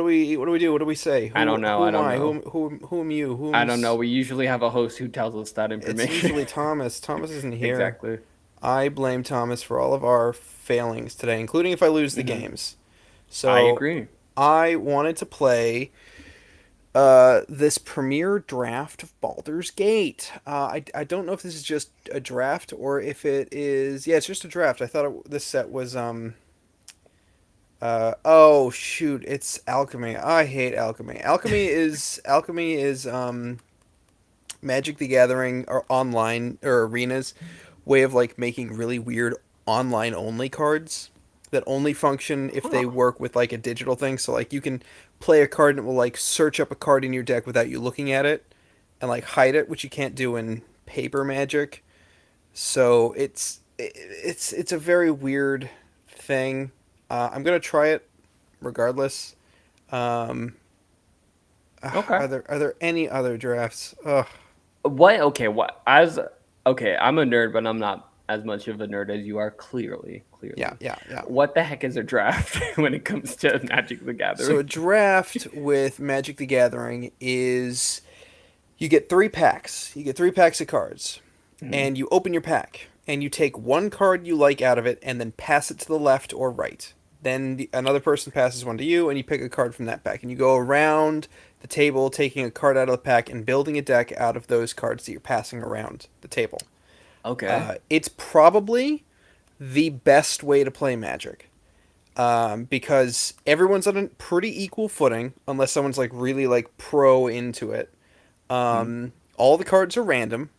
What do we do? What do we say? I Who don't know. who I am don't I? know. Who am you? I don't know. Whom's We usually have a host who tells us that It's information. usually Thomas. Thomas isn't here. Exactly. I blame Thomas for all of our failings today, including if I lose the Hmm. games. I So agree. I wanted to play this premiere draft of Baldur's Gate. I don't know if this is just a draft or if it is. Yeah, it's just a draft. I thought this set was oh shoot, it's alchemy. I hate alchemy. Alchemy is Magic the Gathering or online or arenas way of like making really weird online only cards that only function if they Huh. work with like a digital thing. So like you can play a card and it will like search up a card in your deck without you looking at it and like hide it, which you can't do in paper Magic. So it's a very weird thing. I'm gonna try it regardless. Um, Okay. are there any other drafts? Ugh. What? Okay. What? As okay, I'm a nerd, but I'm not as much of a nerd as you are. Clearly, Yeah, clearly. yeah, yeah. What the heck is a draft when it comes to Magic the So Gathering? a draft with Magic the Gathering is you get three packs. You get three packs of cards, Mhm. and you open your pack, and you take one card you like out of it, and then pass it to the left or right. Then another person passes one to you, and you pick a card from that pack, and you go around the table taking a card out of the pack and building a deck out of those cards that you're passing around the table. Okay. It's probably the best way to play Magic because everyone's on a pretty equal footing unless someone's like really like pro into it. Mhm. All the cards are random,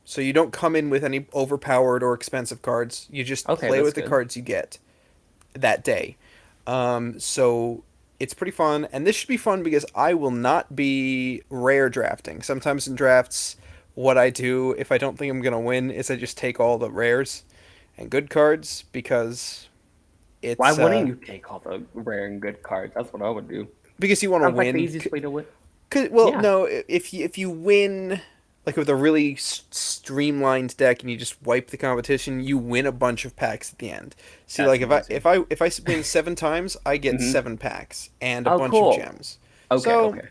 so you don't come in with any overpowered or expensive cards. You just Okay, play that's with the good. cards you get that day. So it's pretty fun, and this should be fun because I will not be rare drafting. Sometimes in drafts, what I do if I don't think I'm gonna win is I just take all the rares and good cards Why it's wouldn't you take all the rare and good cards? That's what I would do. because you want to Sounds like the win. easiest way to win. Well, Yeah, no, if you win like with a really streamlined deck and you just wipe the competition, you win a bunch of packs at the end. See, that's like amazing. if I win 7 times, I get Hmm. 7 packs and a Oh, bunch of cool. gems. Okay, So okay.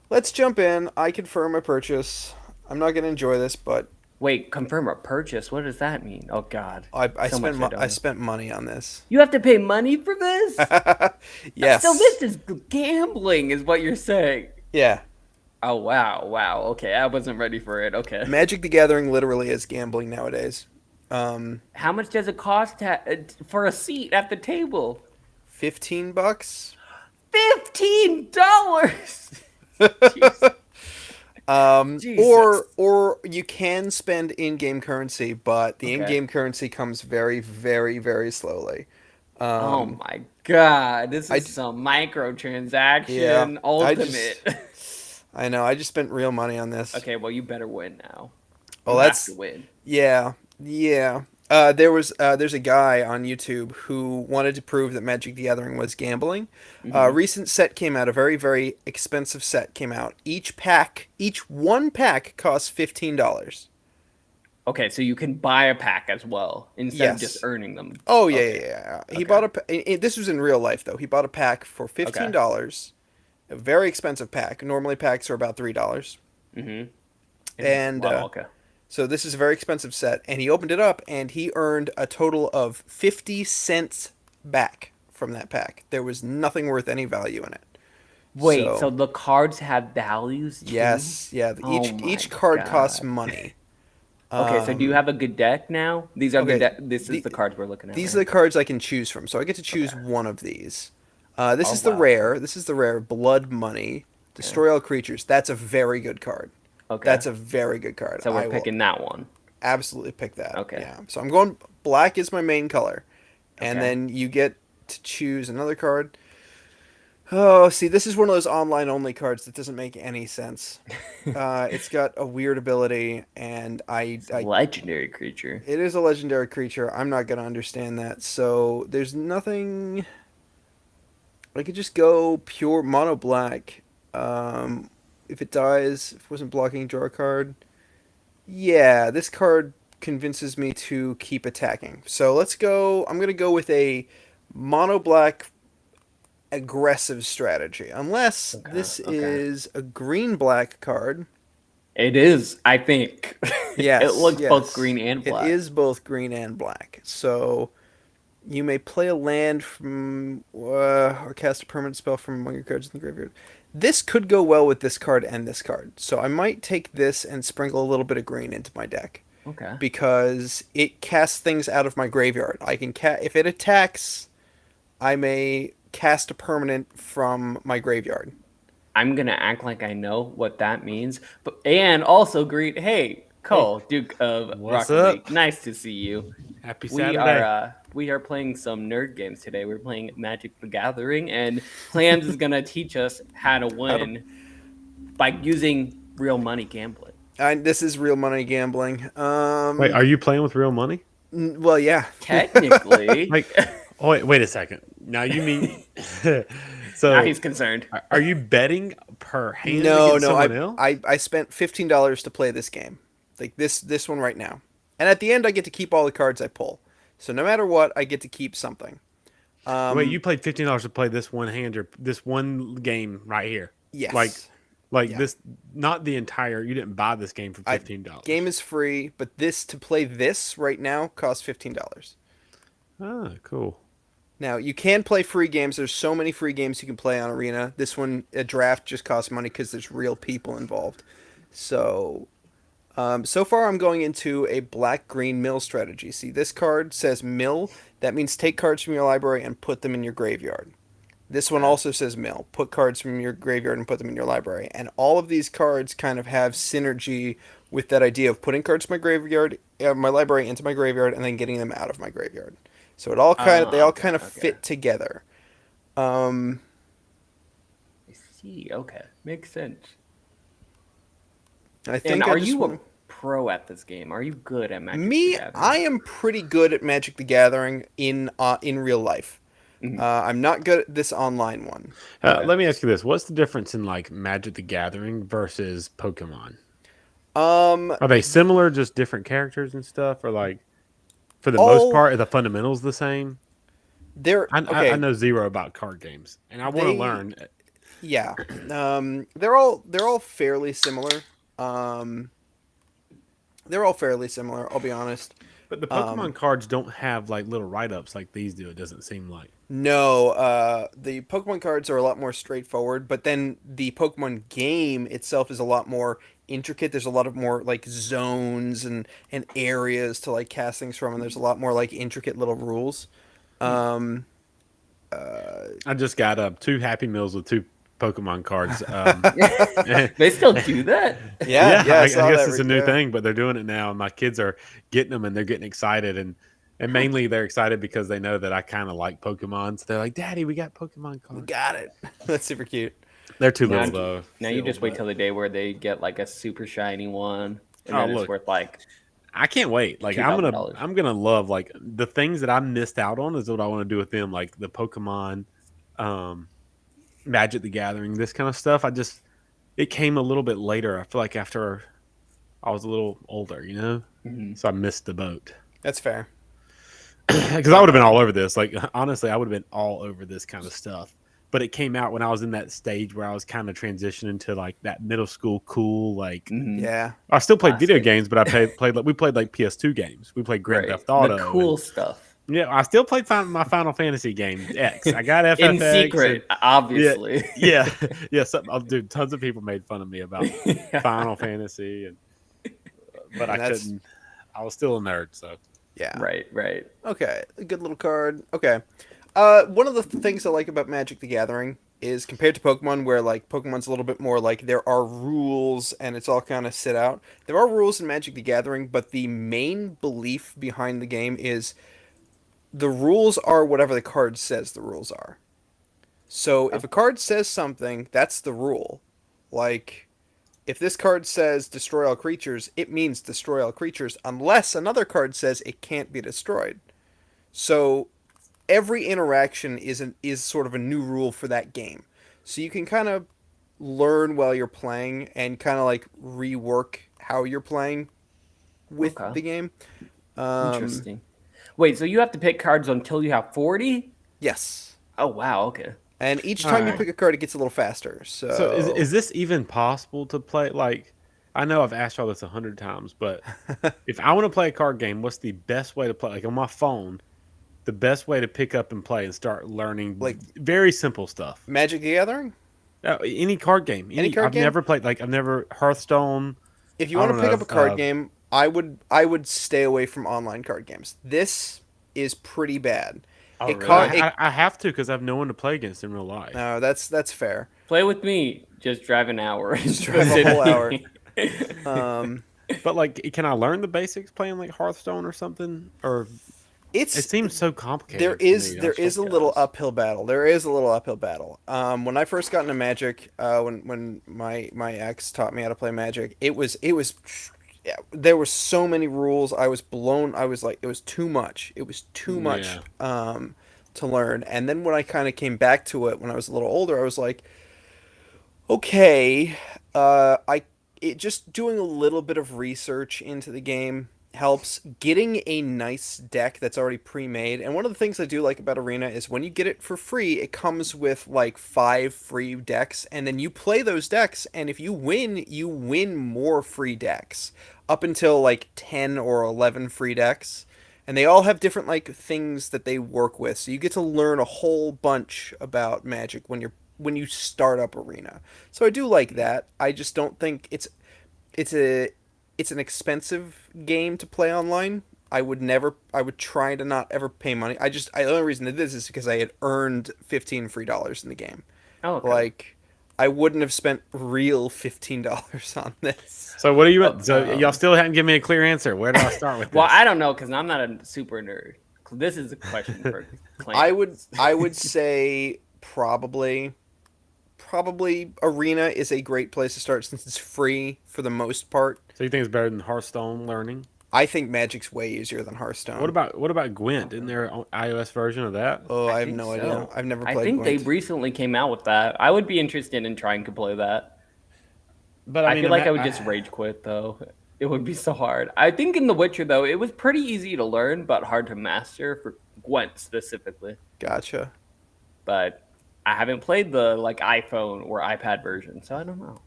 let's jump in. I confirm my purchase. I'm not gonna enjoy this, but Wait, confirm a purchase. What does that mean? Oh God, I so much I I don't know. spent money on this. You have to pay money for this? So Yes. this is gambling, is what you're saying. Yeah. Oh wow, wow. Okay, I wasn't ready for it. Okay. Magic the Gathering literally is gambling nowadays. Um, How much does it cost for a seat at the table? $15. $15. Jeez, Jesus. Or you can spend in-game currency, but the Okay. in-game currency comes very, very, very slowly. Oh Um, my God, this I is j- some yeah, microtransaction I just ultimate. I know I just spent real money on this. Okay, well you better win now. Oh, You have to that's win. yeah, yeah. There's a guy on YouTube who wanted to prove that Magic the Gathering was gambling. Hmm. Recent set came out, a very very expensive set came out. Each one pack costs $15. Okay, so you can buy a pack as well instead of just Yes. earning them. Oh yeah, yeah, Okay. yeah. He Okay. bought this was in real life though. He bought a pack for Okay. $15. A very expensive pack. Normally packs are about $3. Mm-hmm. And Wow. Okay. so this is a very expensive set. And he opened it up and he earned a total of 50 cents back from that pack. There was nothing worth any value in it. Wait, so So the cards have values too? yes, yeah. Oh Each my card costs God. money. Okay, so do you Um, have a good deck now? These are the okay. this is The, the cards we're looking at, these are right? the cards I can choose from. So I get to Okay. choose one of these. This Oh is the wow. Okay. rare. This is the rare Blood Money. Okay. Destroy all creatures. That's a very good card. Okay. That's a very good card. So we're I will picking that one. absolutely pick that. Okay. Yeah. So I'm going black is my main color. And Okay. then you get to choose another card. Oh, see, this is one of those online only cards that doesn't make any sense. It's got a weird ability, and It's a legendary creature. it is a legendary creature. I'm not gonna understand that. So there's nothing. I could just go pure mono black. If it dies, if it wasn't blocking, draw a card. Yeah, this card convinces me to keep attacking. So let's go. I'm gonna go with a mono black aggressive strategy. Unless Okay. this Okay. is a green-black card. It is, I think. It Yes, looks both yes. green and It black. is both green and black. So you may play a land from or cast a permanent spell from among your cards in the graveyard. This could go well with this card and this card. So I might take this and sprinkle a little bit of green into my deck Okay. because it casts things out of my graveyard. I can if it attacks, I may cast a permanent from my graveyard. I'm gonna act like I know what that means, but and also greet, hey, Hey, Cole, Duke of what's Rocket up? League. Nice to see you. Happy We are Saturday. uh we are playing some nerd games today. We're playing Magic the Gathering, and Clams is gonna teach us how to How to win by using real money gambling. this is real money gambling. Wait, are you playing with real money? Well, yeah. Technically, Like, oh, wait a second. Now you mean now so? he's concerned. Are you betting per hand No, against no. someone else? I spent $15 to play this game, like this one right now. And at the end, I get to keep all the cards I pull. So no matter what, I get to keep something. Wait, you paid $15 to play this one hand or this one game right here? Like, Yes. like Yeah. this? Not the entire. You didn't buy this game for I $15. game is free, but this to play this right now costs $15. Ah, cool. Now you can play free games. There's so many free games you can play on Arena. This one, a draft, just costs money because there's real people involved. So so far, I'm going into a black-green mill strategy. See, this card says mill. That means take cards from your library and put them in your graveyard. This one Okay. also says mill. Put cards from your graveyard and put them in your library. And all of these cards kind of have synergy with that idea of putting cards from my graveyard, my library into my graveyard, and then getting them out of my graveyard. So they all Okay, kind of okay. fit together. Um, I see. Okay, makes sense. I And think I are just you a want pro at this game? Are you good at Magic the me. Gathering? I am pretty good at Magic the Gathering in real life. Mhm. I'm not good at this online one. Okay. Let me ask you this: what's the difference in like Magic the Gathering versus Pokemon? Um, Are they similar, just different characters and stuff, or like for the most all part, are the fundamentals the same? they're I okay. know zero about card games, and I want to They learn. yeah. They're all fairly similar. Um, they're all fairly similar. I'll be honest. But the Um, Pokemon cards don't have like little write ups like these do. It doesn't seem like. no, the Pokemon cards are a lot more straightforward, but then the Pokemon game itself is a lot more intricate. There's a lot of more like zones and areas to like cast things from, and there's a lot more like intricate little rules. Um, I just got two Happy Meals with two Pokemon cards. They still do that? yeah, Yeah, yeah, I I saw guess that. it's a new thing, but they're doing it now. And my kids are getting them, and they're getting excited, and mainly they're excited because they know that I kind of like Pokemon. So they're like, "Daddy, we got Pokemon We cards." got it. That's super cute. They're too Now, little though. now you Still, just wait but till the day where they get like a super shiny one, and oh then it's look, worth like I can't wait. Like $2,000. I'm gonna love like the things that I missed out on is what I want to do with them, like the Pokemon, um, Magic the Gathering, this kind of stuff. It came a little bit later. I feel like after I was a little older, Mhm. so I missed the boat. That's fair. Because I would have been all over this. Like honestly, I would have been all over this kind of stuff. But it came out when I was in that stage where I was kind of transitioning to like that middle school cool. Like Mhm. Yeah. I still played video Classic. games, but we played like PS2 games. We played Grand Right, Theft the Auto, and cool stuff yeah, I still played my Final Fantasy game X. I got in FFX, and secret, yeah, obviously. yeah, yeah. Dude, tons of people made fun of me about Yeah. Final Fantasy, but I And that's couldn't. I was still a nerd, so. yeah. Right, right. Okay, a good little card. Okay. One of the things I like about Magic the Gathering is compared to Pokemon, where like Pokemon's a little bit more like there are rules and it's all kind of set out. There are rules in Magic the Gathering, but the main belief behind the game is the rules are whatever the card says the rules are. So if Oh, a card says something, that's the rule. Like, if this card says destroy all creatures, it means destroy all creatures unless another card says it can't be destroyed. So every interaction is sort of a new rule for that game. So you can kind of learn while you're playing and kind of like rework how you're playing with okay. the game. Um, Interesting. Wait, so you have to pick cards until you have 40? yes. Oh, wow. Okay. And each All time you right. pick a card, it gets a little faster. So So, is this even possible to play? Like, I know I've asked y'all this 100 times, but if I want to play a card game, what's the best way to play? Like on my phone, the best way to pick up and play and start learning like very simple stuff. Magic the Gathering, Any card game, any any card I've game. never played. Like I've never Hearthstone. If you I want to don't pick up a know. card game, I would stay away from online card games. This is pretty bad. Oh, It But caught really? it. I have to because I have no one to play against in real life. No, that's fair. Play with me. Just drive an hour Just into a drive a whole hour. city. Um, But like, can I learn the basics playing like Hearthstone or something? Or it it's seems so there complicated to is me. there That's what is a it little does. uphill battle. There is a little uphill battle. When I first got into Magic, when my ex taught me how to play Magic, it was yeah, there were so many rules. I was blown. I was like, it was too much. It was too much Yeah. to learn. And then when I kind of came back to it when I was a little older, I was like, okay, I it just doing a little bit of research into the game helps. Getting a nice deck that's already pre-made, and one of the things I do like about Arena is when you get it for free, it comes with like 5 free decks, and then you play those decks, and if you win more free decks up until like 10 or 11 free decks. And they all have different like things that they work with, so you get to learn a whole bunch about Magic when you start up Arena. So I do like that. I just don't think it's a it's an expensive game to play online. I would try to not ever pay money. The only reason I did this is because I had earned $15 free in the game. Oh, okay. Like I wouldn't have spent real $15 on this. So what are you Oh, at? So y'all Um, still haven't given me a clear answer. Where do I start with well, I this? don't know because I'm not a super nerd. This is a question for I would clans. I would say probably Arena is a great place to start since it's free for the most part. So you think it's better than Hearthstone learning? I think Magic's way easier than Hearthstone. What about Gwent? Isn't Okay. there an iOS version of that? Oh, I I have think no idea. so. I've never I played think they Gwent. recently came out with that. I would be interested in trying to play that. But I I mean, feel like I would just rage quit though. It would be so hard. I think in The Witcher though, it was pretty easy to learn but hard to master for Gwent specifically. Gotcha. But I haven't played the like iPhone or iPad version, so I don't know.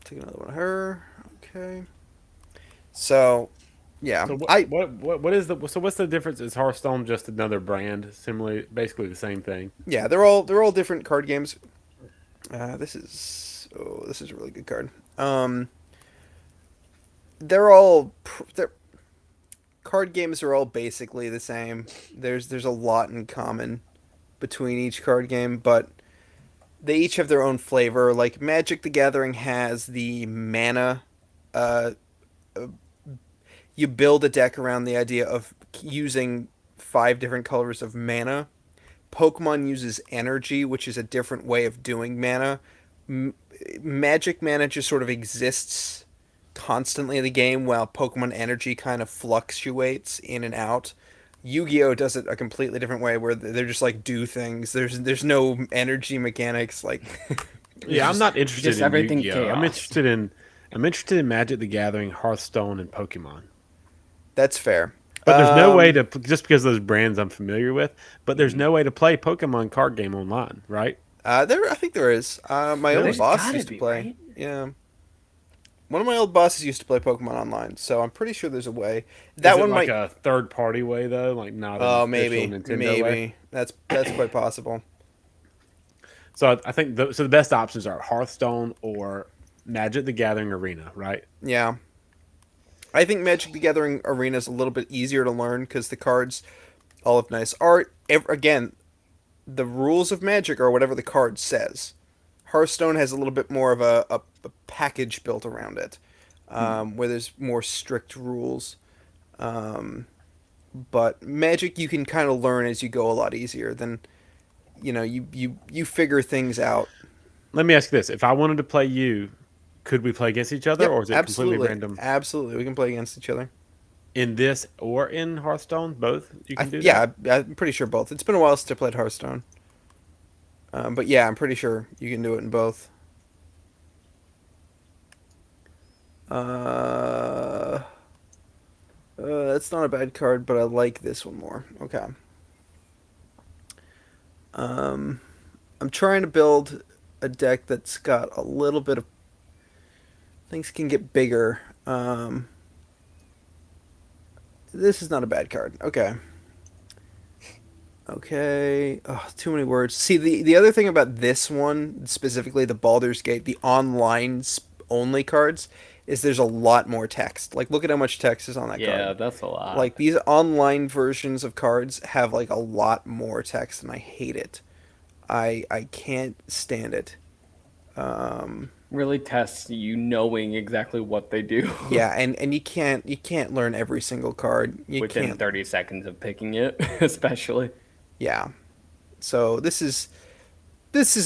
Take another one of her. Okay. So, yeah, so I what is the so what's the difference? Is Hearthstone just another brand, similarly, basically the same thing? yeah, they're all different card games. This is a really good card. They're card games are all basically the same. There's a lot in common between each card game, but they each have their own flavor. Like Magic the Gathering has the mana. Uh, you build a deck around the idea of using 5 different colors of mana. Pokemon uses energy, which is a different way of doing mana. M- Magic mana just sort of exists constantly in the game, while Pokemon energy kind of fluctuates in and out. Yu-Gi-Oh does it a completely different way, where they're just like do things. There's no energy mechanics. Like it's Yeah, I'm just not interested Just in everything Yu-Gi-Oh. chaos. I'm interested in Magic the Gathering, Hearthstone, and Pokemon. that's fair. But there's no way Um, to just because those brands I'm familiar with. But there's mhm. no way to play Pokemon card game online, right? I think there is. My old There's Really? boss gotta used to be, play. right? Yeah, one of my old bosses used to play Pokemon online, so I'm pretty sure there's a way. Is That it one like might. a third party way though, like not an Oh, official maybe, Nintendo way? maybe that's quite possible. So I think the best options are Hearthstone or Magic the Gathering Arena, right? Yeah, I think Magic the Gathering Arena is a little bit easier to learn because the cards all have nice art. Again, the rules of Magic are whatever the card says. Hearthstone has a little bit more of a package built around it, Hmm. where there's more strict rules. Um, but Magic you can kind of learn as you go a lot easier than you figure things out. Let me ask you this: if I wanted to play you, could we play against each other, Yep, or is it completely absolutely, random? absolutely. We can play against each other. In this or in Hearthstone, both you can do that. Yeah, I'm pretty sure both. It's been a while since I played Hearthstone, but yeah, I'm pretty sure you can do it in both. Uh, that's not a bad card, but I like this one more. Okay. Um, I'm trying to build a deck that's got a little bit of things can get bigger. This is not a bad card. Okay. Okay. Oh, too many words. See, the other thing about this one, specifically the Baldur's Gate, the online only cards, is there's a lot more text. Like, look at how much text is on that Yeah, card. that's a lot. Like, these online versions of cards have, like, a lot more text, and I hate it. I can't stand it. Um, Really tests you knowing exactly what they do yeah, and you can't learn every single card. You within can't. 30 seconds of picking it, especially. Yeah. So this is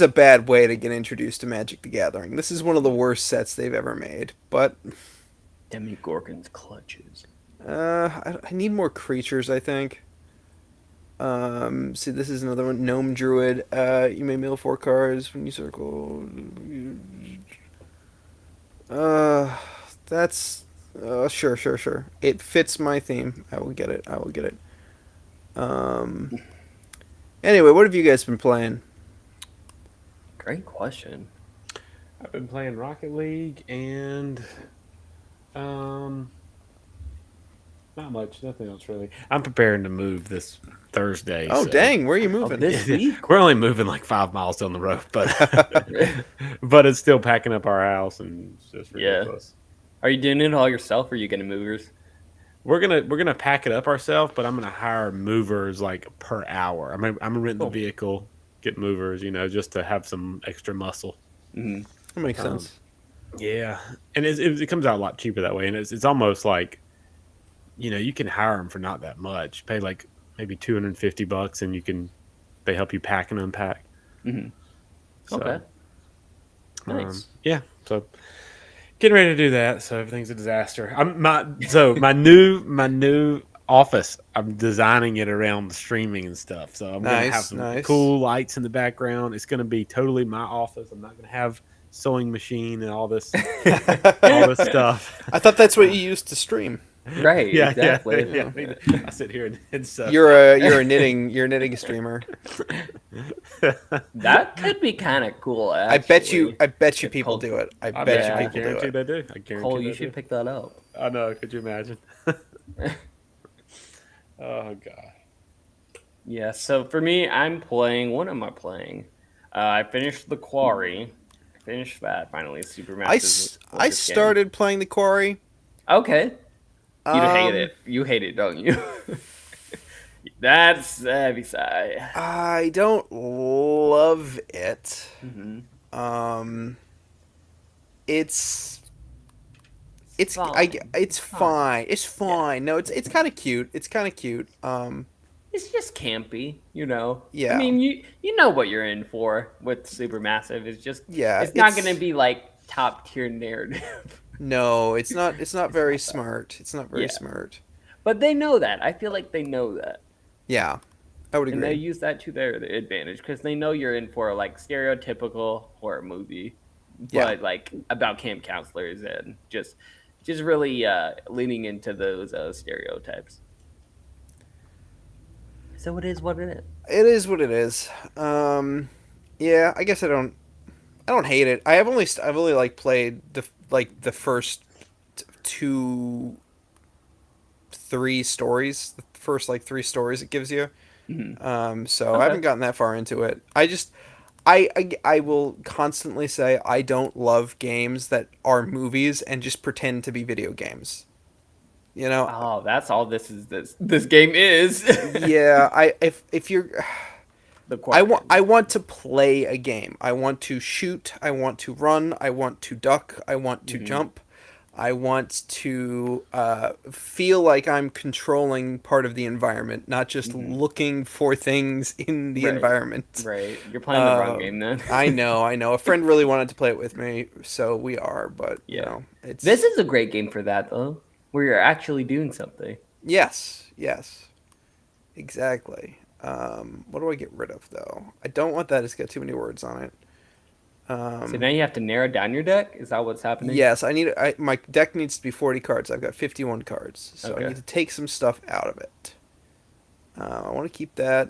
a bad way to get introduced to Magic the Gathering. This is one of the worst sets they've ever made. But Demigorgon's clutches. I need more creatures, I think. See, this is another one. Gnome Druid. You may mill 4 cards when you circle. Uh, that's sure. It fits my theme. I will get it. I will get it. Um. Anyway, what have you guys been playing? Great question. I've been playing Rocket League and um, not much, nothing else really. I'm preparing to move this Thursday. Oh, So dang, where are you Oh, moving? this week? we're only moving like 5 miles down the road, but but it's still packing up our house and it's just Yeah. ridiculous. Are you doing it all yourself or are you getting movers? We're gonna pack it up ourselves, but I'm gonna hire movers like per hour. I'm renting the Cool. vehicle, get movers, just to have some extra muscle. Hmm. That makes Um, sense. Yeah, and it comes out a lot cheaper that way, and it's almost like you can hire them for not that much. Pay like maybe $250, and they help you pack and unpack. Hmm. So, Okay. Nice. yeah, so getting ready to do that. So everything's a disaster. My new office. I'm designing it around the streaming and stuff. So I'm gonna have Nice, some nice. cool lights in the background. It's gonna be totally my office. I'm not gonna have sewing machine and all this stuff. I thought that's what you used to stream. Right, Yeah, exactly. yeah. I sit here and stuff. You're a knitting streamer. That could be kind of cool, I actually. bet you If people Cole- do it. I I bet Yeah. you people do guarantee it. they do. I guarantee Cole, they you do. should pick that up. I know. Could you imagine? Oh god. Yeah, so for me, I'm playing. What am I playing? I finished The Quarry. I finished that finally. Supermassive. I started playing The Quarry. Okay. You hate Um, it. You hate it, don't you? That's heavy sigh. I don't love it. Hmm. Um, it's it's Fine. it's fine. It's fine. No, it's kind of cute. It's kind of cute. It's just campy, you know. Yeah. I mean, you know what you're in for with Supermassive. It's just Yeah, it's not it's- going to be like top tier narrative. No, it's not. It's not very smart. It's not very Yeah. smart. But they know that. I feel like they know that. Yeah, I would And they agree. use that to their advantage because they know you're in for a like stereotypical horror movie, Yeah. but like about camp counselors and just really leaning into those stereotypes. So it is what it is. It is what it is. Yeah, I guess I don't hate it. I've only like played the first two, three stories. The first like 3 stories it gives you. Mhm. So I Okay. haven't gotten that far into it. I will constantly say I don't love games that are movies and just pretend to be video games. You know, Oh, that's all this game is. yeah. If you're, The I want to play a game. I want to shoot. I want to run. I want to duck. I want to Mhm. jump. I want to feel like I'm controlling part of the environment, not just Mhm. looking for things in the Right. environment. Right, you're playing the wrong game then. I know. A friend really wanted to play it with me, so we are. But Yeah. it's This is a great game for that though, where you're actually doing something. yes, exactly. What do I get rid of though? I don't want that. It's got too many words on it. So now you have to narrow down your deck. Is that what's happening? Yes, my deck needs to be 40 cards. I've got 51 cards, so Okay. I need to take some stuff out of it. I want to keep that.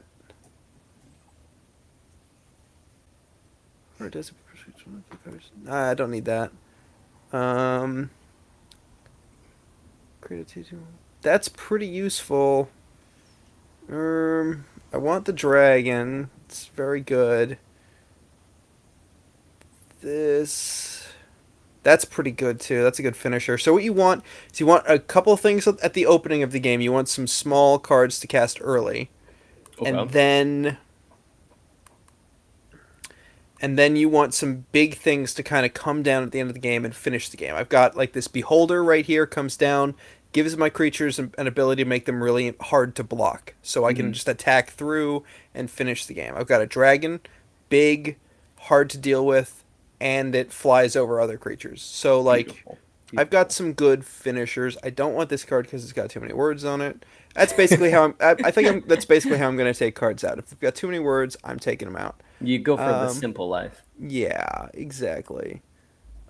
Or does it protect one of the cards? Nah, I don't need that. Um, create a 2/2. That's pretty useful. I want the dragon. It's very good. This. That's pretty good too. That's a good finisher. So what you want is you want a couple things at the opening of the game. You want some small cards to cast early, and Okay. then you want some big things to kind of come down at the end of the game and finish the game. I've got like this beholder right here, comes down, gives my creatures an ability to make them really hard to block, so I can Hmm. just attack through and finish the game. I've got a dragon, big, hard to deal with, and it flies over other creatures. So like Beautiful. I've got Beautiful. some good finishers. I don't want this card because it's got too many words on it. That's basically how I think that's basically how I'm going to take cards out. If they've got too many words, I'm taking them out. You go for the Um, simple life. yeah, exactly.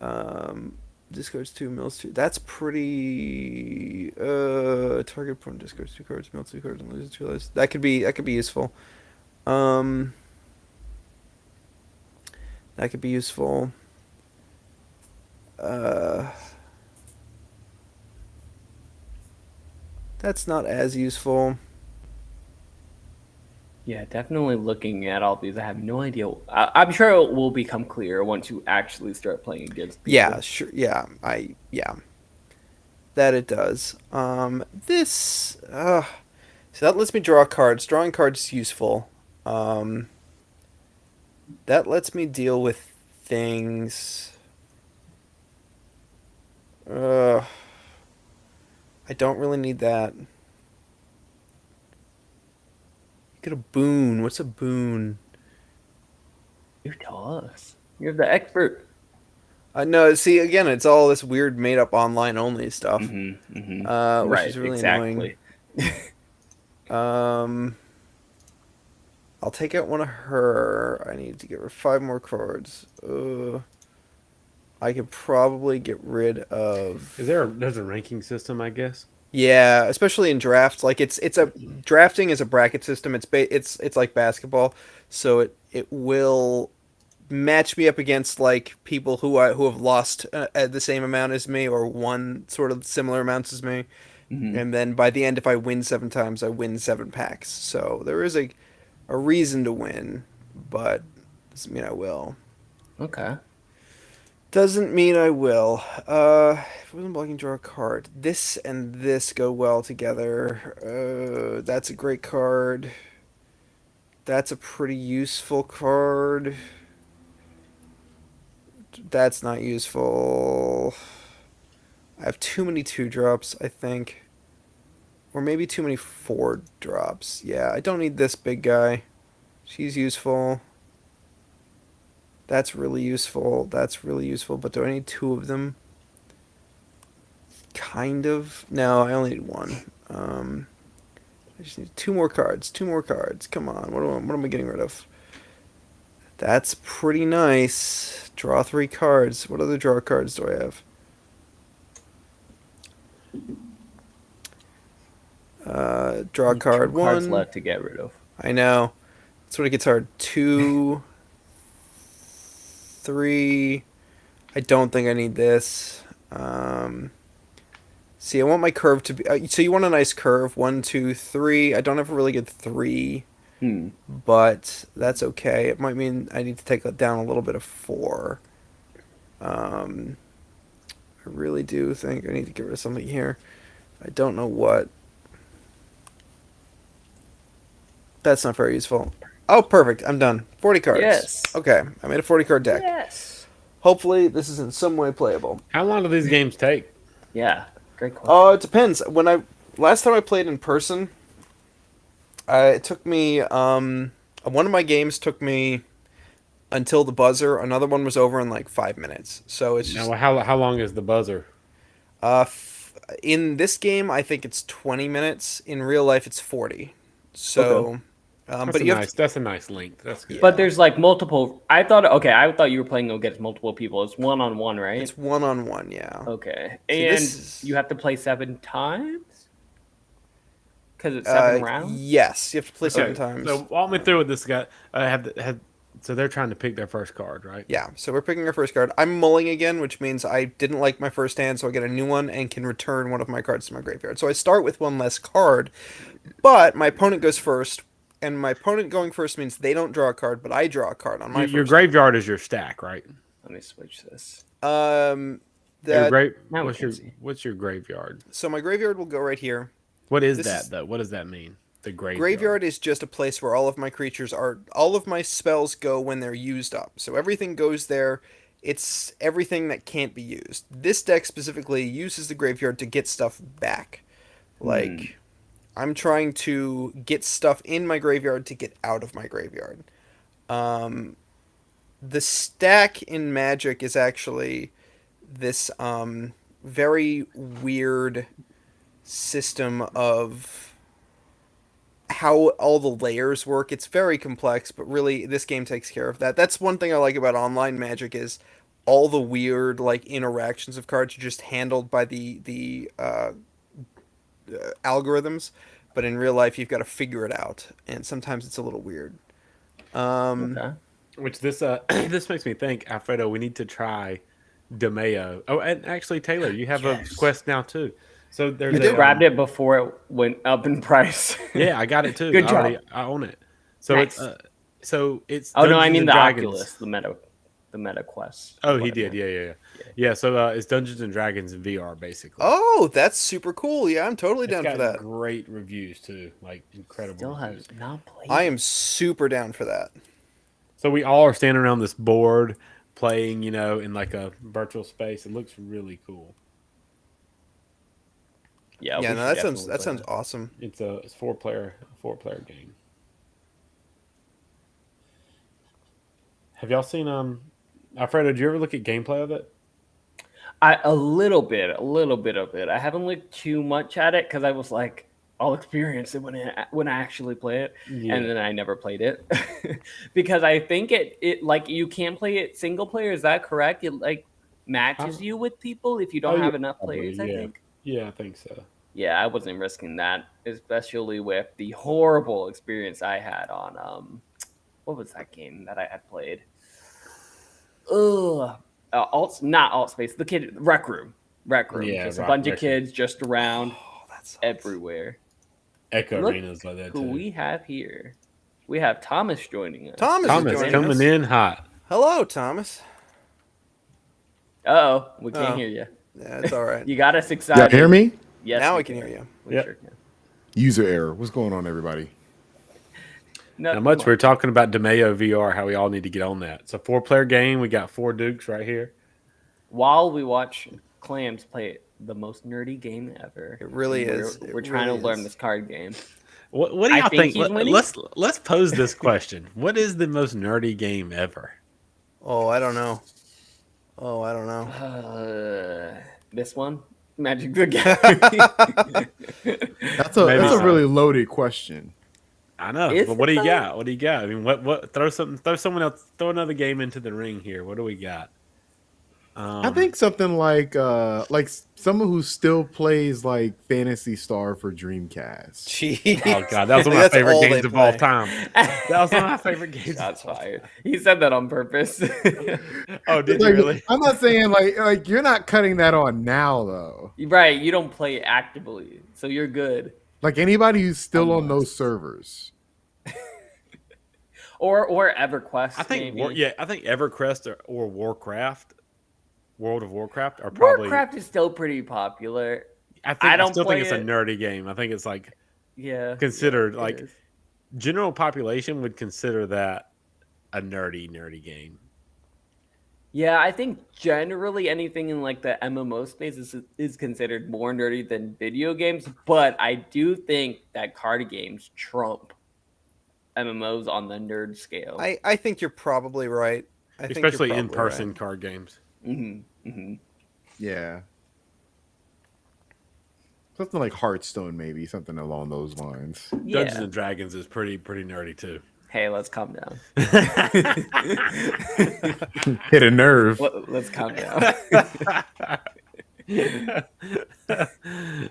Um, discards two, mills two. That's pretty. Target opponent discards two cards, mills two cards, and loses two lives. That could be useful. Um, that could be useful. Uh, that's not as useful. Yeah, definitely looking at all these, I have no idea. I'm sure it will become clear once you actually start playing against Yeah, people. sure. Yeah, that it does. This. So that lets me draw cards. Drawing cards is useful. Um, that lets me deal with things. Uh, I don't really need that. Get a boon. What's a boon? You tell us. You're the expert. No, see, again, it's all this weird made up online only stuff, Mm-hmm. Mm-hmm. which Right, is really annoying. exactly. Um, I'll take out one of her. I need to get rid of 5 more cards. I could probably get rid of. There's a ranking system, I guess. Yeah, especially in drafts. Like it's a drafting is a bracket system. It's like basketball, so it will match me up against like people who have lost at the same amount as me or won sort of similar amounts as me. Mm-hmm. And then by the end, if I win 7 times, I win 7 packs. So there is a reason to win, but doesn't mean I will. Okay. Doesn't mean I will. If I wasn't blocking, draw a card. This and this go well together. That's a great card. That's a pretty useful card. That's not useful. I have too many 2 drops, I think. Or maybe too many 4 drops. Yeah, I don't need this big guy. She's useful. That's really useful. That's really useful. But do I need 2 of them? Kind of. No, I only need one. I just need 2 more cards. 2 more cards. Come on. What am I getting rid of? That's pretty nice. Draw 3 cards. What other draw cards do I have? Draw a Only two card cards 1. left to get rid of. I know. That's when it gets hard. 2, 3. I don't think I need this. See, I want my curve to be. So you want a nice curve. 1, 2, 3. I don't have a really good 3, Hmm. but that's okay. It might mean I need to take down a little bit of 4. Um, I really do think I need to get rid of something here. I don't know what. That's not very useful. Oh, perfect. I'm done. 40 cards. Yes. Okay, I made a 40 card deck. Yes. Hopefully, this is in some way playable. How long do these games take? Yeah. Great Oh, question. it depends. Last time I played in person, it took me one of my games took me until the buzzer. Another one was over in like 5 minutes. So it's Now, just how long is the buzzer? uh, in this game I think it's 20 minutes. In real life it's 40. Okay. So, but you have to. That's a nice length. That's good. But Yeah, there's like multiple. I thought you were playing against multiple people. It's one on one, right? it's 1-on-1. Yeah. Okay. See, And this is. you have to play 7 times because it's 7 rounds. Yes, you have to play seven Okay, times. so walk me through with this guy. Have So they're trying to pick their first card, right? Yeah, so we're picking our first card. I'm mulling again, which means I didn't like my first hand, so I get a new one and can return one of my cards to my graveyard. So I start with one less card, but my opponent goes first, and my opponent going first means they don't draw a card, but I draw a card on my Your first graveyard is your stack, right? Let me switch this. hand. Your That Now we what's can your see. what's your graveyard? so my graveyard will go right here. What is This that is- though? What does that mean? The graveyard. Graveyard is just a place where all of my creatures are. All of my spells go when they're used up. So everything goes there. It's everything that can't be used. This deck specifically uses the graveyard to get stuff back. Like, I'm trying to get stuff in my graveyard to get out of my graveyard. The stack in Magic is actually this very weird system of how all the layers work. It's very complex, but really this game takes care of that. That's one thing I like about online Magic is all the weird like interactions of cards are just handled by the algorithms, but in real life you've got to figure it out, and sometimes it's a little weird. Okay. Which this this makes me think, Alfredo, we need to try DeMeo. Oh, and actually, Taylor, you have Yes. a quest now too. So there's I grabbed it before it went up in price. Yeah, I got it too. Good job. I own it. So Nice. it's Oh no, I Dungeons mean and the Dragons. Oculus, the meta quest. Oh, he Whatever. did. Yeah. So it's Dungeons and Dragons in VR basically. Oh, that's super cool. Yeah, I'm totally It's down got for that. great reviews too, like incredible. Still reviews. have not played. I am super down for that. So we all are standing around this board playing, in like a virtual space. It looks really cool. Yeah, Yeah, we no, should that sounds definitely that play sounds awesome. It's a four-player game. Have y'all seen Alfredo, did you ever look at gameplay of it? A little bit of it. I haven't looked too much at it because I was like, I'll experience it when I actually play it, Yeah. and then I never played it because I think it like you can play it single player. Is that correct? It like matches you with people if you don't have enough players. I think. Yeah, I think so. Yeah, I wasn't risking that, especially with the horrible experience I had on what was that game that I had played? Ugh. Not alt space. The kid rec room. Yeah, Just a bunch Rec of kids just around Oh, that's everywhere. Echo Look Arena's like that Who too. we have here? We have Thomas joining us. Thomas Thomas joining coming us. in hot. Hello, Thomas. Uh-oh, we can't Oh. hear you. Yeah, it's all right. You got us excited. Y'all hear me? Yes. Now we I can hear you. We Yep. sure can. User error. What's going on, everybody? Not much. We're talking about DeMeo VR, how we all need to get on that. It's a 4-player game. We got 4 Dukes right here. While we watch Clams play the most nerdy game ever. It really We're- is. It We're trying really to learn is. this card game. What do I y'all think think? he's winning. Let's pose this question. What is the most nerdy game ever? Oh, I don't know. This one? Magic the Gathering. That's Maybe a so. really loaded question. I know. Is But what do it you though? got? What do you got? I mean, what? Throw someone else. Throw another game into the ring here. What do we got? I think something like someone who still plays like Fantasy Star for Dreamcast. Jeez. Oh god, that was one of my That's favorite all they games of all play. time. That was one of my favorite games. Shots fired. He said that on purpose. Oh, did you Like, really? I'm not saying like you're not cutting that on now though. Right, you don't play it actively, so you're good. Like anybody who's still on Almost. those servers. Or EverQuest. I think maybe. I think EverQuest or Warcraft, World of Warcraft are probably. Warcraft is still pretty popular. I don't still play think it's a it. nerdy game. I think it's like Yeah. considered it like is. general population would consider that a nerdy game. Yeah, I think generally anything in like the MMO space is considered more nerdy than video games, but I do think that card games trump MMOs on the nerd scale. I think you're probably right. I think you're Especially probably in-person right. card games. Yeah. Something like Hearthstone, maybe something along those lines. Yeah. Dungeons and Dragons is pretty nerdy too. Hey, let's calm down. Hit a nerve. Let's calm down.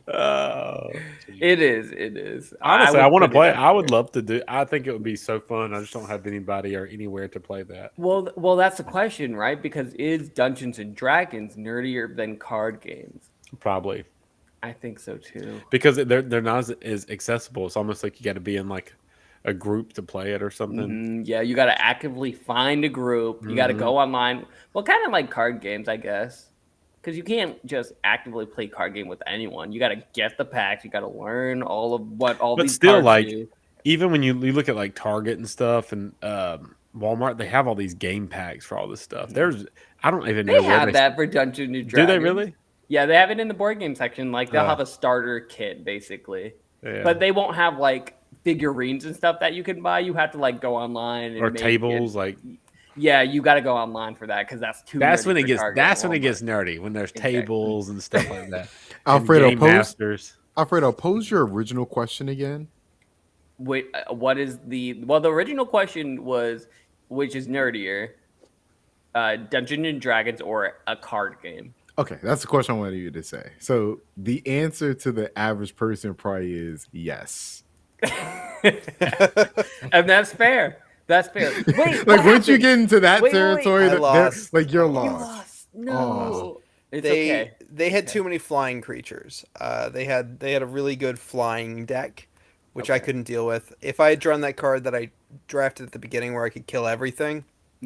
Oh, It jeez. is. It is. I Honestly, I would want to put it play. up I would there. love to do. I think it would be so fun. I just don't have anybody or anywhere to play that. Well, that's the question, right? Because is Dungeons and Dragons nerdier than card games? Probably I think so too. because they're not as accessible. It's almost like you got to be in like a group to play it or something. Yeah, you got to actively find a group. You got to Hmm. go online. Well, kind of like card games, I guess. Because you can't just actively play card game with anyone. You got to get the packs. You got to learn all of what all But these still, cards like do. even when you look at like Target and stuff and Walmart, they have all these game packs for all this stuff. There's I don't even know They where have that for Dungeons and do they Dragons. really? Yeah, they have it in the board game section. Like they'll Uh, have a starter kit basically, yeah, but they won't have like figurines and stuff that you can buy. You have to like go online or and make it. tables like Yeah, you got to go online for that because that's too nerdy for Target and that's when it Walmart. gets nerdy when there's Exactly. tables and stuff like that and Alfredo, game masters. pose your original question again. Wait, what is the well? The original question was which is nerdier, Dungeons and Dragons or a card game? Okay, that's the question I wanted you to say. So the answer to the average person probably is yes. And that's fair. That's fair. Wait, Like what once you happened? get into that Wait. territory, I that they're lost. like you're You lost. lost. Oh. No, it's they okay. they had Okay. too many flying creatures. They had a really good flying deck, which I Okay. couldn't deal with. If I had drawn that card that I drafted at the beginning where I could kill everything,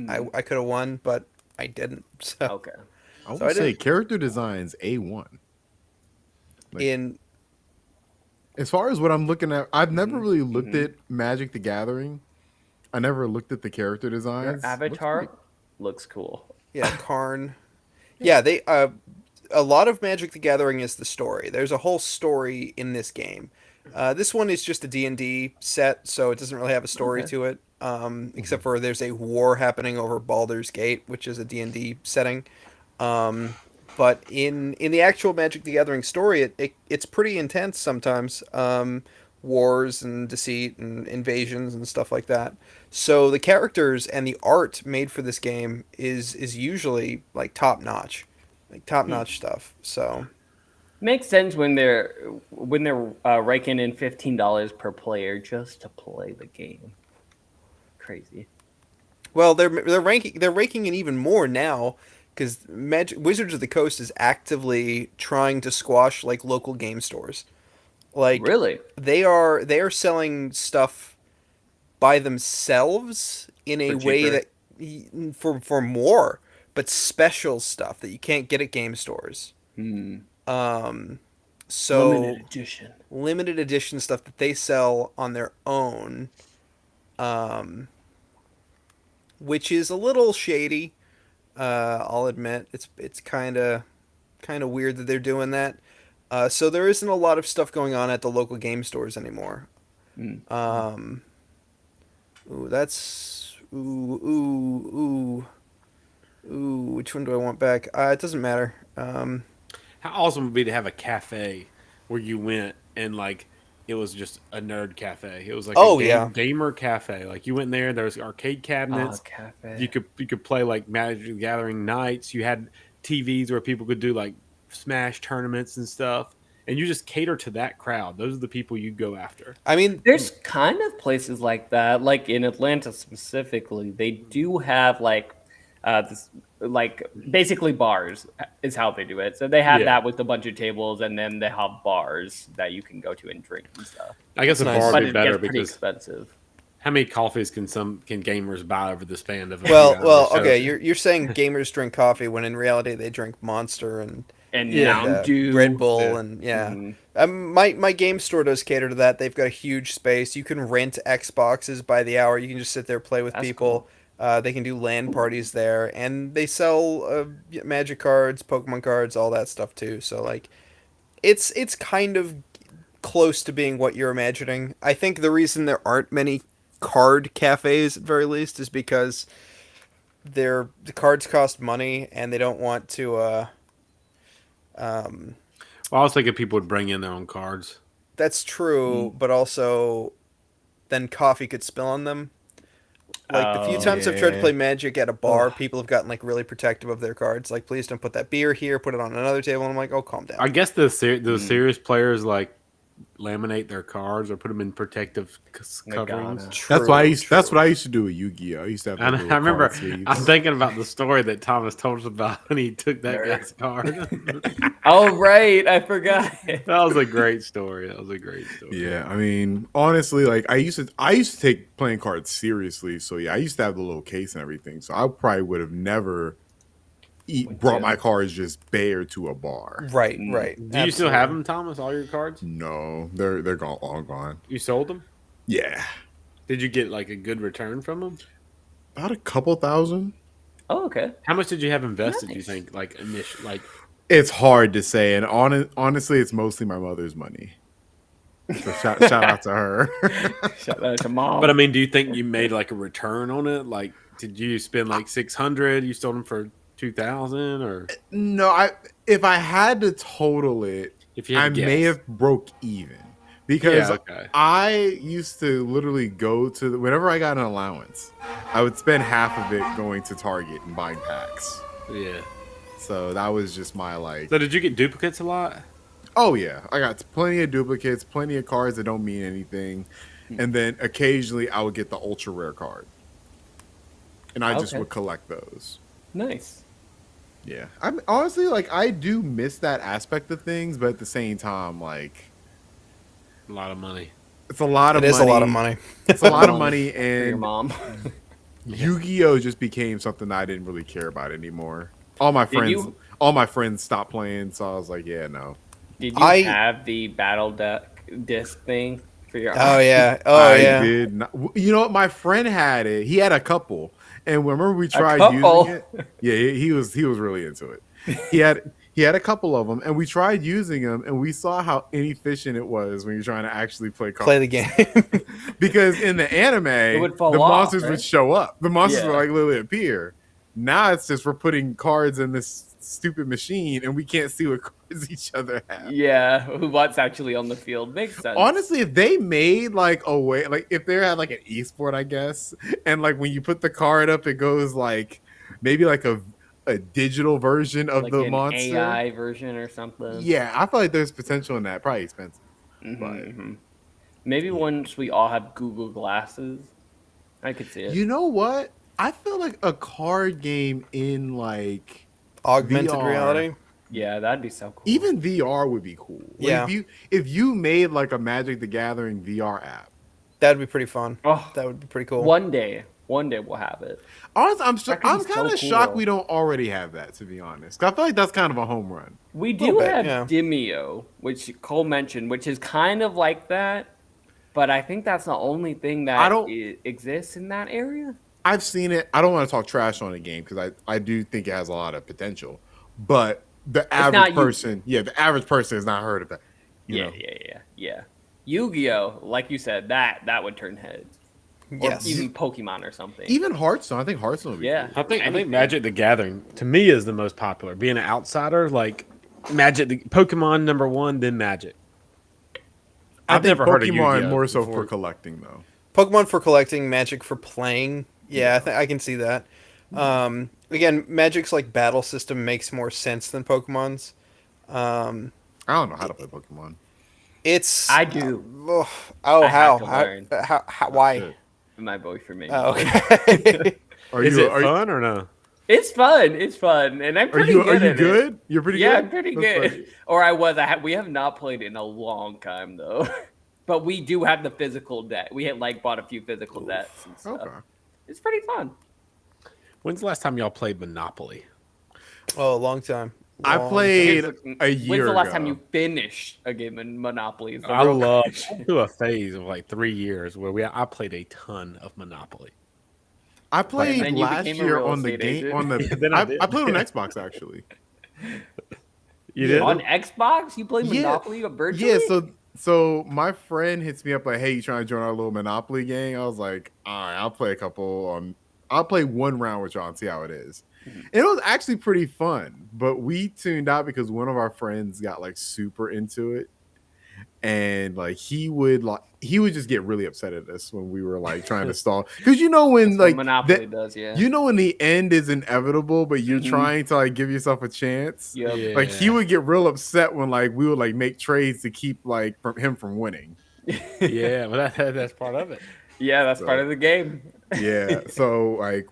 I could have won, but I didn't. So Okay. I would So I say didn't- character designs A1. Like, in as far as what I'm looking at, I've never really looked Mhm. at Magic the Gathering. I never looked at the character Your designs. Looks avatar pretty- looks cool. yeah, Karn. Yeah, they a lot of Magic the Gathering is the story. There's a whole story in this game. This one is just a D&D set, so it doesn't really have a story Okay. to it. Except for there's a war happening over Baldur's Gate, which is a D&D setting. Um, but in the actual Magic the Gathering story, it's pretty intense sometimes. Wars and deceit and invasions and stuff like that. So the characters and the art made for this game is usually like top notch stuff. So Makes sense when they're raking in $15 per player just to play the game. Crazy. well, they're raking in even more now because Magic Wizards of the Coast is actively trying to squash like local game stores. Like Really? they are selling stuff by themselves in a For way cheaper? that for more, but special stuff that you can't get at game stores. Um, so Limited edition. limited edition stuff that they sell on their own, um, which is a little shady. I'll admit it's kind of weird that they're doing that. So there isn't a lot of stuff going on at the local game stores anymore. Um, ooh, that's ooh. Which one do I want back? It doesn't matter. How awesome would it be to have a cafe where you went and like it was just a nerd cafe. It was like Oh, yeah. gamer cafe. Like you went there, there was arcade cabinets. Cafe. You could play like Magic the Gathering nights. You had TVs where people could do like Smash tournaments and stuff. And you just cater to that crowd. Those are the people you go after. I mean, There's kind of places like that, like in Atlanta specifically. They do have like this, like basically bars is how they do it. So they have Yeah. that with a bunch of tables, and then they have bars that you can go to and drink and stuff. I guess a Nice. bar But would be it better gets pretty because expensive. how many coffees can gamers buy over the span of a few well, hours? So- okay. You're saying gamers drink coffee when in reality they drink Monster and And Yeah. Mountain Dew. Red Bull Yeah. and yeah. Mhm. My game store does cater to that. They've got a huge space. You can rent Xboxes by the hour. You can just sit there play with That's people. They can do LAN parties there, and they sell Magic cards, Pokemon cards, all that stuff too. So like, it's kind of close to being what you're imagining. I think the reason there aren't many card cafes at very least is because the cards cost money, and they don't want to. Well, I was thinking people would bring in their own cards. That's true, but also then coffee could spill on them. Like the few times I've tried to yeah. play Magic at a bar, Ugh. people have gotten like really protective of their cards. Like, please don't put that beer here. Put it on another table. And I'm like, oh, calm I down. guess the serious players like laminate their cards or put them in protective They coverings. gotta. True. That's what I used to do with Yu-Gi-Oh. I used to have like And little I remember, card sleeves. I'm thinking about the story that Thomas told us about when he took that Nerd. guy's card. Oh right, I forgot. That was a great story. Yeah, I mean, honestly, like I used to take playing cards seriously. So yeah, I used to have the little case and everything. So I probably would have never brought my cards just bare to a bar. Right, right. Do you still have them, Thomas? All your cards? No, they're gone, all gone. You sold them? Yeah, Did you get like a good return from them? about a couple thousand. Oh, okay. How much did you have invested? You Nice. think like initial like? It's hard to say, and honestly, it's mostly my mother's money. So shout out to her. Shout out to mom. But I mean, do you think you made like a return on it? Like, did you spend like 600? You sold them for 2,000, or No, if I had to total it, if you had I to may guess? have broke even because Yeah, okay. I used to literally go to whenever I got an allowance, I would spend half of it going to Target and buying packs. Yeah. So that was just my like. So did you get duplicates a lot? Oh yeah, I got plenty of duplicates, plenty of cards that don't mean anything, and then occasionally I would get the ultra rare card, and I just Okay. would collect those. Nice. Yeah, I'm honestly like I do miss that aspect of things, but at the same time, like A lot of money. it's a lot of It money. is a lot of money. It's a lot of money, For your and mom. Yu-Gi-Oh just became something that I didn't really care about anymore. All my friends stopped playing, so I was like, yeah, no. Did you I- have the battle deck disc thing for your? Oh yeah. Oh I yeah. did not. You know what? My friend had it. He had a couple, and remember we tried couple? using it. Yeah, he was really into it. He had a couple of them, and we tried using them, and we saw how inefficient it was when you're trying to actually play cards. Play the game. Because in the anime, would fall the off, monsters right? would show up. The monsters Yeah. would like literally appear. Now it's just we're putting cards in this stupid machine, and we can't see what cards each other have. Yeah, what's actually on the field makes sense. Honestly, if they made like a way, like if they had like an esport, I guess, and like when you put the card up, it goes like maybe like a digital version of like the an monster. AI version or something. Yeah, I feel like there's potential in that. Probably expensive. Mhm. Maybe once we all have Google glasses, I could see it. You know what? I feel like a card game in like Augmented VR. reality. Yeah, that'd be so cool. even VR would be cool. Like, Yeah. if you made like a Magic the Gathering VR app. That'd be pretty fun. Oh, That would be pretty cool. one day we'll have it. Honestly, That could I'm be so kind of cool. shocked we don't already have that. To be honest, 'Cause I feel like that's kind of a home run. We Little do bit, have yeah. Demio, which Cole mentioned, which is kind of like that, but I think that's the only thing that exists in that area. I've seen it. I don't want to talk trash on the game because I do think it has a lot of potential. But the average person, the average person has not heard of that. You know? Yeah. Yu-Gi-Oh, like you said, that would turn heads. Yes. Or even Pokemon or something. Even Hearthstone. I think Hearthstone would be Yeah. cool. I think Magic the Gathering to me is the most popular. Being an outsider, like Pokemon number one, then Magic. I I've think never heard of Pokemon Yu-Gi-Oh more so before. for collecting though. Pokemon for collecting, Magic for playing. Yeah, I can see that. Again, Magic's like battle system makes more sense than Pokemon's. I don't know how to play Pokemon. It's I do. Oh, I how? have to learn. How? Why? Shit. My boyfriend made me. Oh, okay. Is it fun or no? It's fun, and I'm Are pretty you good at good? it. You're pretty Yeah, good. I'm pretty That's good. funny. Or I was. We have not played it in a long time though. But we do have the physical deck. We had bought a few physical decks and stuff. Okay. It's pretty fun. When's the last time y'all played Monopoly? Oh, a long time. I Long played Here's a year When's the last ago. time you finished a game in Monopoly? Is the I real love question. to a phase of like 3 years where I played a ton of Monopoly. I And played then you last became a year real on the estate game agent. on the. Then I did. I played on Xbox actually. You did? On Xbox, you play Yeah. Monopoly virtually? Yeah, so my friend hits me up like, "Hey, you trying to join our little Monopoly gang?" I was like, "All right, I'll play a couple. I'll play one round with y'all and see how it is." Mm-hmm. And it was actually pretty fun, but we tuned out because one of our friends got like super into it, and like he would just get really upset at us when we were like trying to stall, because you know when That's what like Monopoly that, does, yeah. you know when the end is inevitable, but you're Mhm. trying to like give yourself a chance. Yep. Yeah. Like he would get real upset when like we would like make trades to keep like from winning. Yeah, well, that's part of it. Yeah, that's part So- of the game. Yeah, so like,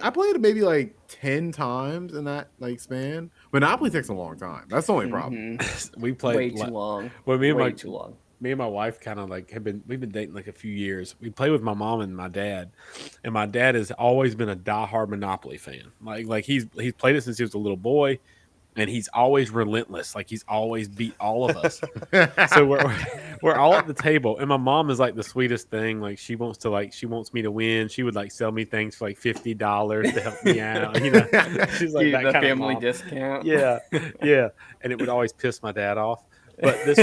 I played it maybe like 10 times in that like span. Monopoly takes a long time. That's the only problem. Mhm. We Way played too long. Well, Way too long. me and my wife kind of like we've been dating like a few years. We play with my mom and my dad, and my dad has always been a diehard Monopoly fan. Like he's played it since he was a little boy, and he's always relentless. Like he's always beat all of us. So we're all at the table, and my mom is like the sweetest thing. Like she wants me to win. She would like sell me things for like $50 to help me out. You know, she's like Give that the kind family of mom. discount. Yeah, yeah, and it would always piss my dad off. But this,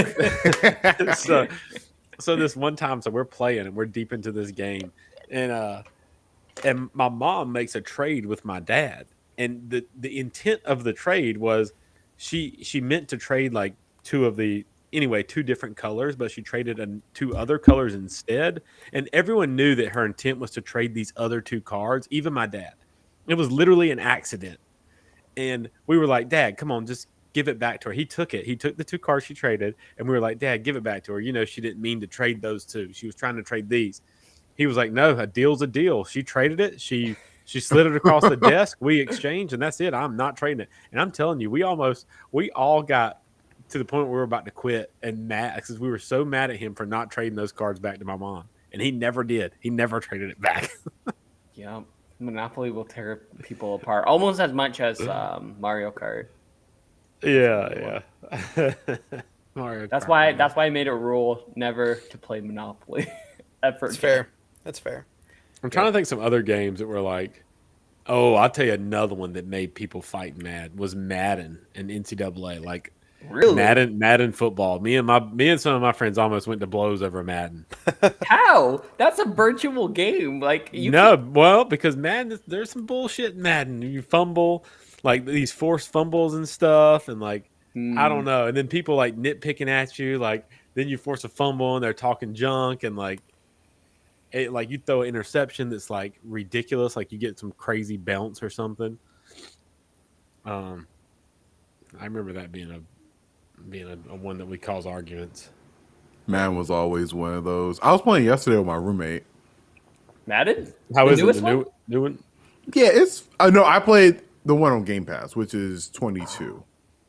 so this one time, so we're playing and we're deep into this game, and my mom makes a trade with my dad, and the intent of the trade was she meant to trade like two different colors, but she traded two other colors instead, and everyone knew that her intent was to trade these other two cards, even my dad. It was literally an accident, and we were like, Dad, come on, just give it back to her. He took it. He took the two cards she traded, and we were like, Dad, give it back to her. You know, she didn't mean to trade those two. She was trying to trade these. He was like, no, a deal's a deal. She traded it. She slid it across the desk. We exchanged, and that's it. I'm not trading it. And I'm telling you, we all got to the point where we were about to quit and mad because we were so mad at him for not trading those cards back to my mom. And he never did. He never traded it back. Yeah. Monopoly will tear people apart almost as much as Mario Kart. Yeah. Mario That's Kart. why I made a rule never to play Monopoly. Ever. That's fair. That's fair. I'm trying to think some other games that were like, oh, I'll tell you another one that made people fight mad was Madden and NCAA. Like Really? Madden football. Me and some of my friends almost went to blows over Madden. How? That's a virtual game. Like Well, because Madden, there's some bullshit in Madden. You fumble, like these forced fumbles and stuff, and like I don't know. And then people like nitpicking at you, like then you force a fumble and they're talking junk, and like you throw an interception that's like ridiculous, like you get some crazy bounce or something. I remember that being a one that would cause arguments. Man was always one of those. I was playing yesterday with my roommate. Madden? How The is it? newest The new one? Yeah, it's no, I played the one on Game Pass, which is 22.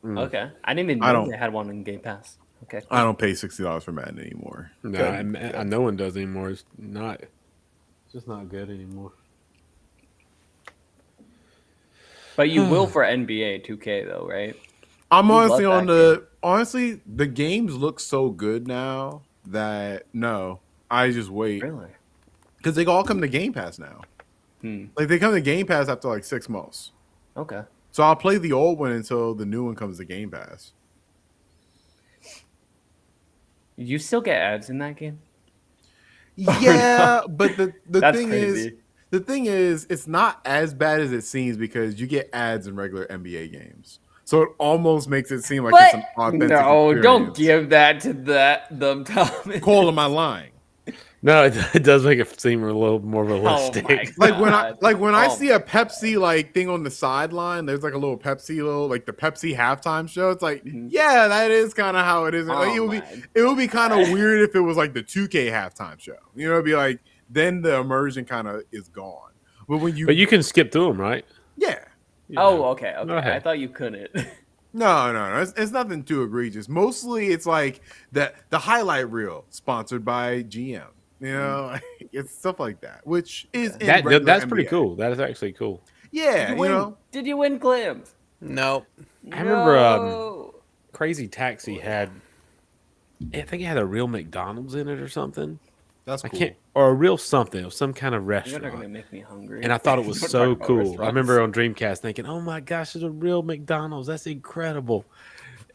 Okay. I didn't even I know don't- they had one in Game Pass. Okay. I don't pay $60 for Madden anymore. No, I no one does anymore. It's just not good anymore. But you will for NBA 2K though, right? I'm We honestly love that honestly, the games look so good now that no, I just wait Really? because they all come to Game Pass now. Like they come to Game Pass after like 6 months. Okay. So I'll play the old one until the new one comes to Game Pass. You still get ads in that game? Yeah, but the That's thing crazy. is, it's not as bad as it seems because you get ads in regular NBA games. So it almost makes it seem like it's an authentic No, don't experience. give that to them, Thomas. Cole, am I lying? No, it does make it seem a little more realistic. my Like when I Oh. see a Pepsi like thing on the sideline, there's like a little like the Pepsi halftime show. It's like, yeah, that is kind of how it is. Like, it would be kind of weird if it was like the 2K halftime show. You know, it'd be like then the immersion kind of is gone. But when But you can skip through them, right? yeah. Oh, okay. Go ahead. I thought you couldn't. No. It's nothing too egregious. Mostly it's like the highlight reel sponsored by GM. You know, it's stuff like that, which is in regular That's pretty NBA. cool. That is actually cool. Yeah, you know. Did you win clams? No. I remember No. Crazy Taxi had, I think it had a real McDonald's in it or something. That's I cool. can't, or a real something. It was some kind of You're not gonna restaurant. make me hungry. And I thought it was Don't so talk about cool. I restaurants. remember on Dreamcast thinking, "Oh my gosh, there's a real McDonald's. That's incredible!"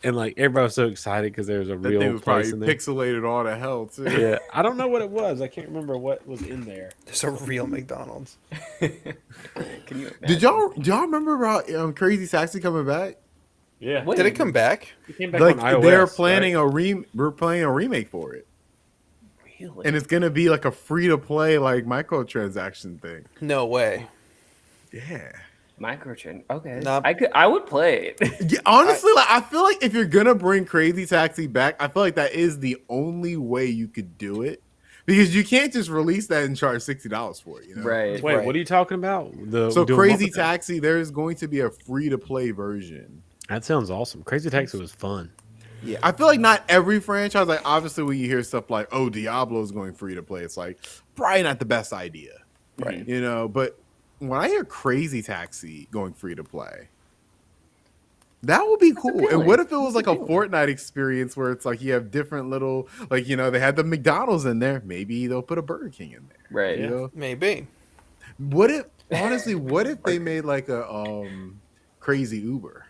And like everybody was so excited because there was a That thing real was place probably in there. pixelated all to hell too. Yeah, I don't know what it was. I can't remember what was in there. There's a real McDonald's. Can you Did y'all remember about Crazy Taxi coming back? Yeah, What? Did it come back? it came back Like on iOS. they're planning right? we're planning a remake for it, Really? and it's gonna be like a free to play like microtransaction thing. No way. Yeah. Microtran. Okay. Nah, I would play it. Yeah, honestly, like I feel like if you're gonna bring Crazy Taxi back, I feel like that is the only way you could do it because you can't just release that and charge $60 for it. Right. Wait, Right. what are you talking about? The So doing what Crazy with that? Taxi, there is going to be a free to play version. That sounds awesome. Crazy Taxi was fun. Yeah, I feel like not every franchise. Like obviously, when you hear stuff like "Oh, Diablo is going free to play," it's like probably not the best idea, Right. But when I hear Crazy Taxi going free to play, that would be cool. And appealing. what if it was like a That's appealing. Fortnite experience where it's like you have different little, like they had the McDonald's in there. Maybe they'll put a Burger King in there. Right. You Maybe. know, what if honestly, what if they made like a Crazy Uber?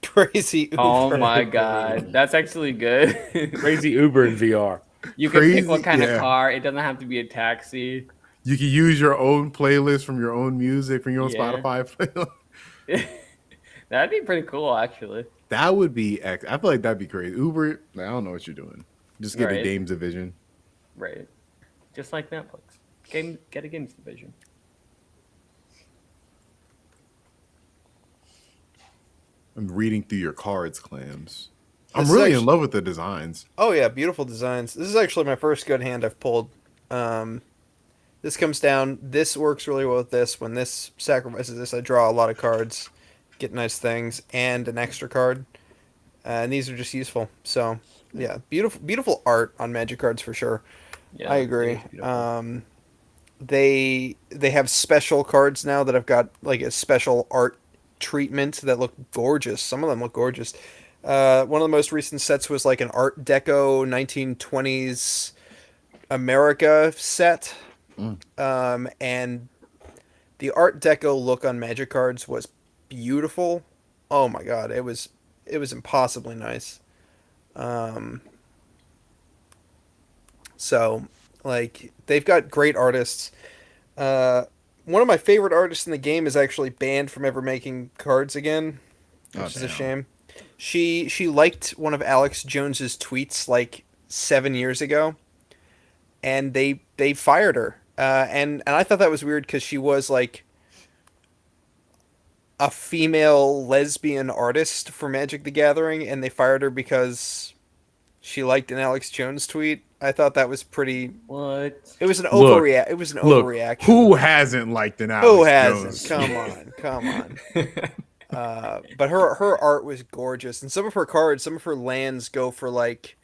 Crazy Uber. Oh my god, that's actually good. Crazy Uber in VR. You can pick Crazy- what kind yeah. of car. It doesn't have to be a taxi. You can use your own playlist from your own music from your own Yeah. Spotify playlist. That'd be pretty cool, actually. That would be. I feel like that'd be crazy. Uber, I don't know what you're doing. Just get a Right. games division. Right. Just like Netflix. Get a games division. I'm reading through your cards, Clams. I'm This is really actually- in love with the designs. Oh yeah, beautiful designs. This is actually my first good hand I've pulled. This comes down. This works really well with this. When this sacrifices this, I draw a lot of cards, get nice things, and an extra card. And these are just useful. So yeah, beautiful art on Magic cards for sure. Yeah, I it agree. is beautiful. They have special cards now that have got like a special art treatment that look gorgeous. Some of them look gorgeous. One of the most recent sets was like an Art Deco 1920s America set. And the Art Deco look on Magic cards was beautiful. Oh my god, it was impossibly nice. So like they've got great artists. One of my favorite artists in the game is actually banned from ever making cards again, which is a damn. shame. She liked one of Alex Jones's tweets like 7 years ago, and they fired her. And I thought that was weird because she was like a female lesbian artist for Magic the Gathering, and they fired her because she liked an Alex Jones tweet. I thought that was pretty. What? It was an Look, overreact. It was an Look, overreaction. who hasn't liked an Alex Who hasn't? Jones? Come on, come on. But her art was gorgeous, and some of her cards, some of her lands go for like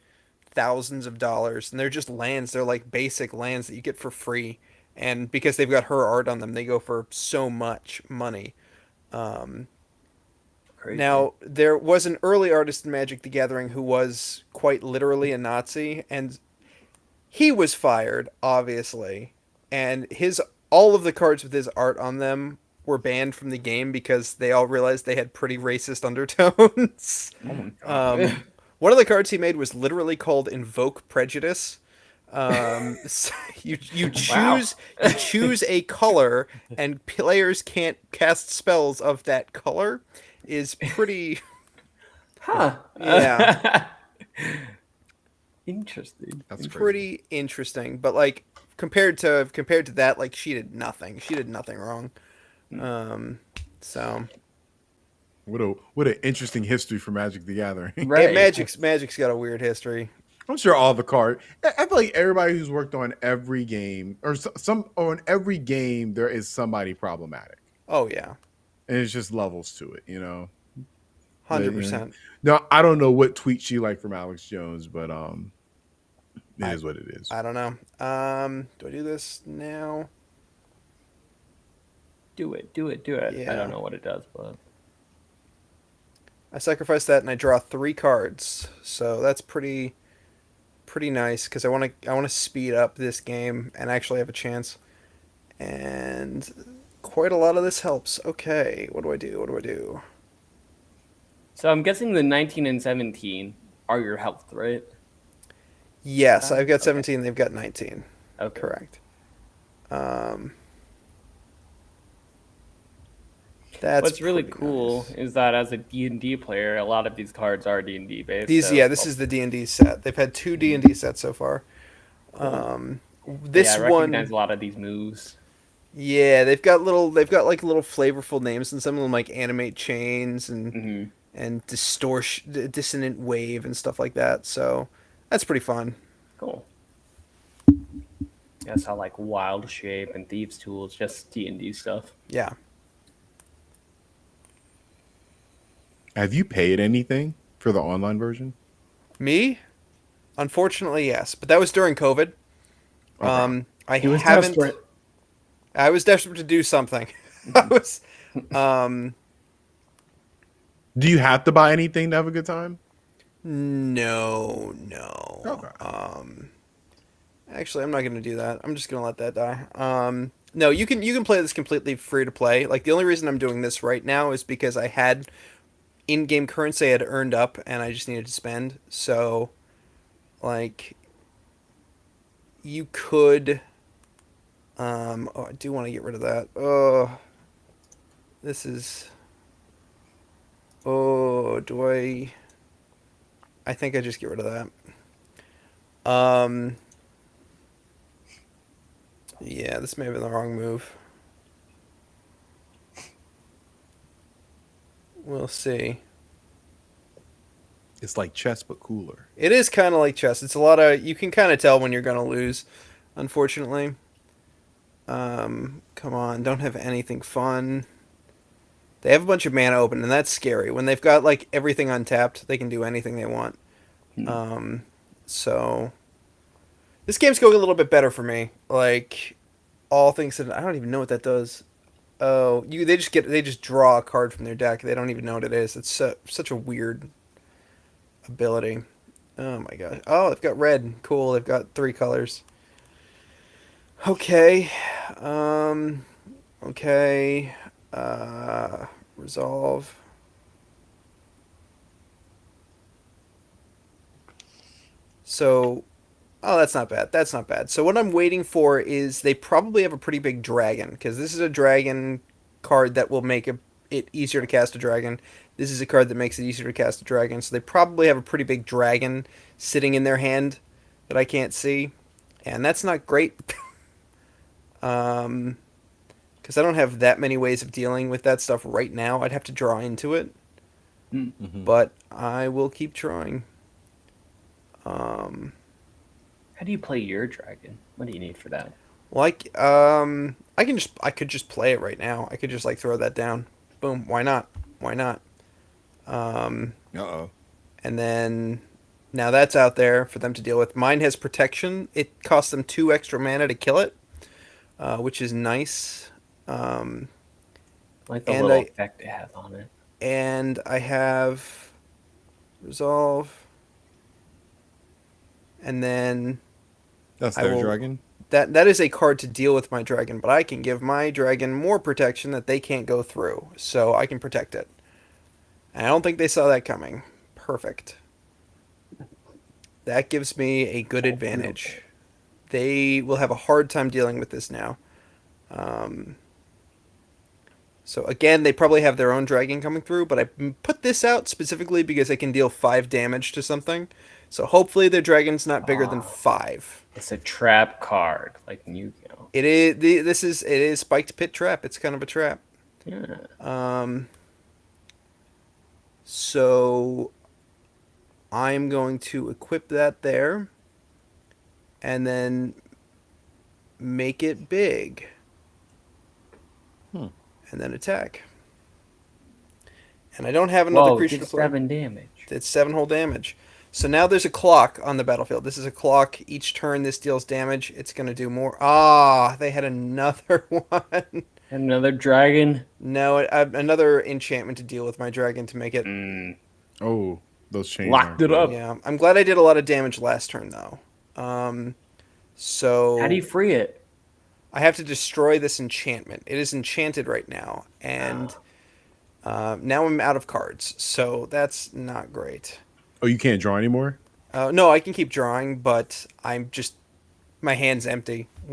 thousands of dollars, and they're just lands. They're like basic lands that you get for free, and because they've got her art on them, they go for so much money. Crazy. Now, there was an early artist in Magic the Gathering who was quite literally a Nazi, and he was fired, obviously, and all of the cards with his art on them were banned from the game because they all realized they had pretty racist undertones. Oh my god. One of the cards he made was literally called Invoke Prejudice. So you choose you choose a color, and players can't cast spells of that color. Is pretty. Huh. Yeah. Interesting. That's crazy. Pretty interesting, but like compared to that, like she did nothing. She did nothing wrong. So What an interesting history for Magic the Gathering. Right. Magic's got a weird history. I'm sure all the card. I feel like everybody who's worked on every game or on every game, there is somebody problematic, Oh yeah, and it's just levels to it, 100%. Now I don't know what tweet she liked from Alex Jones, but it is what it is. I don't know. Do I do this now? Do it. Yeah. I don't know what it does, but I sacrifice that and I draw 3 cards. So that's pretty nice because I want to speed up this game and actually have a chance. And quite a lot of this helps. Okay, what do I do? so I'm guessing the 19 and 17 are your health, right? Yes, I've got Okay. 17. They've got 19. Okay. Correct. That's What's really pretty cool nice. is that as a D&D player, a lot of these cards are D&D based. These, So yeah, this is the D&D set. They've had two D&D sets so far. cool. But yeah, I This recognize one, a lot of these moves. yeah, they've got like little flavorful names, and some of them like animate chains Hmm. and distortion, dissonant wave and stuff like that. So that's pretty fun. Cool. Yes, I like Wild Shape and Thieves Tools, just D&D stuff. Yeah. Have you paid anything for the online version? Me, unfortunately, yes, but that was during COVID. Okay. I He was haven't. desperate. I was desperate to do something. I Mhm. was. Um, Do you have to buy anything to have a good time? no, no. Okay. Actually, I'm not gonna do that. I'm just gonna let that die. No, you can play this completely free to play. Like the only reason I'm doing this right now is because I had in-game currency I had earned up, and I just needed to spend. So, like, you could. Oh, I do want to get rid of that. Oh, this is. Oh, do I? I think I just get rid of that. Yeah, this may have been the wrong move. We'll see. It's like chess but cooler. It is kind of like chess. It's a lot of. You can kind of tell when you're gonna lose, unfortunately. Come on, don't have anything fun. They have a bunch of mana open, and that's scary. When they've got like everything untapped, they can do anything they want. Hmm. So this game's going a little bit better for me. Like all things that I don't even know what that does. Oh, they just draw a card from their deck. They don't even know what it is. It's such a weird ability. Oh my god. Oh, they've got red. Cool. They've got three colors. Okay. Um. Okay. Resolve. So, oh, that's not bad. That's not bad. So what I'm waiting for is they probably have a pretty big dragon because this is a dragon card that will make it easier to cast a dragon. This is a card that makes it easier to cast a dragon. So they probably have a pretty big dragon sitting in their hand that I can't see, and that's not great. um, because I don't have that many ways of dealing with that stuff right now. I'd have to draw into it, Hmm. Mm-hmm. but I will keep trying. Um, How do you play your dragon? What do you need for that? Like, I could just play it right now. I could just like throw that down. Boom. Why not? Why not? Um, Uh-oh. and then now that's out there for them to deal with. Mine has protection. It costs them 2 extra mana to kill it, which is nice. Um, I like the and little I effect it has on it. I have resolve, and then That's I their will. dragon? That is a card to deal with my dragon, but I can give my dragon more protection that they can't go through, so I can protect it. And I don't think they saw that coming. Perfect. That gives me a good Oh, advantage. They will have a hard time dealing with this now. Um, so again, they probably have their own dragon coming through, but I put this out specifically because I can deal 5 damage to something. So hopefully their dragon's not bigger than Ah, 5. it's a trap card, like Yu-Gi-Oh. It is spiked pit trap. It's kind of a trap. Yeah. Um, so I'm going to equip that there and then make it big Hmm. and then attack. And I don't have another Whoa, creature did to play. 7 damage. It's 7 whole damage. So now there's a clock on the battlefield. This is a clock. Each turn this deals damage. It's going to do more. Ah, they had another one. And another dragon. No, another enchantment to deal with my dragon to make it. Mm, Oh, those chains locked aren't it good. up. Yeah, I'm glad I did a lot of damage last turn though. How do you So free it? I have to destroy this enchantment. It is enchanted right now, and now I'm out of cards, so that's not great. Oh, you can't draw anymore? No, I can keep drawing, but I'm just my hand's empty, Right.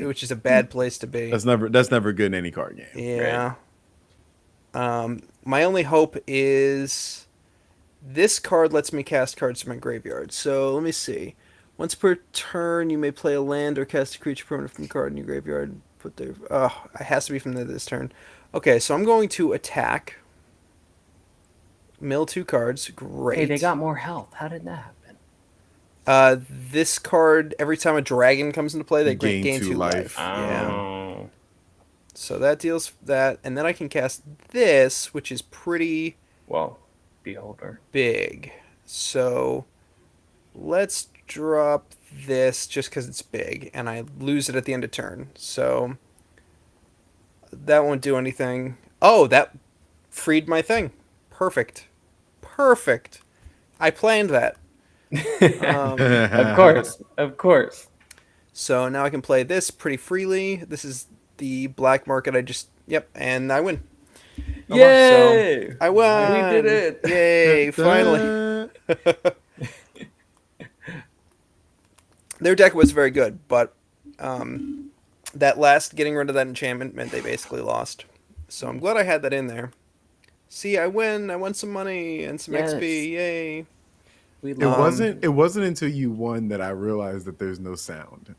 which is a bad place to be. That's never good in any card game. Yeah. My only hope is this card lets me cast cards from my graveyard. So let me see. Once per turn, you may play a land or cast a creature permanent from the card in your graveyard. Put the it has to be from this turn. Okay, so I'm going to attack. Mill 2 cards. Great. Hey, they got more health. How did that happen? This card, every time a dragon comes into play, they Gain gain 2 2 life. life. Yeah. Oh. So that deals that, and then I can cast this, which is pretty Well, Beholder. big. So let's drop this just because it's big, and I lose it at the end of turn. So that won't do anything. Oh, that freed my thing. Perfect. Perfect. I planned that. Of course, of course. So now I can play this pretty freely. This is the black market. Yep, and I win. Yay! So I won. We did it. Yay! Finally. Their deck was very good, but that last getting rid of that enchantment meant they basically lost. So I'm glad I had that in there. See, I win. I won some money and some Yes. XP. Yay! We It love. wasn't until you won that I realized that there's no sound.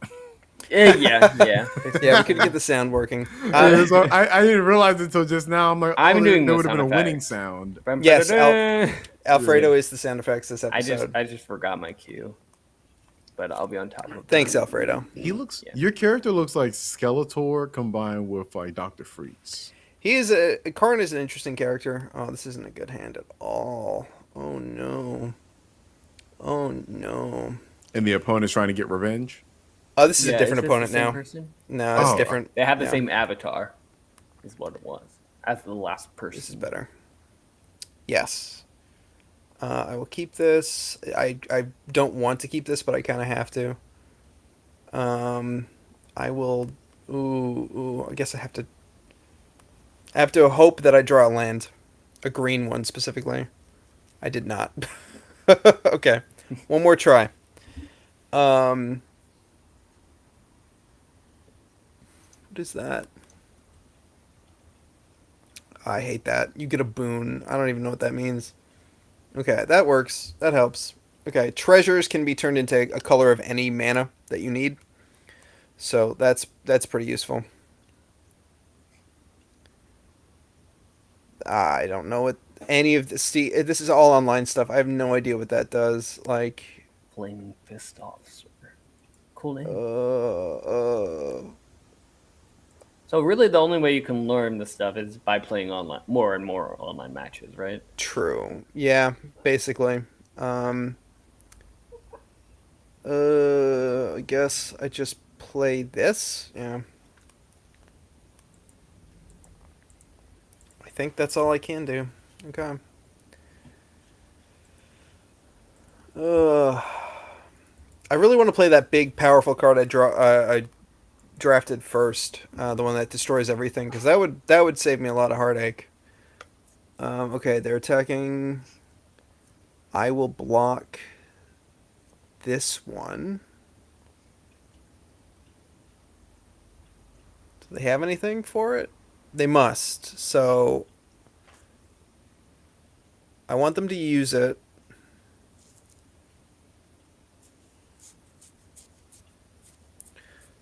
Yeah. Yeah, we couldn't get the sound working. So I didn't realize it until just now. I'm like, I'm doing there the would have been a sound winning effects. sound. Yes, I Alfredo is the sound effects this episode. just forgot my cue, but I'll be on top of it. Thanks, Alfredo. He looks. Yeah. Your character looks like Skeletor combined with like Dr. Freeze. Karn is an interesting character. Oh, this isn't a good hand at all. Oh no. Oh no. And the opponent's trying to get revenge. Oh, this is Yeah, a different this opponent the same now. person? No, it's Oh. different. They have the Yeah, same avatar, is what it was. As the last person. This is better. Yes. I will keep this. I don't want to keep this, but I kind of have to. I will. Ooh. I guess I have to. I have to hope that I draw a land, a green one specifically. I did not. Okay, one more try. What is that? I hate that. You get a boon. I don't even know what that means. Okay, that works. That helps. Okay, treasures can be turned into a color of any mana that you need. So that's pretty useful. I don't know what any of this. See, this is all online stuff. I have no idea what that does. Like, Flaming Fist Officer. Cool name. So really, the only way you can learn this stuff is by playing online, more and more online matches, right? True. Yeah, basically. I guess I just play this. Yeah. I think that's all I can do. Okay. I really want to play that big, powerful card I drafted first, the one that destroys everything, because that would save me a lot of heartache. Okay, they're attacking. I will block this one. Do they have anything for it? They must. So I want them to use it.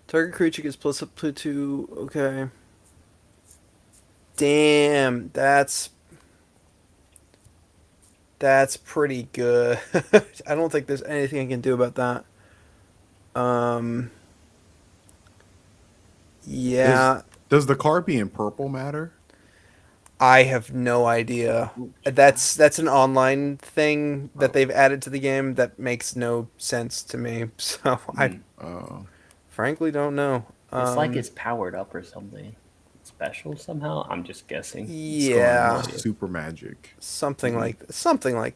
Target creature gets plus up to 2. Okay. Damn, that's pretty good. I don't think there's anything I can do about that. Yeah, Does the card being purple matter? I have no idea. That's an online thing that they've added to the game that makes no sense to me. So I frankly don't know. It's like it's powered up or something special somehow. I'm just guessing. Yeah, Super magic. something like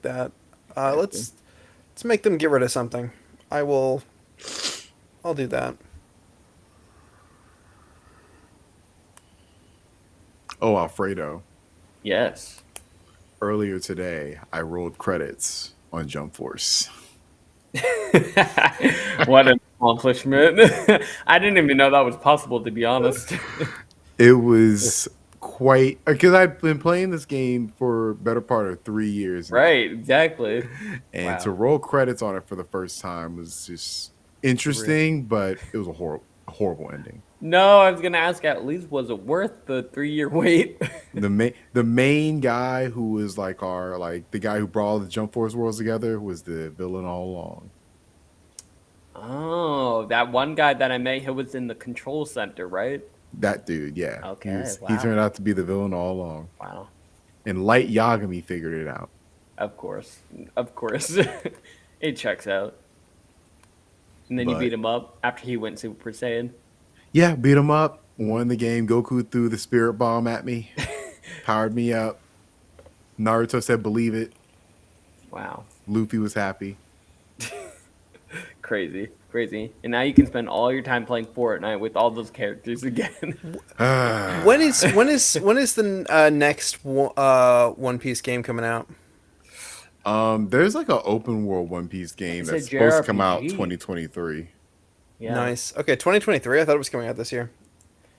that. Let's make them get rid of something. I'll do that. Oh, Alfredo. Yes. Earlier today, I rolled credits on Jump Force. What an accomplishment. I didn't even know that was possible, to be honest. It was quite because I've been playing this game for better part of 3 years now. Right, exactly. And Wow. to roll credits on it for the first time was just interesting, but it was a horrible ending. No, I was gonna ask. At least was it worth the 3-year wait? The main guy who was like the guy who brought all the Jump Force worlds together was the villain all along. Oh, that one guy that I met who was in the control center, right? That dude, yeah. Okay, He wow. turned out to be the villain all along. Wow. And Light Yagami figured it out. Of course. It checks out. And then you But- beat him up after he went Super Saiyan. Yeah, beat him up, won the game. Goku threw the spirit bomb at me, powered me up. Naruto said, "Believe it." Wow. Luffy was happy. Crazy. And now you can spend all your time playing Fortnite with all those characters again. When is the next One Piece game coming out? There's like an open world One Piece game It's a that's supposed to come out JRPG. 2023. Yeah. Nice. Okay, 2023. I thought it was coming out this year.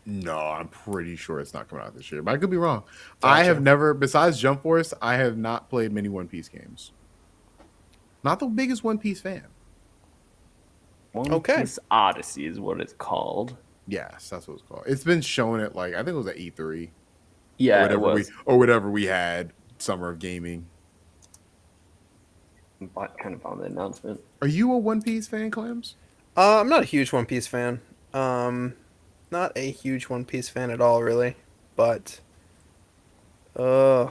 No, I'm pretty sure it's not coming out this year, but I could be wrong. Gotcha. I have never, besides Jump Force, I have not played many One Piece games. Not the biggest One Piece fan. One Okay. Piece Odyssey is what it's called. Yes, that's what it's called. It's been shown at I think it was at E3 Yeah, or it was. whatever we had Summer of Gaming. Kind of on the announcement. Are you a One Piece fan, Clams? I'm not a huge One Piece fan. Not a huge One Piece fan at all, really. But, I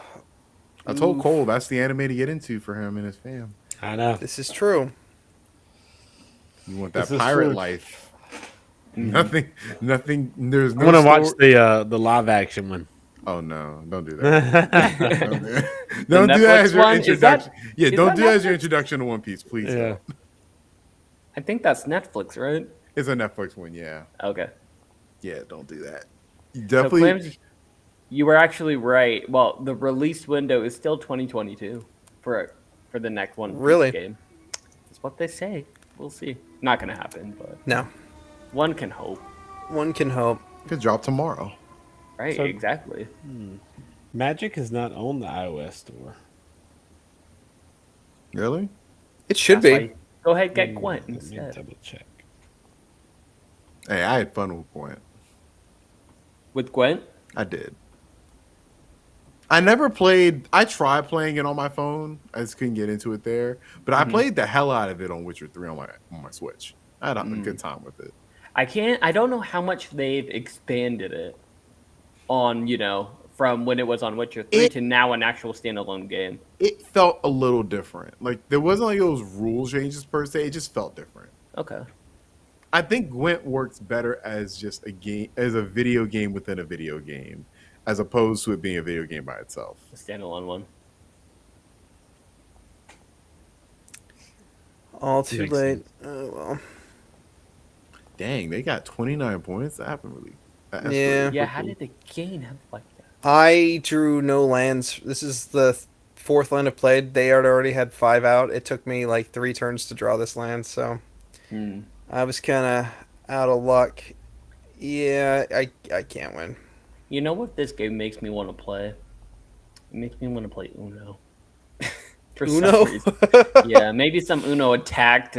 told oof. Cole that's the anime to get into for him and his fam. I know. This is true. You want that This is pirate true. life. Nothing. There's I no. want to watch story- the live action one. Oh no! Don't do that. yeah. Don't do that. Don't do that Netflix as your one? Is introduction. is Don't that do that as your Netflix? introduction to One Piece, please. don't. I think that's Netflix, right? It's a Netflix one, yeah. Okay. Yeah, don't do that. You So, definitely. Clams, you were actually right. Well, the release window is still 2022 for the next One Piece Really? game. That's what they say. We'll see. Not gonna happen, but No. one can hope. One can hope. could drop tomorrow. Right? So- Exactly. Magic is not on the iOS store. Really? It should That's why be. you- Go ahead, get Hmm, Gwent let me instead. double check. Hey, I had fun with Gwent. With Gwent? I did. I never played. I tried playing it on my phone. I just couldn't get into it there. But I played the hell out of it on Witcher 3 on my Switch. I had a good time with it. I don't know how much they've expanded it on, from when it was on Witcher 3 to now an actual standalone game. It felt a little different. Like there wasn't like those rule changes per se. It just felt different. Okay. I think Gwent works better as just a game, as a video game within a video game, as opposed to it being a video game by itself. A standalone one. All too Makes late. Oh, well. Dang, they got 29 points. That happened really. That's Yeah. pretty Yeah, how quickly. did the game have like that? I drew no lands. This is the fourth land I've played. They had already had 5 out. It took me like 3 turns to draw this land, so I was kind of out of luck. Yeah, I can't win. You know what this game makes me want to play? It makes me want to play Uno. For some Uno? reason. Yeah, maybe some Uno attack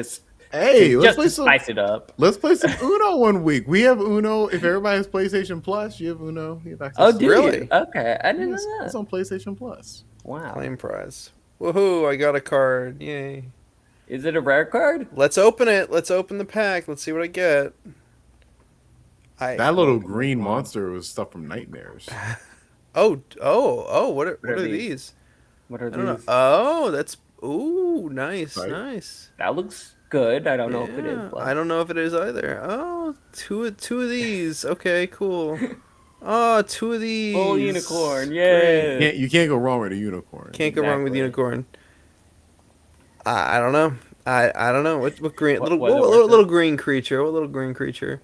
Hey, let's just play to some. spice it up. Let's play some Uno one week. We have Uno. If everybody has PlayStation Plus, you have Uno. You have access Oh, to do it. Really? you? Okay, I didn't It's, know it's that. on PlayStation Plus. Wow. Claim prize. Woohoo, I got a card. Yay. Is it a rare card? Let's open it. Let's open the pack. Let's see what I get. That little green monster was stuff from Nightmares. What are are these? these? What are I don't know. these? Oh, that's nice, Right. nice. That looks good. I don't know if it is. Yeah, But I don't know if it is either. Oh, two of these. Okay, cool. Oh, 2 of these. Full unicorn. Great. Yeah. You can't go wrong with a unicorn. Can't go wrong with Exactly. unicorn. I don't know. I don't know. What green What- little what is it what worth little green creature? What little green creature?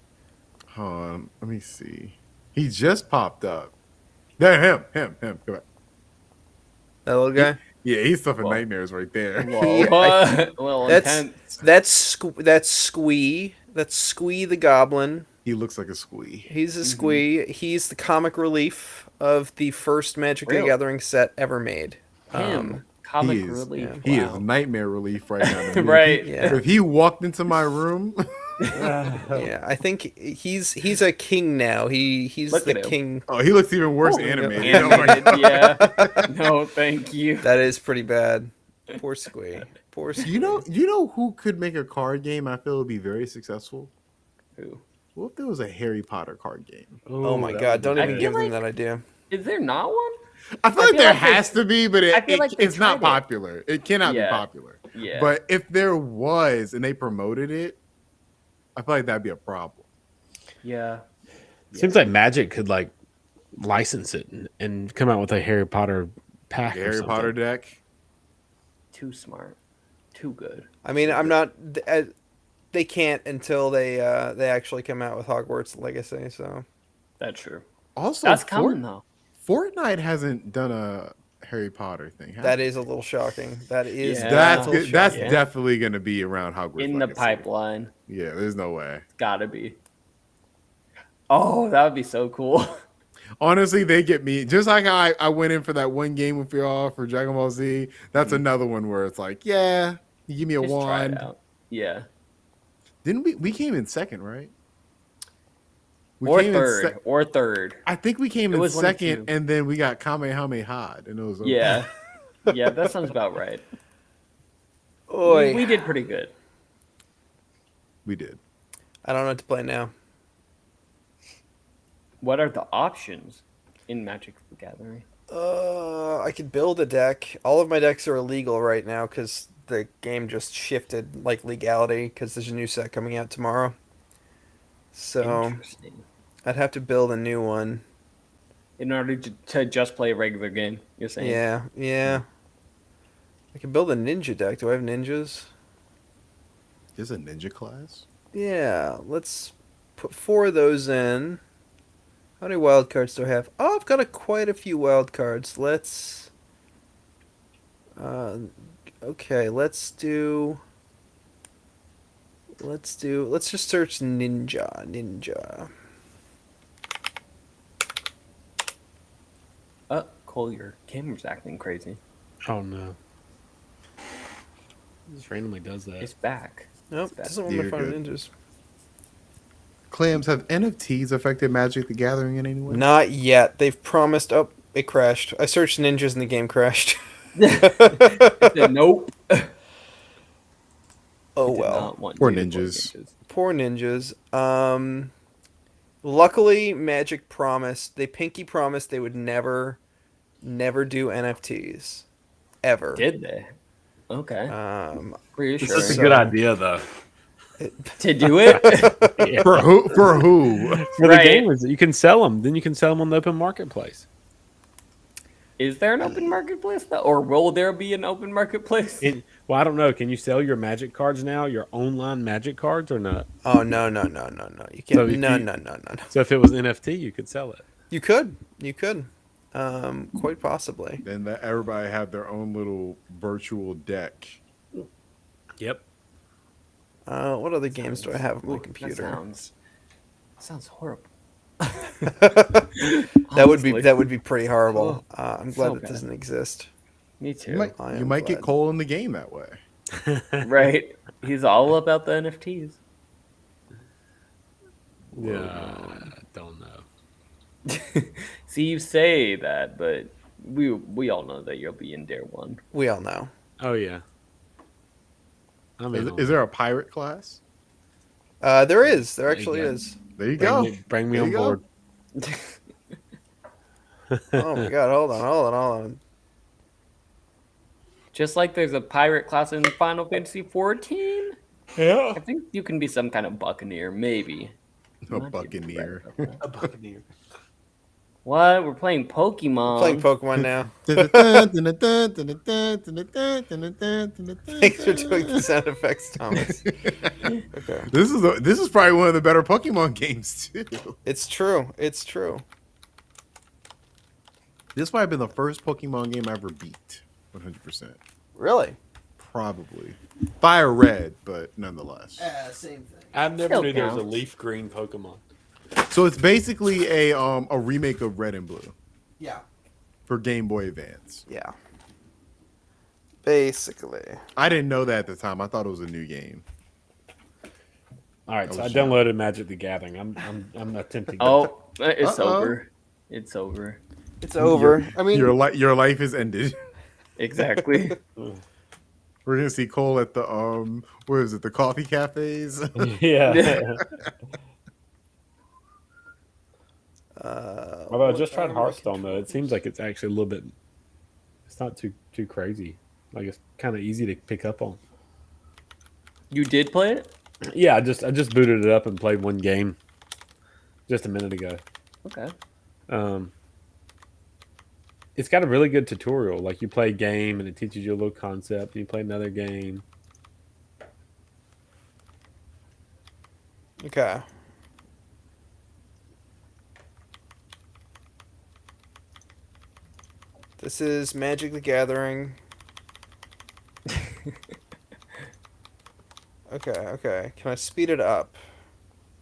Hold on, let me see. He just popped up. There, him. Come back. That little guy? Yeah, he's stuff in Whoa. Nightmares right there. He- Whoa. Well, That's intense. that's Squee. That's Squee the goblin. He looks like a squee. He's a squee. He's the comic relief of the first Magic the Really? Gathering set ever made. Him, comic He is relief. yeah. he is Wow. nightmare relief right now. To me. Right. Yeah. If he walked into my room, Yeah, I think he's a king now. He's Look the at him. king. oh, he looks even worse Oh, animated. Animated, yeah. No, thank you. That is pretty bad. Poor squee. Poor squee. You know who could make a card game? I feel would be very successful. Who? What if there was a Harry Potter card game? Oh my that god! would be Don't I even good. give them like- that idea. Is there not one? I feel I like feel there like they- has to be, but I feel like they it's not tried it. popular. It cannot Yeah. be popular. Yeah. But if there was and they promoted it, I feel like that'd be a problem. Yeah. Seems like Magic could like license it and come out with a Harry Potter pack. or Harry something. Potter deck. Too smart. Too good. I mean, I'm not. They can't until they actually come out with Hogwarts Legacy. So That's true. Also, That's coming though. Fortnite hasn't done a Harry Potter thing. has that it? is a little shocking. That is Yeah. that's a little that's shocking. definitely going to be around Hogwarts In the Legacy. pipeline. Yeah, there's no way. Gotta be. Oh, that would be so cool. Honestly, they get me. Just like how I went in for that one game with y'all for Dragon Ball Z. That's another one where it's like, yeah, you give me a Just try it wand. out. Yeah. Didn't we came in second, right? We Or came in third. Or third. I think we came It in was one of second, two. and then we got Kamehameha, and it was okay. Yeah. Yeah, that sounds about right. Oi. We did pretty good. We did. I don't know what to play now. What are the options in Magic the Gathering? I could build a deck. All of my decks are illegal right now because the game just shifted like legality because there's a new set coming out tomorrow. So Interesting. I'd have to build a new one. In order to just play a regular game, you're saying? Yeah, yeah. I can build a ninja deck. Do I have ninjas? There's a ninja class. Yeah, let's put 4 of those in. How many wild cards do I have? Oh, I've got quite a few wild cards. Let's. Okay, let's just search ninja. Cole, your camera's acting crazy. Oh no! It just randomly does that. It's back. Nope, It's doesn't want me to You're find good. ninjas. Clams, have NFTs affected Magic the Gathering in any way? Not yet. They've promised. Oh, it crashed. I searched ninjas and the game crashed. Nope. Oh Did well. not want Poor you to play ninjas. Poor ninjas. Luckily, Magic promised. They pinky promised they would never do NFTs, ever. Did they? Okay. Pretty It's sure. such a good idea, though. To do it? Yeah. For who? For who? For Right. the gamers, you can sell them. Then you can sell them on the open marketplace. Is there an open marketplace though? Or will there be an open marketplace? Well, I don't know. Can you sell your Magic cards now? Your online Magic cards or not? Oh no. You can't. So No. So if it was NFT, you could sell it. You could. Quite possibly. Then that everybody have their own little virtual deck. Yep. What other games do I have on my Ooh, computer? Sounds horrible. That would Honestly. be pretty horrible. I'm glad so it bad. doesn't exist. Me You too. might, I you am might get glad. Cole in the game that way. Right. He's all about the NFTs. Yeah. I don't know. See, you say that, but we all know that you'll be in Dare 1. We all know. Oh yeah. I mean, Is there a pirate class? There is. There There you actually go. is. There you go. bring me There on you go. board. Oh my god! Hold on. Just like there's a pirate class in Final Fantasy 14, Yeah. I think you can be some kind of buccaneer, maybe. A Might be buccaneer. right about that. A buccaneer. What? We're playing Pokemon. Playing Pokemon now. Thanks for doing the sound effects, Thomas. Okay. This is probably one of the better Pokemon games too. It's true. This might have been the first Pokemon game I ever beat. 100%. Really? Probably. Fire Red, but nonetheless. Same thing. I never Still knew there was a counts. leaf green Pokemon. So it's basically a remake of Red and Blue Yeah. for Game Boy Advance. Yeah. Basically. I didn't know that at the time. I thought it was a new game. All right, I so I was downloaded Magic the Gathering. I'm attempting. Oh, it's Uh-oh. over. It's over. It's over. Your life is ended. Exactly. We're gonna see Cole at the where is it? The coffee cafes. Yeah. Although I What just tried am I Hearthstone though, it seems like it's actually a little bit. It's not too crazy. Like it's kind of easy to pick up on. You did play it? Yeah, I just booted it up and played one game just a minute ago. Okay. It's got a really good tutorial. Like you play a game and it teaches you a little concept, and you play another game. Okay. This is Magic the Gathering. Okay. Can I speed it up?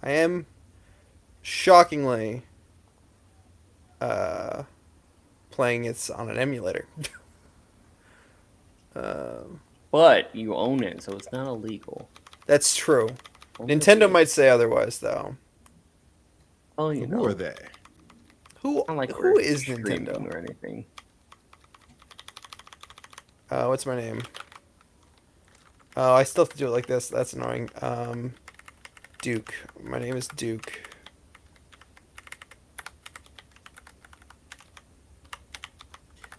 I am shockingly playing it on an emulator. But you own it, so it's not illegal. That's true. Only Nintendo you- might say otherwise, though. Oh, you know. Who are they? Who Not like who we're is streaming Nintendo? or anything. What's my name? Oh, I still have to do it like this. That's annoying. Duke. My name is Duke.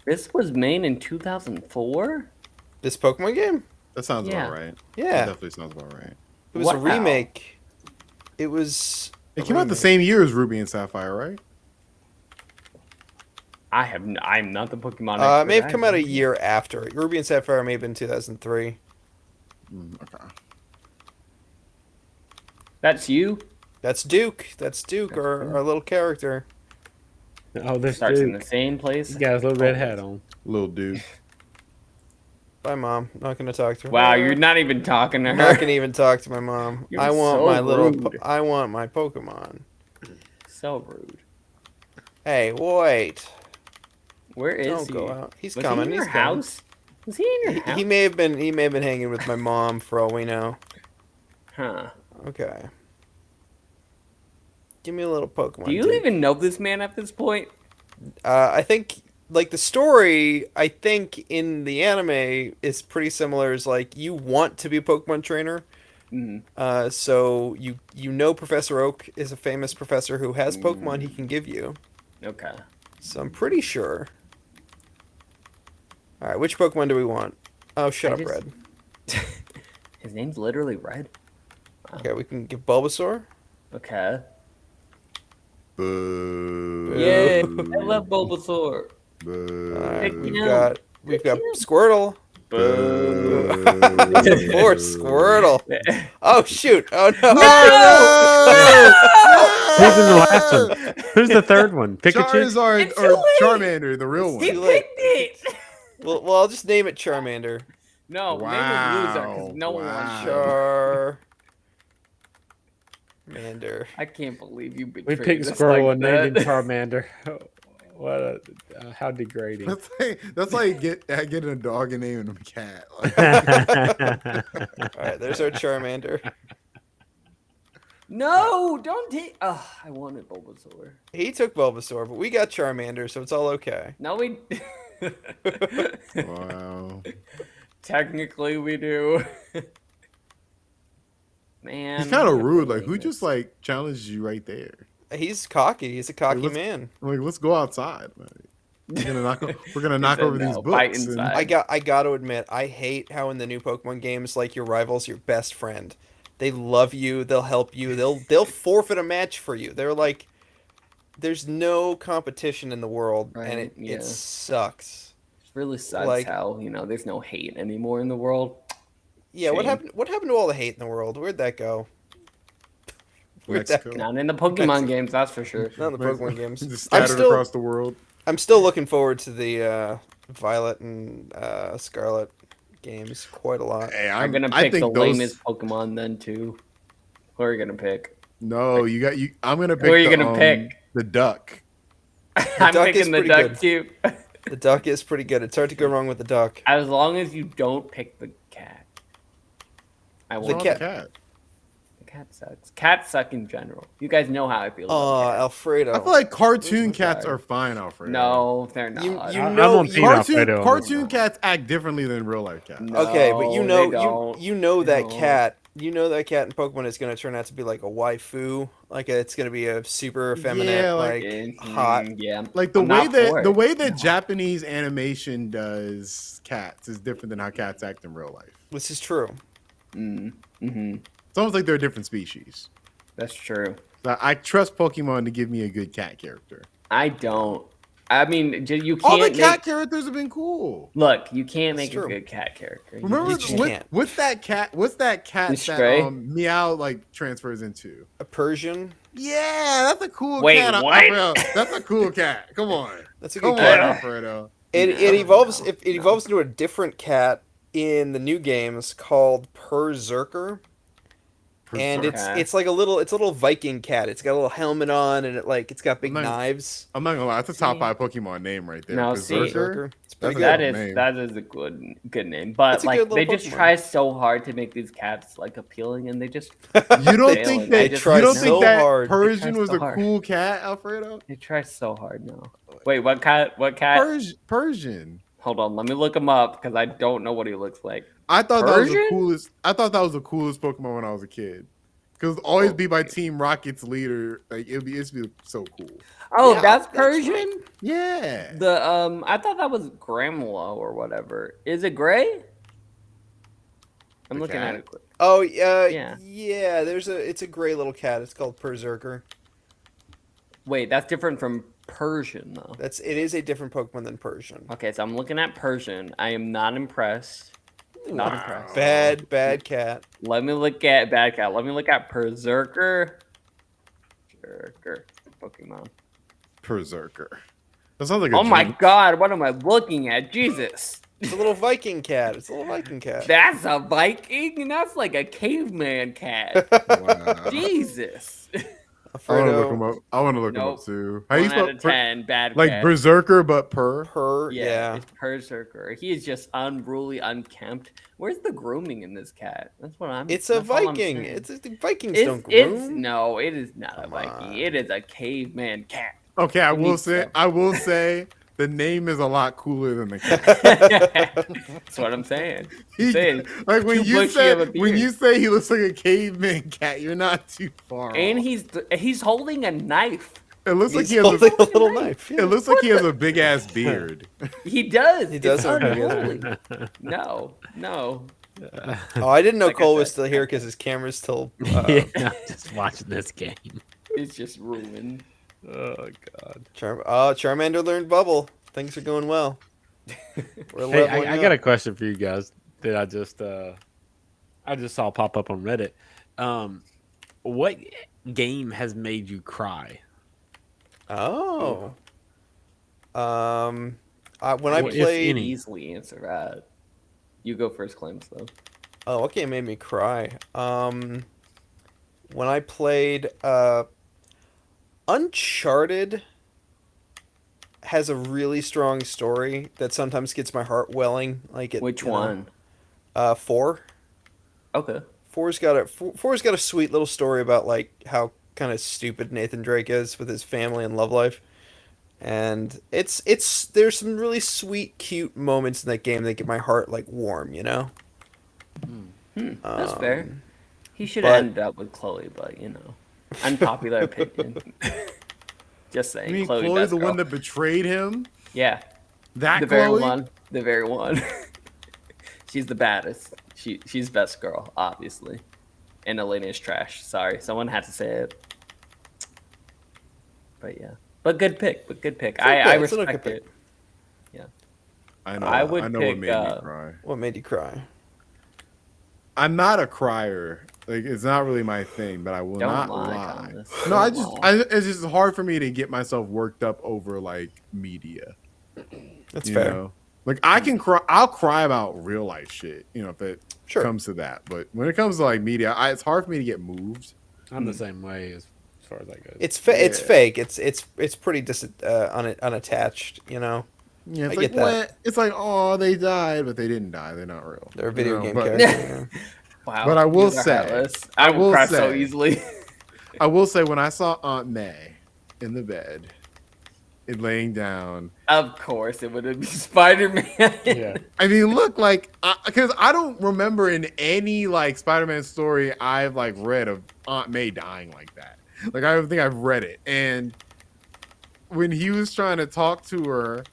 This was made in 2004? This Pokemon game? That sounds Yeah. about right. That Yeah. definitely sounds about right. It was a Wow. remake. It was. It a came out the remake. same year as Ruby and Sapphire, right? I'm not the Pokemon It expert. may have I come out a have no year after. Ruby and Sapphire may have been 2003. Okay. That's you? That's Duke. That's Duke, our little character. Oh, this Starts in dude. the same place. He's got his little red hat on. Little dude. Bye, Mom. Not gonna talk to her. Wow, you're not even talking to I'm her. not gonna even talk to my mom. You're I want so my little. rude. I want my Pokemon. So rude. Hey, wait! Where is Don't he? go out. He's Was coming. he in your He's coming. house? Was he in your house? He may have been. He may have been hanging with my mom for all we know. Huh. Okay. Give me a little Pokemon. Do you Duke. even know this man at this point? I think like the story. I think in the anime is pretty similar. Is like you want to be a Pokemon trainer. Mm. So you know Professor Oak is a famous professor who has Pokemon he can give you. Okay. So I'm pretty sure. All right, which Pokemon do we want? Oh, shut I up, just- Red. His name's literally Red. Okay, we can give Bulbasaur. Okay. Boo. Yay! I love Bulbasaur. Boo. All right, we've him. got Squirtle. Boo. Fort Squirtle. Oh shoot! Oh no! Who's in the last one? Who's the third one? Pikachu? Charizard It's or too late. Charmander, the real He one. late. picked it. Well, I'll just name it Charmander. No, name Wow. it loser because no one wants Wow. Charmander. I can't believe you betrayed We picked us Squirrel like and named that. him Charmander. What a how degrading. That's like getting a dog and naming him a cat. Like, All right, there's our Charmander. No, don't take. Oh, I wanted Bulbasaur. He took Bulbasaur, but we got Charmander, so it's all okay. No, we. wow. Technically, we do. Man, He's kind I of can't rude. Like, believe who this. just like challenged you right there? He's cocky. He's a cocky let's- man. Like, let's go outside. Like, we're gonna knock said over these no, books. fight and- inside. I got to admit, I hate how in the new Pokemon games, like your rival's your best friend. They love you. They'll help you. They'll forfeit a match for you. They're like, there's no competition in the world, and Right, yeah. it sucks. It really sucks like- how there's no hate anymore in the world. Yeah, what Shame. happened? What happened to all the hate in the world? Where'd that go? Where'd that Mexico. go? Not in the Pokemon games, that's for sure. Not in the Pokemon games. Just I'm scattered still, across the world. I'm still looking forward to the Violet and Scarlet games quite a lot. Hey, I'm gonna I pick think the those- lamest Pokemon then too. Who are you gonna pick? No, you got you. I'm gonna pick. Who are you gonna pick? The duck. I'm duck is picking the pretty duck good. too. The duck is pretty good. It's hard to go wrong with the duck. As long as you don't pick the cat. I What's won't. wrong with cat- the cat. The cat sucks. Cats suck in general. You guys know how I feel about cats. Alfredo. I feel like cartoon my cats guy? are fine, Alfredo. No, they're not. You I'm know on you- Team Alfredo on this Cartoon one. cats act differently than real life cats. No, Okay, but you they know don't. you know that No. cat. You know that cat in Pokemon is going to turn out to be like a waifu. Like it's going to be a super effeminate, Yeah, like hot. Yeah. Like the I'm way not for that the it. way that Japanese animation does cats is different than how cats act in real life. This is true. Mm-hmm. It's almost like they're a different species. That's true. So I trust Pokemon to give me a good cat character. I don't. I mean, you All the can't cat make. characters have been cool. Look, you can't That's make true. a good cat character. You Remember just can't. can't. what's that cat? What's that cat The that Stray? Meow like transfers into? A Persian. Yeah, that's a cool Wait, cat. what? Alfredo. That's a cool cat. Come on, That's a come good on, cat. Alfredo. It evolves. It evolves into a different cat in the new games called Perzerker. And Berserker. it's like a little Viking cat. It's got a little helmet on, and it's got big Nice. knives. I'm not gonna lie, that's a top See? 5 Pokemon name right there. No, see. Berserker. It's pretty That's good. a name. That is a good name, but It's a like good they little just Pokemon. try so hard to make these cats like appealing, and they just You don't fail, think and that they you just try don't so think that hard. Persian They try was so a hard. cool cat, Alfredo? they try so hard. No, wait, what cat? What cat? Persian. Hold on, let me look him up because I don't know what he looks like. I thought that was the Persian? coolest. I thought that was the coolest Pokemon when I was a kid. Because always be my Team Rocket's leader. Like it'd be so cool. Oh, Yeah, that's that's Persian. Yeah. I thought that was Gramlow or whatever. Is it gray? I'm The looking cat? at it quick. Oh Yeah. yeah. It's a gray little cat. It's called Perzerker. Wait, that's different from Persian though. It is a different Pokemon than Persian. Okay, so I'm looking at Persian. I am not impressed. Not impressed. Bad cat. Let me look at Bad Cat. Let me look at Berserker. Berserker Pokemon. Berserker. That sounds like a Oh my drink. god, what am I looking at? Jesus. It's a little Viking cat. It's a little Viking cat. That's a Viking? That's like a caveman cat. Wow. Jesus. I want to look Alfredo. him up. I want to look him Nope. up too. How you 1 spell out of 10, Bad like Cat. Berserker but per? Yeah. It's Berserker. He is just unruly, unkempt. Where's the grooming in this cat? That's what I'm. It's a that's all I'm Viking. saying. The Vikings It's, don't it's groom. no, it is not a Come Viking. on. It is a caveman cat. Okay, I It will needs say stuff. I will say the name is a lot cooler than the cat. That's what I'm saying. He- saying, like when too you bushy of a say when beard. you say he looks like a caveman cat, you're not too far. And off. he's holding a knife. It looks like He's he has holding a, a little knife. it looks like he has a big ass beard. He does. He does It's have a big ass unruly. No. Oh, I didn't know Like I Cole was said. still here because his camera's still. Yeah, I'm just watching this game. It's just ruined. Oh god. Charmander learned Bubble. Things are going well. We're Hey, leveling I up. got a question for you guys that I just saw pop up on Reddit. What game has made you cry? Oh. When I Well, if played. any. Easily answer that. You go first, Claims though. Oh, what game made me cry? When I played Uncharted has a really strong story that sometimes gets my heart welling. Like it. Which you know. one? 4. Okay. Four's got a sweet little story about like how kind of stupid Nathan Drake is with his family and love life, and there's some really sweet, cute moments in that game that get my heart like warm, you know. That's fair. He should but- end up with Chloe, but you know, unpopular opinion. Just saying, You mean Chloe, Chloe, best the girl. one that betrayed him? Yeah, That the Chloe? very one. The very one. She's the baddest. She's best girl, obviously. And Elena is trash. Sorry, someone had to say it. But yeah, but good pick. I It's an okay respect pick. it. I know. I would I know pick, what made me cry. What made you cry? I'm not a crier. Like it's not really my thing, but I will Don't not lie, lie. Thomas. No, Don't it's just hard for me to get myself worked up over like media. That's you fair. know? Like I can cry. I'll cry about real life shit. You know, if it Sure. comes to that. But when it comes to like media, it's hard for me to get moved. I'm the same way as far as that goes. It's Yeah. fake. It's pretty unattached. You know, Yeah, I it's get like that. what? It's like, oh, they died, but they didn't die. They're not real. They're a video game but character. Yeah. Wow. But I will these are say- heartless. I I will will cry so say- easily. I will say when I saw Aunt May in the bed and laying down, Of course, it would have been Spider-Man. Yeah. I mean, look, like, because I don't remember in any like Spider-Man story I've like read of Aunt May dying like that. Like, I don't think I've read it. And when he was trying to talk to her,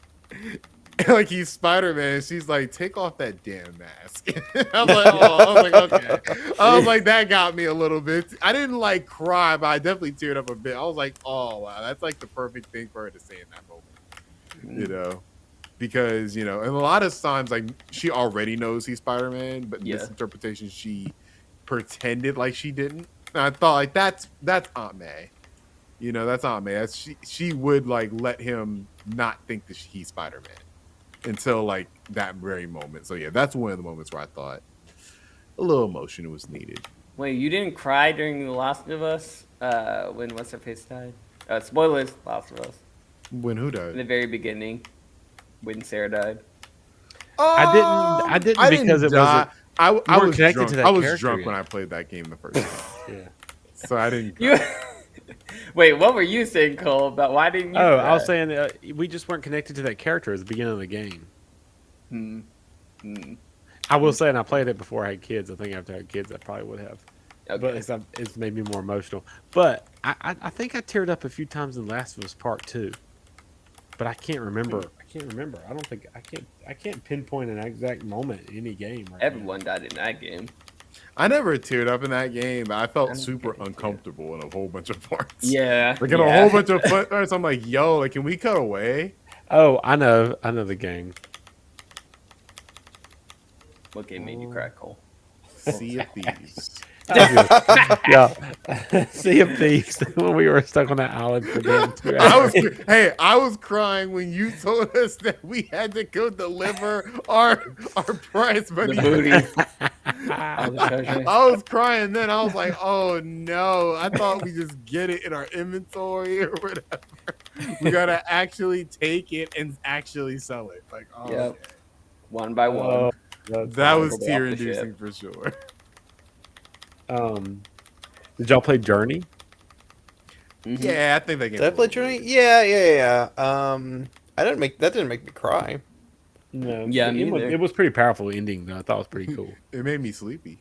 like he's Spider-Man, she's like, "Take off that damn mask." I'm like, oh, I was like, okay. I was like, that got me a little bit. I didn't like cry, but I definitely teared up a bit. I was like, oh wow, that's like the perfect thing for her to say in that moment, you know. Because, you know, and a lot of times, like, she already knows he's Spider-Man, but Yeah. this interpretation, she pretended like she didn't. And I thought, like, that's Aunt May. You know, that's Aunt May. That's, she would, like, let him not think that he's Spider-Man until, like, that very moment. So, yeah, that's one of the moments where I thought a little emotion was needed. Wait, you didn't cry during The Last of Us when What's-Her-Face died? Spoilers, Last of Us. When who In the died? very beginning, when Sarah died. I didn't because it die. I weren't was connected drunk. to that I was character drunk yet. when I played that game the first time. Yeah. So I didn't. You. Wait, what were you saying, Cole? About why didn't you? Oh, cry? I was saying we just weren't connected to that character at the beginning of the game. Hmm. Hmm. I will say, and I played it before I had kids. I think after I had kids, I probably would have. But Okay. it's made me more emotional. But I think I teared up a few times in Last of Us Part 2. But I can't remember. I don't think I can't pinpoint an exact moment in any game. Right Everyone died in that game. I never teared up in that game, but I felt I don't super get it, too. uncomfortable in a whole bunch of parts. Yeah. Like in a whole bunch of parts, I'm like, yo, like, can we cut away? Oh, I know the game. What game made you cry, Cole? Sea of Thieves. Yeah, Sea of Thieves when we were stuck on that island for damn 2 hours. I was crying when you told us that we had to go deliver our prize money. The booty. All the treasure. I was crying then. I was like, oh no. I thought we just get it in our inventory or whatever. We gotta actually take it and actually sell it. Like, oh, Yep. okay. One by one. Oh, that's That was Off the tear inducing for sure. Did y'all play Journey? Mhm. Yeah, I think they Did I play Journey? Yeah. That didn't make me cry. No. Yeah, me neither. It was pretty powerful ending though. I thought it was pretty cool. It made me sleepy.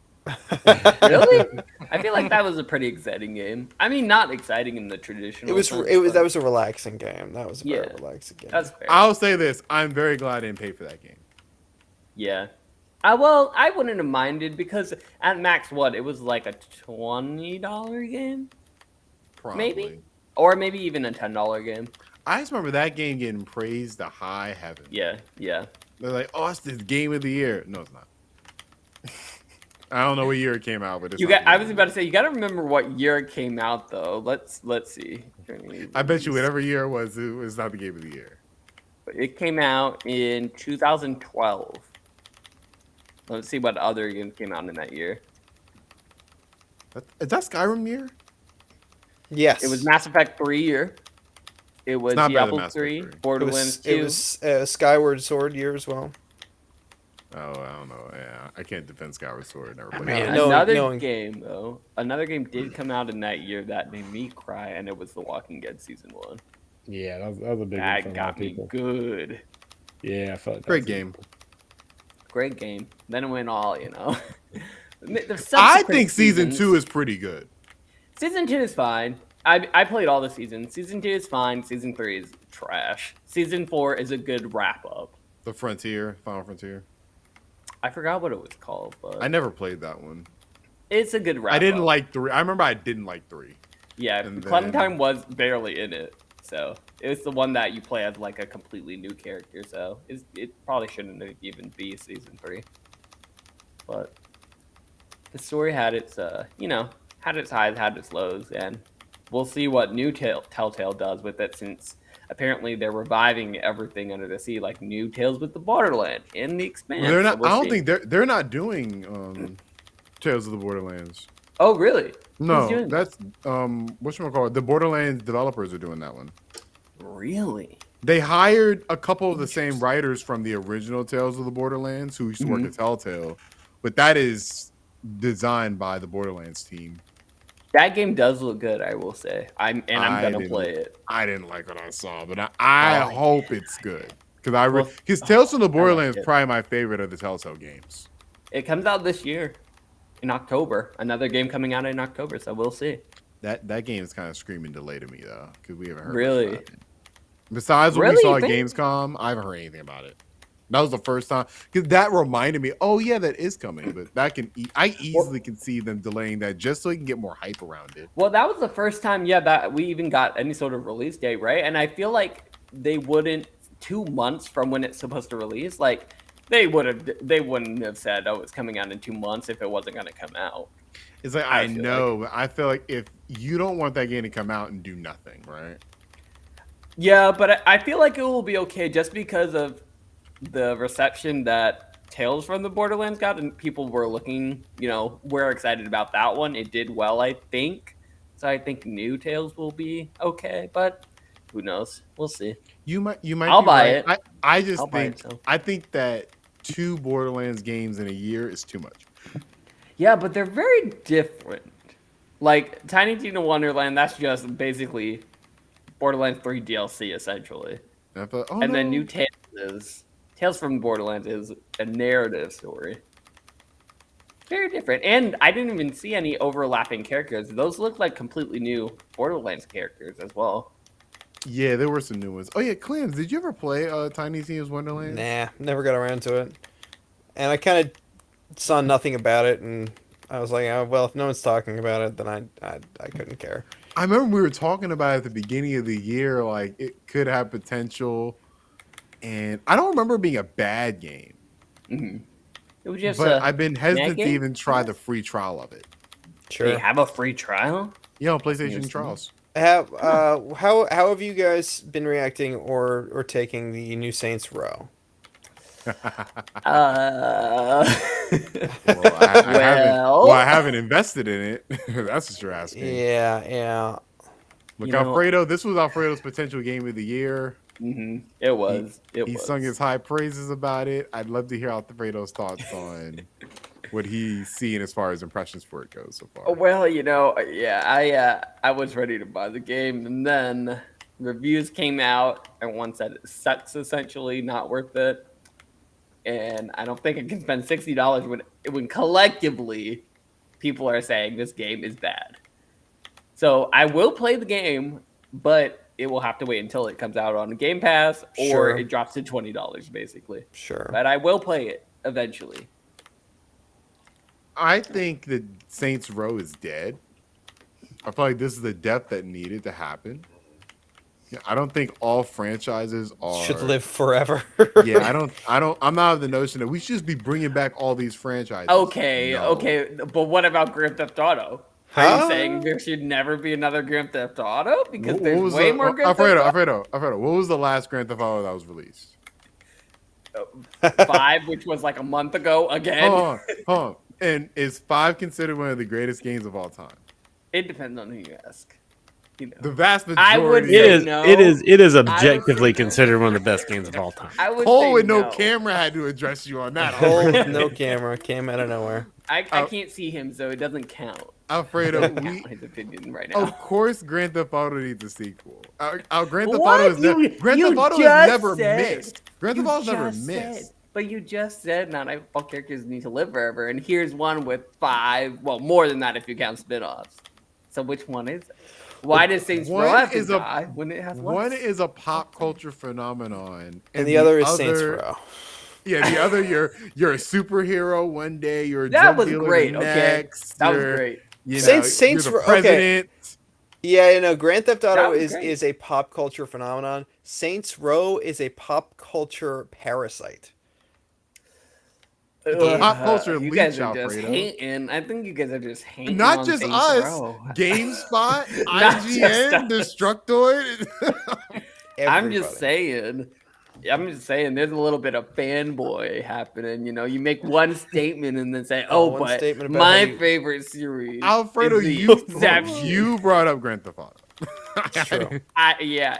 Really? I feel like that was a pretty exciting game. I mean, not exciting in the traditional. sense, That but was a relaxing game. That was a very Yeah. relaxing game. That's fair. I'll say this: I'm very glad I didn't pay for that game. Yeah. Well, I wouldn't have minded because at max, it was like a $20 game, Probably. maybe, or maybe even a $10 game. I just remember that game getting praised to high heaven. Yeah. They're like, "Oh, it's the game of the year." No, it's not. I don't know what year it came out, but it's not the I game was of about the to say you got to remember what year it came out though. Let's see. year. I bet you whatever year it was not the game of the year. It came out in 2012. Let's see what other games came out in that year. Is that Skyrim year? Yes. It was Mass Effect 3 year. It was not better than Diablo Mass Effect 3, 3. Borderlands 2. It was Skyward Sword year as well. Oh, I don't know. Yeah, I can't defend Skyward Sword. Never played Man, it. no- Another knowing- game though. Another game did come out in that year that made me cry, and it was The Walking Dead season 1. Yeah, that was a big one for a That lot got of me people. good. Yeah, I felt like that Great was- game. Great game. Then it went all, The I subsequent think season seasons- 2 is pretty good. Season 2 is fine. I played all the seasons. Season 2 is fine. Season 3 is trash. Season 4 is a good wrap up. The Final Frontier. I forgot what it was called, but I never played that one. it's a good wrap up. I didn't like 3. I remember I didn't like 3. Yeah, and Clementine was barely in it. So it was the one that you play as like a completely new character. So it probably shouldn't even be season 3. But the story had its, had its highs, had its lows, and we'll see what new Telltale does with it since apparently they're reviving everything under the sea, like new Tales with the Borderland in the Expanse. They're not. So we'll I don't see. think they're not doing Tales of the Borderlands. Oh, really? Who's No, doing that? that's whatchamacallit, the Borderlands developers are doing that one. Really? They hired a couple of the same writers from the original Tales of the Borderlands who used to work at Telltale, but that is designed by the Borderlands team. That game does look good, I will say. I'm gonna play it. I didn't like what I saw, but I Oh, hope it's good because Well, because Tales from the I like Borderlands it. probably my favorite of the Telltale games. It comes out this year in October. Another game coming out in October, so we'll see. That game is kind of screaming delay to me though because we haven't heard much Really? about it. Besides what we Really? saw You at think? Gamescom, I haven't heard anything about it. That was the first time because that reminded me. Oh yeah, that is coming, but that can I easily can see them delaying that just so we can get more hype around it. Well, that was the first time, yeah, that we even got any sort of release date, right? And I feel like they wouldn't 2 months from when it's supposed to release, like they wouldn't have said, oh, it's coming out in 2 months if it wasn't going to come out. It's like I know, but I feel like if you don't want that game to come out and do nothing, right? Yeah, but I feel like it will be okay just because of the reception that Tales from the Borderlands got, and people were looking, we're excited about that one. It did well, I think. So I think new Tales will be okay, but who knows? We'll see. You might. I'll be buy right. it. I just I'll buy it, think so. I think that 2 Borderlands games in a year is too much. Yeah, but they're very different. Like Tiny Tina Wonderland, that's just basically Borderlands 3 DLC essentially. And I thought, oh And no. then New Tales from Borderlands is a narrative story. Very different. And I didn't even see any overlapping characters. Those look like completely new Borderlands characters as well. Yeah, there were some new ones. Oh yeah, Clams, did you ever play Tiny Tina's Wonderland? Nah, never got around to it. And I kind of saw nothing about it, and I was like, oh, well, if no one's talking about it, then I couldn't care. I remember we were talking about it at the beginning of the year, like it could have potential, and I don't remember it being a bad game. Mm-hmm. It was just But I've been hesitant to game? even try the free trial of it. Sure. They have a free trial? Yeah, on PlayStation Yes. trials. How have you guys been reacting or taking the new Saints Row? Uh, I haven't invested in it. That's what you're asking. Yeah. Look, Alfredo, this was Alfredo's potential game of the year. Mm-hmm. It was. He sung his high praises about it. I'd love to hear Alfredo's thoughts on what he's seeing as far as impressions for it goes so far. Well, I was ready to buy the game, and then reviews came out, and one said it sucks, essentially, not worth it. And I don't think I can spend $60 when collectively people are saying this game is bad. So I will play the game, but it will have to wait until it comes out on Game Pass or Sure. it drops to $20, basically. Sure. But I will play it eventually. I think that Saints Row is dead. I feel like this is the death that needed to happen. I don't think all franchises Should live forever. Yeah, I'm not of the notion that we should just be bringing back all these franchises. Okay, No. okay. But what about Grand Theft Auto? Are Huh? you saying there should never be another Grand Theft Auto? Because What there's was way more Grand Theft Alfredo, what was the last Grand Theft Auto that was released? Auto 5, which was like a month ago again. Hold on. And is 5 considered one of the greatest games of all time? It depends on who you ask. The vast I would majority. say It is. no. It is I would objectively say considered one of the best games of all time. I would Cole say with no no. camera had to address you on that. Cole with no camera came out of nowhere. I can't see him, so it doesn't count. Alfredo, Doesn't count his opinion right now. of course, Grand Theft Auto needs a sequel. Our Grand Theft What? Auto is You Grand Theft Auto just has never said- missed. Grand Theft Auto's never just missed. said- But you just said not all characters need to live forever, and here's one with 5. Well, more than that if you count spin-offs. So which one is it? Why does Saints One Row have to is a- die when it has One less? is a pop culture phenomenon, And the other is Saints Row. Yeah, the other you're a superhero one day, you're a That drug was dealer great. the Okay, next. that was you're, great. You know, Saints you're the Row- okay. president. Yeah, Grand Theft That Auto was great. is a pop culture phenomenon. Saints Row is a pop culture parasite. Pop culture You leech, guys are just Alfredo. hating. I think you guys are just hating. Not on just Saints us. Row. GameSpot, Not just IGN, us. Destructoid. I'm Everybody. just saying. I'm just saying, there's a little bit of fanboy happening. You know, you make one statement and then say, Oh, "Oh, one but statement about my how you- favorite series." Alfredo, is the you exception. brought up Grand Theft Auto. It's true.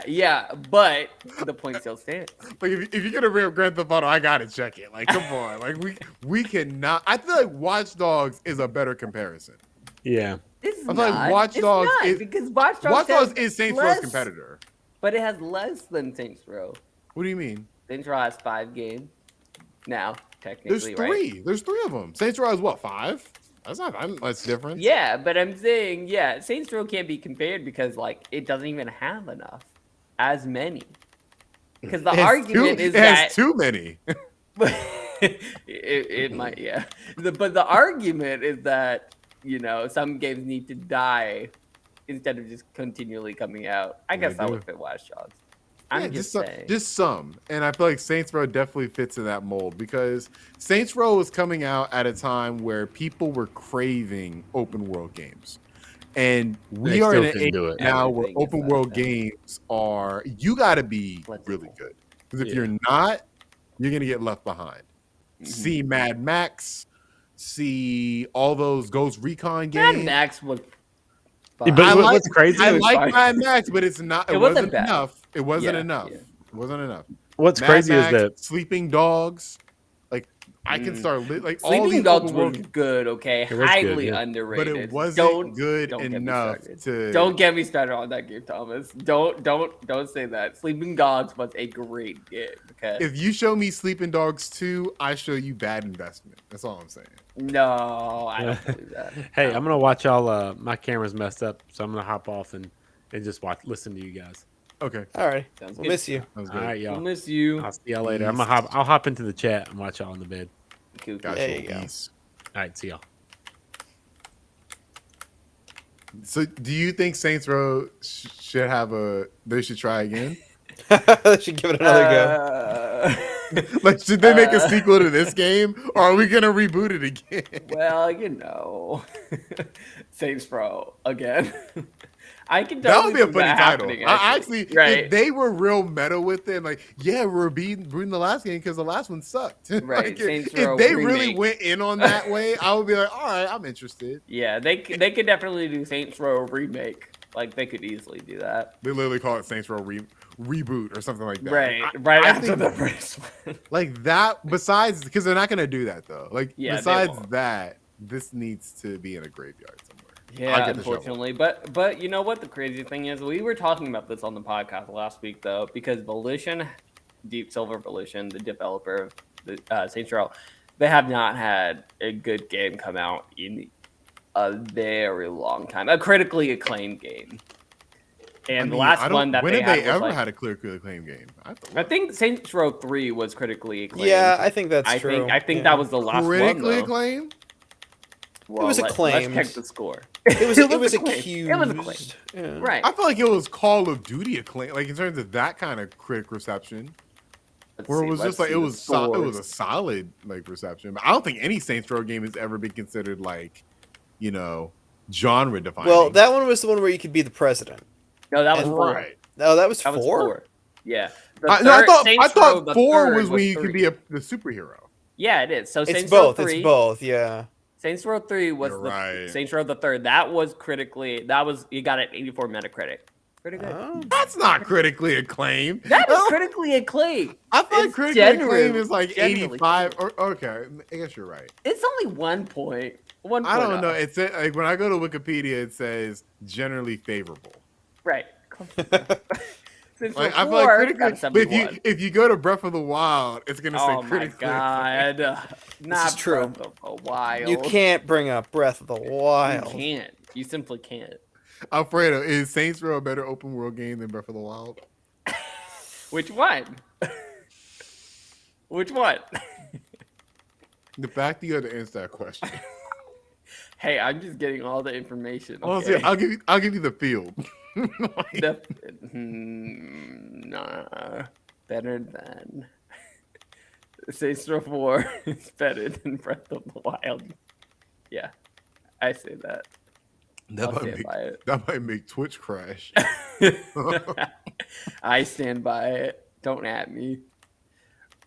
Yeah, but the point still stands. Like if you're gonna bring up Grand Theft Auto, I gotta check it. Like, come on, like we cannot. I feel like Watch Dogs is a better comparison. Yeah. It's I not. feel like Watch It's Dogs not, is because Watch Watch Dogs Dogs has is Saints Row's less, competitor. but it has less than Saints Row. What do you mean? Saints Row has 5 games now, There's technically, three. right? There's 3 of them. Saints Row is what, 5? That's not that much difference. Yeah, but I'm saying, yeah, Saints Row can't be compared because like it doesn't even have enough as many. Because the argument is it has that too many. it might, yeah. But the argument is that, you know, some games need to die instead of just continually coming out. I They guess that do. would fit Watch Dogs. Yeah, I'm just some, saying. just some, and I feel like Saints Row definitely fits in that mold because Saints Row was coming out at a time where people were craving open world games, and we They are in still an can age do it. now where Everything is open like world that. games are you got to be Plentiful. really good because if Yeah. you're not, you're gonna get left behind. Mhm. See Mad Max, see all those Ghost Recon Mad games. Max was Yeah, fine. but I what's like crazy I was like fine. Mad Max, but it's not. It, It wasn't wasn't bad. enough. It wasn't Yeah, enough. yeah. It wasn't enough. What's Mad crazy Max, is that Sleeping Dogs, like I can Mm. start like all Sleeping these Dogs open were world, good, okay? It was good, Highly yeah. underrated. but it wasn't don't good don't get me enough started. to. Don't get me started on that game, Thomas. Don't say that. Sleeping Dogs was a great game. Okay. If you show me Sleeping Dogs 2, I show you bad investment. That's all I'm saying. No, I don't believe that. hey, I'm gonna watch y'all. My camera's messed up, so I'm gonna hop off and just listen to you guys. Okay, All right. Sounds We'll good. miss you. that was All good. right, We'll y'all. miss you. I'll see y'all later. Peace. I'll hop into the chat and watch y'all in the bed. Cool, cool. Gotcha. There you go. Peace. All right, see y'all. So, do you think Saints Row should have a? They should try again. Should give it another go. Like, should they make a sequel to this game, or are we gonna reboot it again? Well, you know, Saints Row again. I can That totally would be a see funny that title. happening, I actually, right? if they were real meta with it, like, yeah, we're beating the last game because the last one sucked. Right, Like, Saints if Row they really remake. went in on that way, I would be like, all right, I'm interested. Yeah, they could definitely do Saints Row remake. Like they could easily do that. They literally call it Saints Row reboot or something like that. Right, I- right I after think- the first one. Like that. Besides, because they're not gonna do that though. Like Yeah, they besides won't. that, this needs to be in a graveyard somewhere. Yeah, I'll get the shovel. unfortunately, but you know what the crazy thing is? We were talking about this on the podcast last week though, because Volition, Deep Silver Volition, the developer of the Saints Row, they have not had a good game come out in a very long time, a critically acclaimed game. And I mean, the last I don't- one that when they have had they was ever like, had a clear acclaim game? I think Saints Row 3 was critically acclaimed. Yeah, I think that's I true. think Yeah. that was the last critically one. Though. acclaimed. Well, was let's acclaimed. check the score. It was acclaimed. accused. It was acclaimed. Yeah. Right. I feel like it was Call of Duty acclaim, like in terms of that kind of critic reception, where it was just like it was it was a solid like reception. But I don't think any Saints Row game has ever been considered like, you know, genre defining. Well, that one was the one where you could be the president. No, that was and- four. right. No, that was That was four. four. Yeah. The No, I third- Saints Row, thought the 4 third was when you three. could be the superhero. Yeah, it is. So It's Saints both. Row 3. It's both. Yeah. Saints Row 3 was You're the right. Saints Row the third. That was critically. That was you got an 84 Metacritic. Pretty good. Oh. That's not critically acclaimed. That is Oh, critically acclaimed. I feel like it's critically acclaimed is like generally 85. Or okay, I guess you're right. It's only 1 point. 1 point. I don't know. off. It's like when I go to Wikipedia, it says generally favorable. Right. Since Like we're I feel like four, critically, got but 71. if you go to Breath of the Wild, it's gonna Oh say my critically. acclaimed. god. Not is true. Breath of the Wild. You can't bring up Breath of the You Wild. can't. You simply can't. Alfredo, is Saints Row a better open world game than Breath of the Wild? Which one? Which one? The fact that you had to answer that question. Hey, I'm just getting all the information. Honestly, Okay? I'll give you the field. Nah, better than Saints Row 4 is better than Breath of the Wild. Yeah, I say that. I'll stand by it. That might make Twitch crash. I stand by it. Don't at me.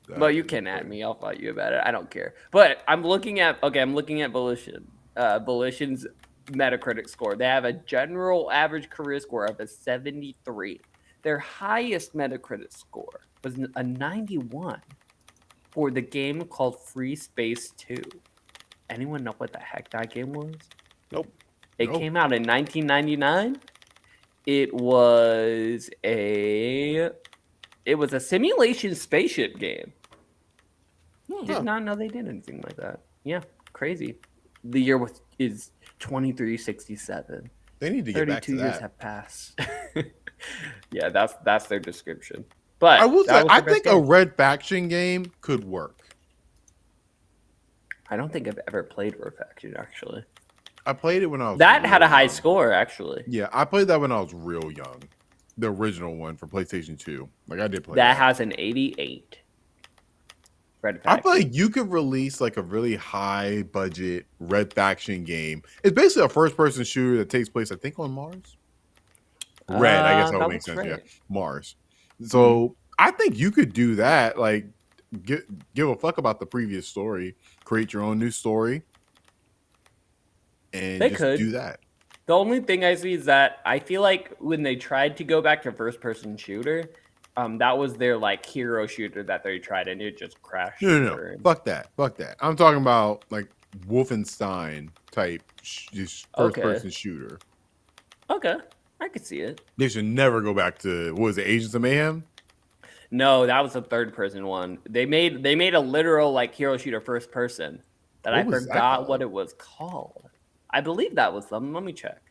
Well, you can at me. I'll fight you about it. I don't care. But I'm looking at Volition. Volition's Metacritic score. They have a general average career score of a 73. Their highest Metacritic score was a 91 for the game called Free Space 2. Anyone know what the heck that game was? Nope. It Nope. came out in 1999. It was a simulation spaceship game. Did not know they did anything like that. Yeah, crazy. The year is 2367. They need to get back 32 to years that. have passed. Yeah, that's their description. But I will say, that was I their best think a game. Red Faction game could work. I don't think I've ever played Red Faction actually. I played it when I was That had a real high young. score actually. Yeah, I played that when I was real young. The original one for PlayStation 2. Like I did play That has an 88. Red I Faction. feel like you could release like a really high budget Red Faction game. It's basically a first person shooter that takes place, I think, on Mars. Red, I guess that would make looks sense. right. Yeah, Mars. So I think you could do that. Like, give a fuck about the previous story. Create your own new story, and They just could. do that. The only thing I see is that I feel like when they tried to go back to first-person shooter, that was their like hero shooter that they tried, and it just crashed. No. Fuck that. Fuck that. I'm talking about like Wolfenstein type, just first person shooter. Okay, I could see it. They should never go back to what was it, Agents of Mayhem? No, that was a third-person one. They made a literal like hero shooter first person that I What was that forgot called? what it was called. I believe that was them. Let me check.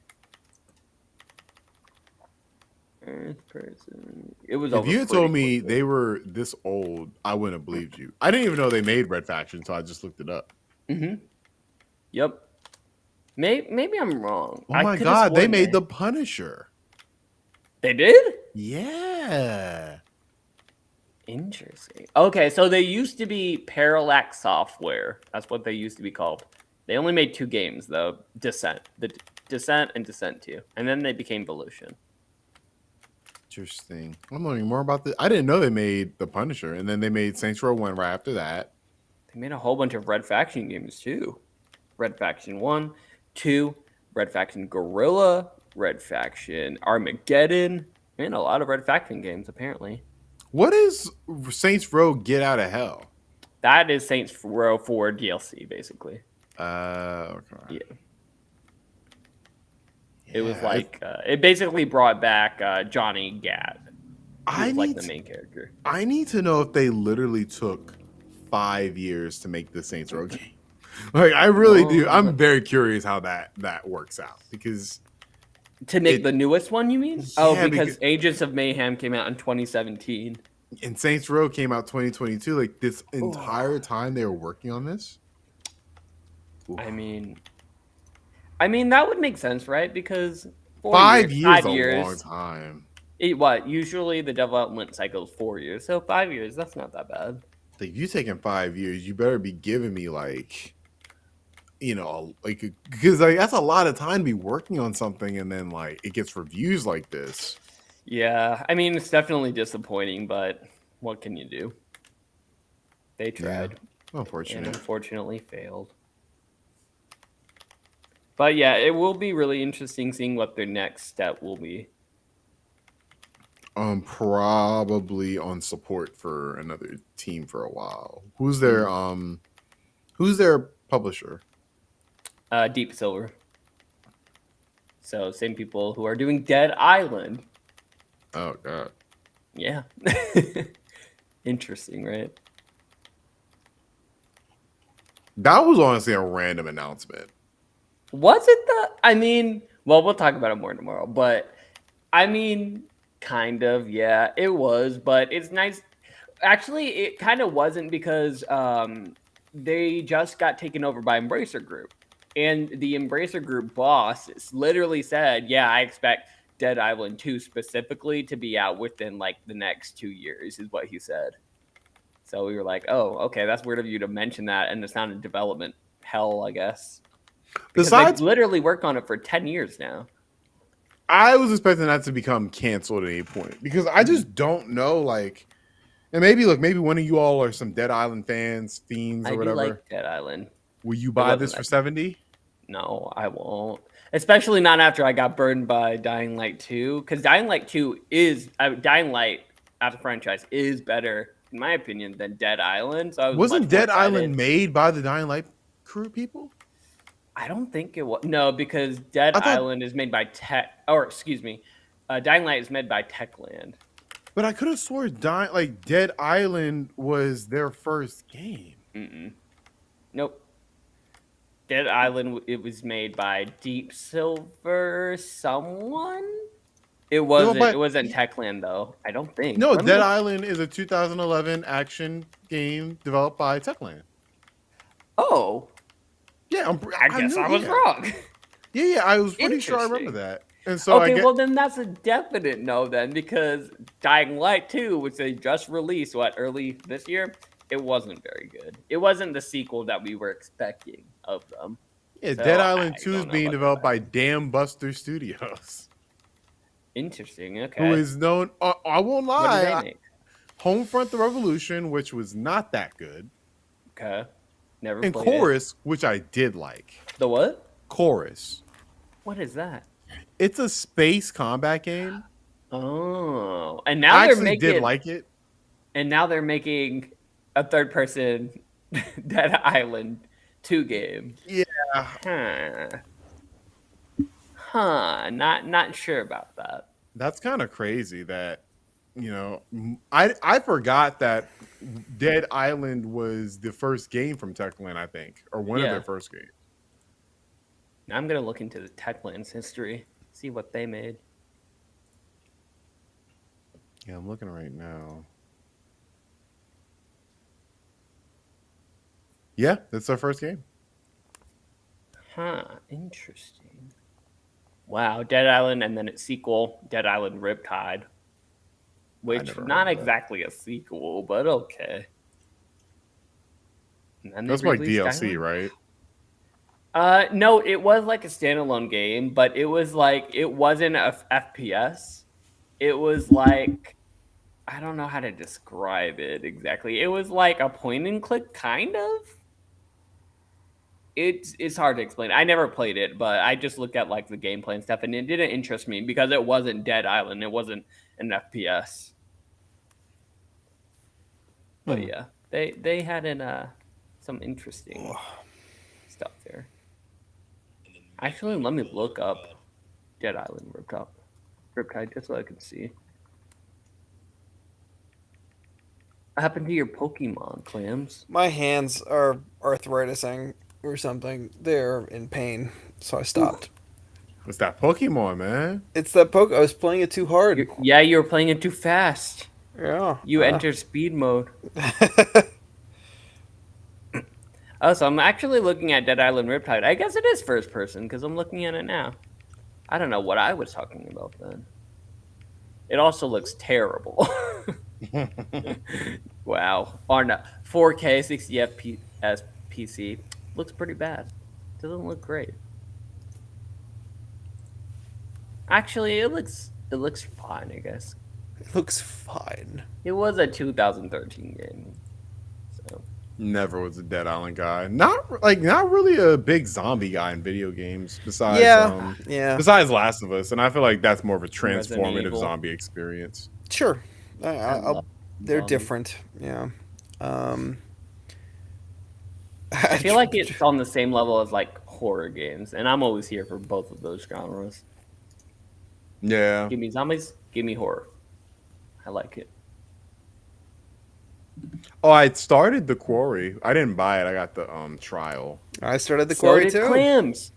First person. It was. If you had told me they were this old, I wouldn't have believed you. I didn't even know they made Red Faction, so I just looked it up. Yep. Maybe I'm wrong. Oh I my coulda god, they sworn made the Punisher. They did? Yeah. Interesting. Okay, so they used to be Parallax Software. That's what they used to be called. They only made 2 games though. Descent and Descent 2. And then they became Volition. Interesting. I'm learning more about this. I didn't know they made the Punisher, and then they made Saints Row 1 right after that. They made a whole bunch of Red Faction games too. Red Faction 1, 2, Red Faction Guerrilla, Red Faction Armageddon, and a lot of Red Faction games apparently. What is Saints Row Get Out of Hell? That is Saints Row 4 DLC basically. Okay. Yeah. It was like it basically brought back Johnny Gat. He was like the main character. I need to know if they literally took 5 years to make the Saints Row game. Like I really do. I'm very curious how that works out because to make the newest one, you mean? Yeah, because Agents of Mayhem came out in 2017. And Saints Row came out 2022. Like this entire time they were working on this. Oof. I mean that would make sense, right? Because 5 years is 5 years, a long time. Usually the development cycle is 4 years, so 5 years. That's not that bad. Like if you taking 5 years, you better be giving me like, because like that's a lot of time to be working on something, and then like it gets reviews like this. Yeah, I mean it's definitely disappointing, but what can you do? They tried, Unfortunately, and unfortunately failed. But yeah, it will be really interesting seeing what their next step will be. Probably on support for another team for a while. Who's their publisher? Deep Silver. So same people who are doing Dead Island. Oh god. Yeah. Interesting, right? That was honestly a random announcement. Was it we'll talk about it more tomorrow, but I mean, kind of, yeah, it was, but it's nice. Actually, it kind of wasn't because they just got taken over by Embracer Group. And the Embracer Group boss literally said, yeah, I expect Dead Island 2 specifically to be out within like the next 2 years, is what he said. So we were like, oh, okay, that's weird of you to mention that. And it's not in development hell, I guess. Because they've literally worked on it for 10 years now. I was expecting that to become canceled at any point because I just don't know. Like, And maybe look, maybe one of you all are some Dead Island fans, fiends, I or do whatever. like Dead Island. Will you It buy wasn't this for that. 70? No, I won't. Especially not after I got burned by Dying Light 2. Because Dying Light 2 is Dying Light as a franchise is better, in my opinion, than Dead Island. So I was much Wasn't more Dead excited. Island made by the Dying Light crew people? I don't think it was. No, because Dead I thought, Island is made by excuse me, Dying Light is made by Techland. but I could have swore Dead Island was their first game. Nope. Dead Island, it was made by Deep Silver someone. It wasn't Techland though. I don't think. No, Dead Island is a 2011 action game developed by Techland. Oh, Yeah, I guess I was wrong. Yeah, I was pretty sure I remember that. And so well then that's a definite no then, because Dying Light 2, which they just released early this year, it wasn't very good. It wasn't the sequel that we were expecting of them. yeah, So Dead Island I 2 is don't know being about developed that. by Damn Buster Studios, Interesting. who Okay. is known. I won't What did they lie. make? Homefront: The Revolution, which was not that good, Okay. Never and played Chorus, which I did like. it. The what? Chorus. What is that? It's a space combat game. Oh, and now I they're actually making did like it. and now they're making a third person Dead Island 2 game. Yeah, Not sure about that. that's kind of crazy that I forgot that Dead Island was the first game from Techland, I think, or one of Yeah. their first games. Now I'm gonna look into the Techland's history, see what they made. Yeah, I'm looking right now. Yeah, that's their first game. Interesting. Wow, Dead Island, and then its sequel, Dead Island Riptide, which never not heard of that. exactly a sequel, but okay. And then they That's like released DLC, Dying right? Light. No, it was like a standalone game, but it was like it wasn't a FPS. It was like I don't know how to describe it exactly. It was like a point and click kind of. It's hard to explain. I never played it, but I just looked at like the gameplay and stuff, and it didn't interest me because it wasn't Dead Island. It wasn't an FPS. But yeah, they had some interesting stuff there. Actually, let me look up Dead Island Riptide just so I can see. What happened to your Pokemon, Clams? My hands are arthritising or something. They're in pain, so I stopped. What's that Pokemon, man? It's that I was playing it too hard. You were playing it too fast. Yeah. You enter speed mode. Oh, so I'm actually looking at Dead Island Riptide. I guess it is first person because I'm looking at it now. I don't know what I was talking about then. It also looks terrible. Wow. On a 4K 60 FPS PC. Looks pretty bad. Doesn't look great. Actually, it looks fine, I guess. It looks fine. It was a 2013 game. So Never was a Dead Island guy. Not really a big zombie guy in video games. Besides, Yeah. Besides Last of Us, and I feel like that's more of a Resident transformative Evil. zombie experience. Sure. love They're zombies. different. Yeah. I feel like it's on the same level as like horror games, and I'm always here for both of those genres. Yeah. Give me zombies, give me horror. I like it. Oh, I started The Quarry. I didn't buy it. I got the trial. I started the So quarry did too. Clams.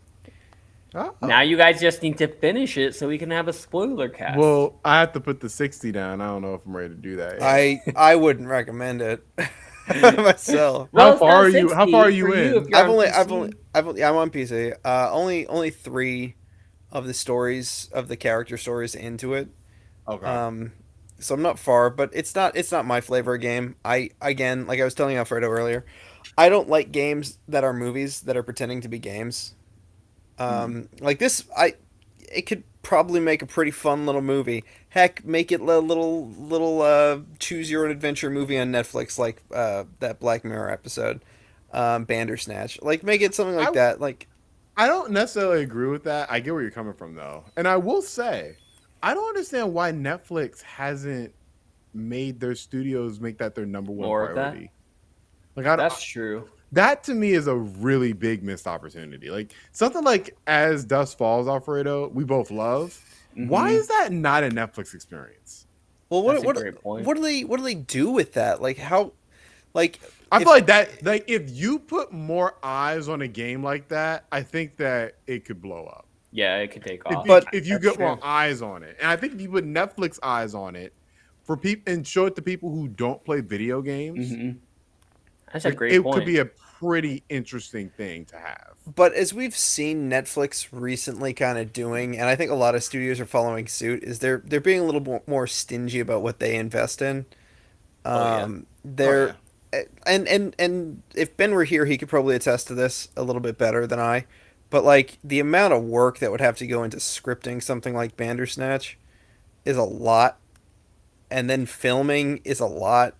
Oh. Now you guys just need to finish it so we can have a spoiler cast. Well, I have to put the 60 down. I don't know if I'm ready to do that yet. I wouldn't recommend it myself. Well, How it's far not are you? 60 How far are you for in? if you're on PC. I'm on PC. Only 3 of the stories of the character stories into it. Okay. So I'm not far, but it's not my flavor of game. Again, like I was telling Alfredo earlier, I don't like games that are movies that are pretending to be games. Like this, probably make a pretty fun little movie. Heck, make it a little choose your own adventure movie on Netflix, like that Black Mirror episode, Bandersnatch. Like make it something like I that. Like I don't necessarily agree with that. I get where you're coming from though. And I will say, I don't understand why Netflix hasn't made their studios make that their number one More of that. priority. Like I don't, That's true. that to me is a really big missed opportunity. Like something like As Dust Falls, Alfredo, we both love. Why Mhm. is that not a Netflix experience? well That's a great point. what do they do with that? Like how like I if feel like that, like if you put more eyes on a game like that, I think that it could blow up. Yeah, it could take off. But- If you That's get more true. eyes on it, and I think if you put Netflix eyes on it for people and show it to people who don't play video games, Mhm. That's a like, great it point. could be a pretty interesting thing to have. But as we've seen Netflix recently kind of doing, and I think a lot of studios are following suit, is they're being a little more stingy about what they invest in. Yeah. They're and if Ben were here, he could probably attest to this a little bit better than I. But like the amount of work that would have to go into scripting something like Bandersnatch is a lot, and then filming is a lot.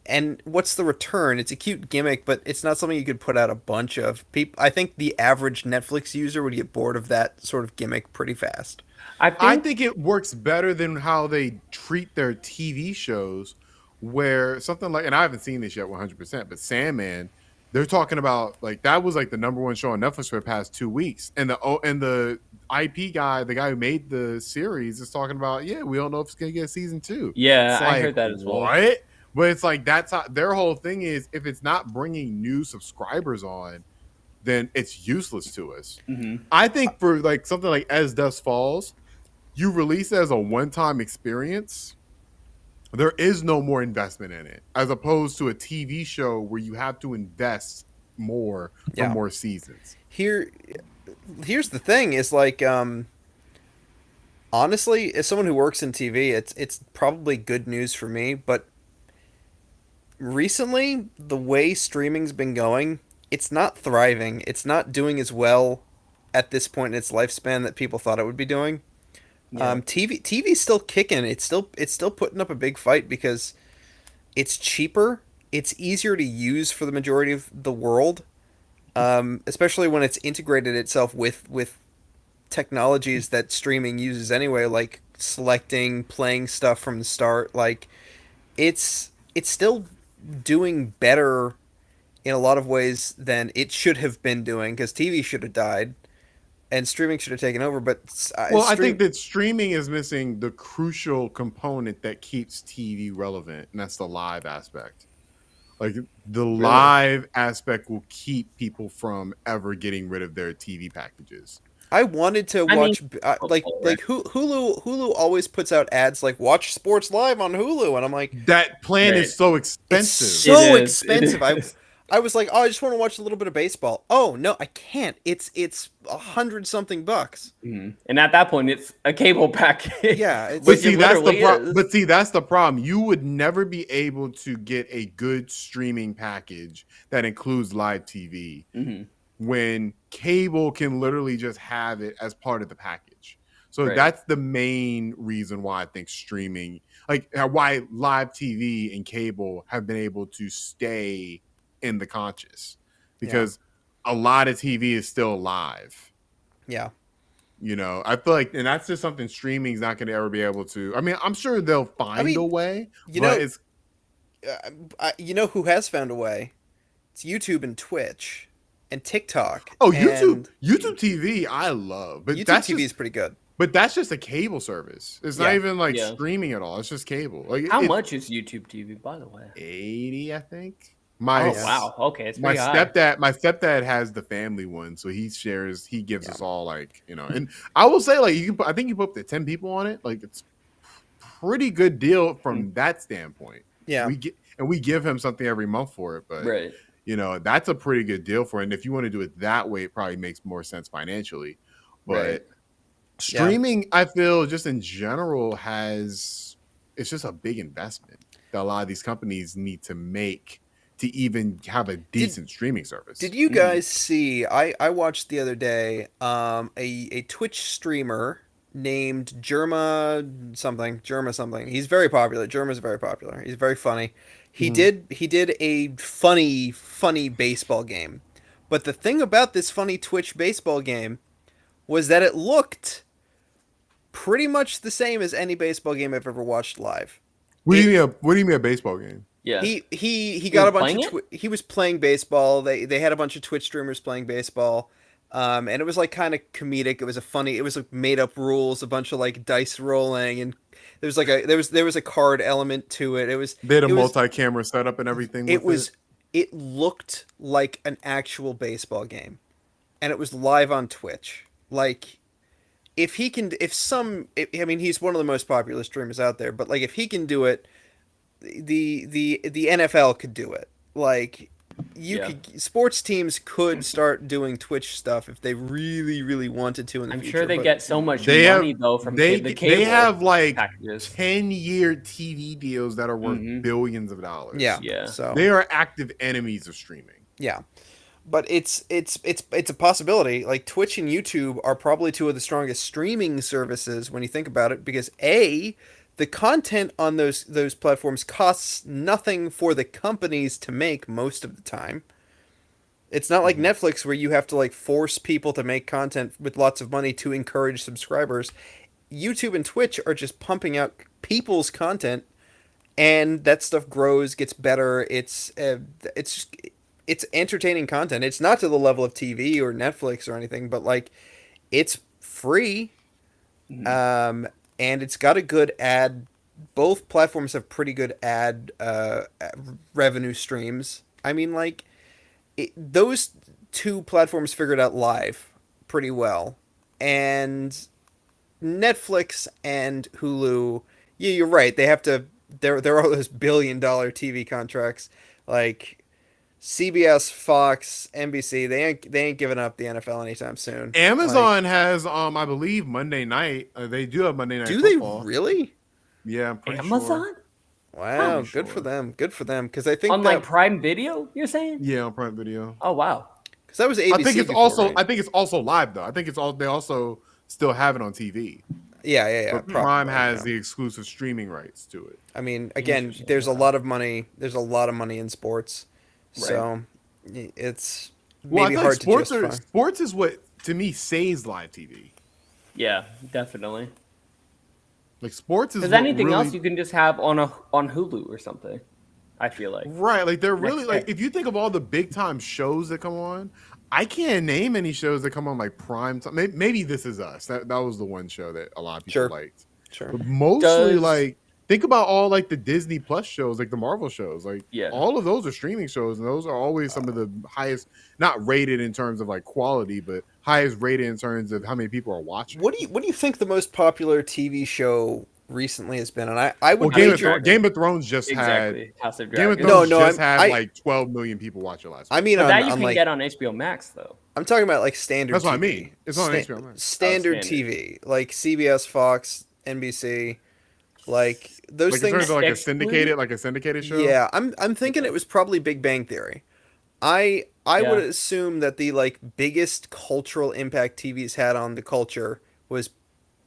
And what's the return? It's a cute gimmick, but it's not something you could put out a bunch of. People, I think the average Netflix user would get bored of that sort of gimmick pretty fast. I think it works better than how they treat their TV shows, where something like, and I haven't seen this yet 100%, but Sandman, they're talking about like that was like the number one show on Netflix for the past 2 weeks, and the IP guy, the guy who made the series, is talking about, yeah, we don't know if it's gonna get a season two. Yeah, It's I like, heard that as well. what? But it's like that's how their whole thing is. If it's not bringing new subscribers on, then it's useless to us. Mhm. I think for like something like As Dust Falls, you release it as a one-time experience. There is no more investment in it, as opposed to a TV show where you have to invest more for Yeah. more seasons. Here's the thing: is like honestly, as someone who works in TV, it's probably good news for me. But recently, the way streaming's been going, it's not thriving. It's not doing as well at this point in its lifespan that people thought it would be doing. Yeah. TV's still kicking. It's still putting up a big fight because it's cheaper. It's easier to use for the majority of the world, especially when it's integrated itself with technologies that streaming uses anyway, like selecting, playing stuff from the start. Like it's still doing better in a lot of ways than it should have been doing because TV should have died and streaming should have taken over. But Well, I think that streaming is missing the crucial component that keeps TV relevant, and that's the live aspect. Like the live aspect will keep people from ever getting rid of their TV packages. I wanted to I mean, watch Hulu always puts out ads like watch sports live on Hulu, and I'm like, That plan Right. is so it's expensive. so It is. expensive. It is. I was like, oh, I just want to watch a little bit of baseball. Oh no, I can't. It's $100 something. Mhm. And at that point, it's a cable package. Yeah, it's- But Which see, it that's the literally problem. is. But see, that's the problem. You would never be able to get a good streaming package that includes live TV Mhm. when cable can literally just have it as part of the package. So Right. that's the main reason why I think streaming, like why live TV and cable have been able to stay in the conscious, because a lot of TV is still live. yeah. You know, I feel like, and that's just something streaming's not going to ever be able to. I mean, I'm sure they'll find mean, a way, you but know- it's You know who has found a way? It's YouTube and Twitch and TikTok. YouTube and TV. I love, but YouTube that's TV just, is pretty good. but that's just a cable service. It's not Yeah. even like Yeah. streaming at all. It's just cable. Like How it's much is YouTube TV, by the way? 80, I think. Oh My wow, okay, it's my pretty high. stepdad has the family one, so he gives us all, like, you know. And I will say, like, I think you put up to 10 people on it, like, it's pretty good deal from that standpoint. Yeah. We give him something every month for it, but Right. you know, that's a pretty good deal for it. And if you want to do it that way, it probably makes more sense financially. But Right. streaming, I feel, just in general, it's just a big investment that a lot of these companies need to make to even have a decent streaming service. Did you guys see? I watched the other day a Twitch streamer named Germa something. He's very popular. Germa's very popular. He's very funny. Mhm. He did a funny baseball game. But the thing about this funny Twitch baseball game was that it looked pretty much the same as any baseball game I've ever watched live. What do you It mean? What do you mean a baseball game? Yeah. he You got were a bunch of playing it? he was playing baseball. They had a bunch of Twitch streamers playing baseball. And it was like kind of comedic. It was like made up rules, a bunch of like dice rolling, and there was a card element to it. They had a It was multi-camera setup and everything it with it. was it looked like an actual baseball game, and it was live on Twitch. Like if he can, if some, I mean, he's one of the most popular streamers out there, but like if he can do it, the NFL could do it. Like Yeah. sports teams could start doing Twitch stuff if they really wanted to in the I'm future. sure they But get so much They money have though from the cable they have like packages. 10-year TV deals that are worth Mhm. billions of dollars. yeah, Yeah. so They are active enemies of streaming. yeah, but it's a possibility. Like Twitch and YouTube are probably two of the strongest streaming services when you think about it, because the content on those platforms costs nothing for the companies to make most of the time. It's not like Netflix where you have to like force people to make content with lots of money to encourage subscribers. YouTube and Twitch are just pumping out people's content, and that stuff grows, gets better. It's entertaining content. It's not to the level of TV or Netflix or anything, but like it's free, Mhm. and it's got a good ad. Both platforms have pretty good ad revenue streams. I mean, like those two platforms figured out live pretty well, and Netflix and Hulu. Yeah, you're right. They have to. There are all those billion-dollar TV contracts like CBS, Fox, NBC. They ain't giving up the NFL anytime soon. Like, Amazon has I believe Monday night. They do have Monday night do they football. really? Yeah, I'm pretty sure. Amazon? Wow, Pretty good for sure. them. Good for them. Because I think On like Prime Video, you're saying? Yeah, on Prime Video. Oh wow. because that was ABC I think it's before, also right? I think it's also live though. I think it's all they also still have it on TV. Yeah. But Prime Probably. has Yeah. the exclusive streaming rights to it. I mean, again, Interesting, there's a okay. lot of money. There's a lot of money in sports, so it's Well, maybe I feel like hard to justify. sports is what to me saves live TV. Yeah, definitely. Like sports is Because what anything really, else you can just have on Hulu or something. I feel like. right. Like they're really Next like day. if you think of all the big time shows that come on, I can't name any shows that come on like prime time. Maybe This Is Us. That was the one show that a lot of people Sure. liked. Sure. But mostly Does- like think about all like the Disney Plus shows, like the Marvel shows. Like Yeah. all of those are streaming shows, and those are always some of the highest, not rated in terms of like quality, but highest rated in terms of how many people are watching. What do you think the most popular TV show recently has been? And I Well, would Game of wager. Thrones. Game of Thrones just Exactly. House of had Game of Dragons. Thrones No, just I'm- had I- like 12 million people watch it last week. I mean, But that you on can like get on HBO Max though. I'm talking about like standard. That's what I TV. mean. It's on HBO Max. Standard Standard. TV, like CBS, Fox, NBC, like those Like in things. terms of like a Exclusive? syndicated show. Yeah, I'm thinking it was probably Big Bang Theory. I Yeah. would assume that the like biggest cultural impact TV's had on the culture was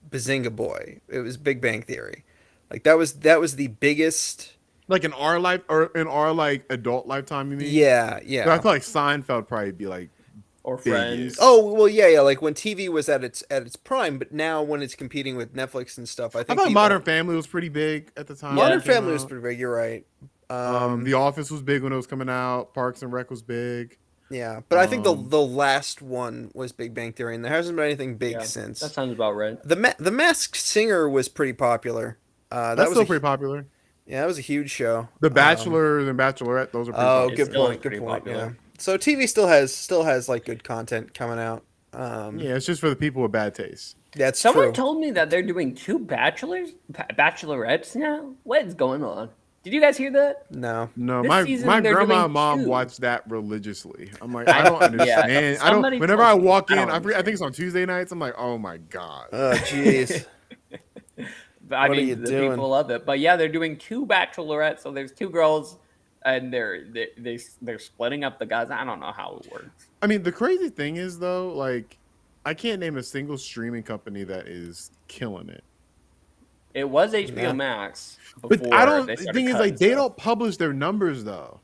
Bazinga Boy. It was Big Bang Theory. Like that was the biggest. Like in our life or in our like adult lifetime, you mean? Yeah, But I yeah. feel like Seinfeld probably be like Or Big Friends. years. Oh well, yeah. Like when TV was at its prime, but now when it's competing with Netflix and stuff, I I think thought people- Modern Family was pretty big at the time. Modern it came Family was out. pretty big. You're right. The Office was big when it was coming out. Parks and Rec was big. Yeah, but I think the Um, last one was Big Bang Theory, and there hasn't been anything big Yeah, since. that sounds about right. The Masked Singer was pretty popular. That That's was still a, pretty popular. yeah, that was a huge show. The Bachelor and Bachelorette, those are pretty Oh, popular. good still point. Good pretty point. popular. Yeah. So TV still has like good content coming out. Yeah, it's just for the people with bad taste. That's Someone true. told me that they're doing two bachelorettes now. What is going on? Did you guys hear that? No. No, This my season my they're grandma doing and mom two. watch that religiously. I'm like, I don't Yeah, understand. I don't. somebody Whenever I told me. walk I in, don't I think understand. it's on Tuesday nights. I'm like, oh my god. Oh, jeez. But, I What are mean, you the doing? people love it. But yeah, they're doing two bachelorettes. So there's two girls, and they're splitting up the guys. I don't know how it works. I mean, the crazy thing is though, like I can't name a single streaming company that is killing it. It was HBO Yeah. Max But before I don't. they The started thing is, cutting like, they stuff. don't publish their numbers though.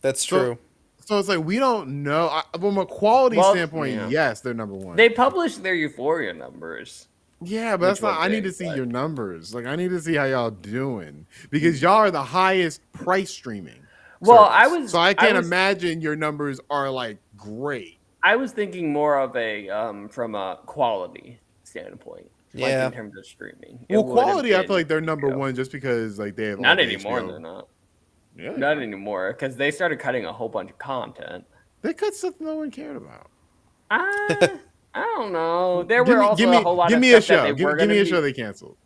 That's So- true. So it's like we don't know. From a quality Well, standpoint, yeah. yes, they're number one. They published their Euphoria numbers. Yeah, but that's which was not. I need to big, see but- your numbers. Like, I need to see how y'all doing because y'all are the highest price streaming. Well, service. So I can't imagine your numbers are like great. I was thinking more of a from a quality standpoint. Like Yeah. in terms of streaming. Well, It would've quality, I been feel like they're number HBO. one just because like they have Not all the anymore, HBO. they're not. Yeah, Not anymore, because they started cutting a whole bunch of content. they cut stuff no one cared about. I don't know. There Give were me, also give me, a whole lot give of me a stuff that show. they were Give me gonna a be- show they canceled.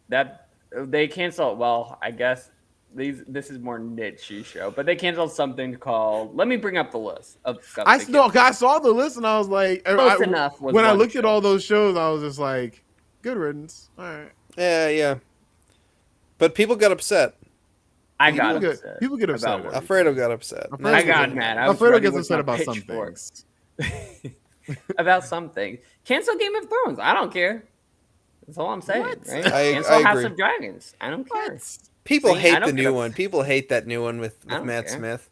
that they canceled. Well, I guess this is more niche show, but they canceled something called. Let me bring up the list of stuff. I they canceled. saw the list and I was like, Close enough was when I one looked at show. all those shows, I was just like, good riddance. All right. Yeah. But people got upset. I got People get upset. about about what- Alfredo got upset. Alfredo I That's got what- mad. I was Alfredo ready gets with upset my about some pitchfork. things. About some things. Cancel Game of Thrones. I don't care. That's all I'm saying, What? right? I Cancel House agree. of Dragons. I don't care. What? People See, I hate don't the get new ups- one. People hate that new one with I don't Matt care. Smith.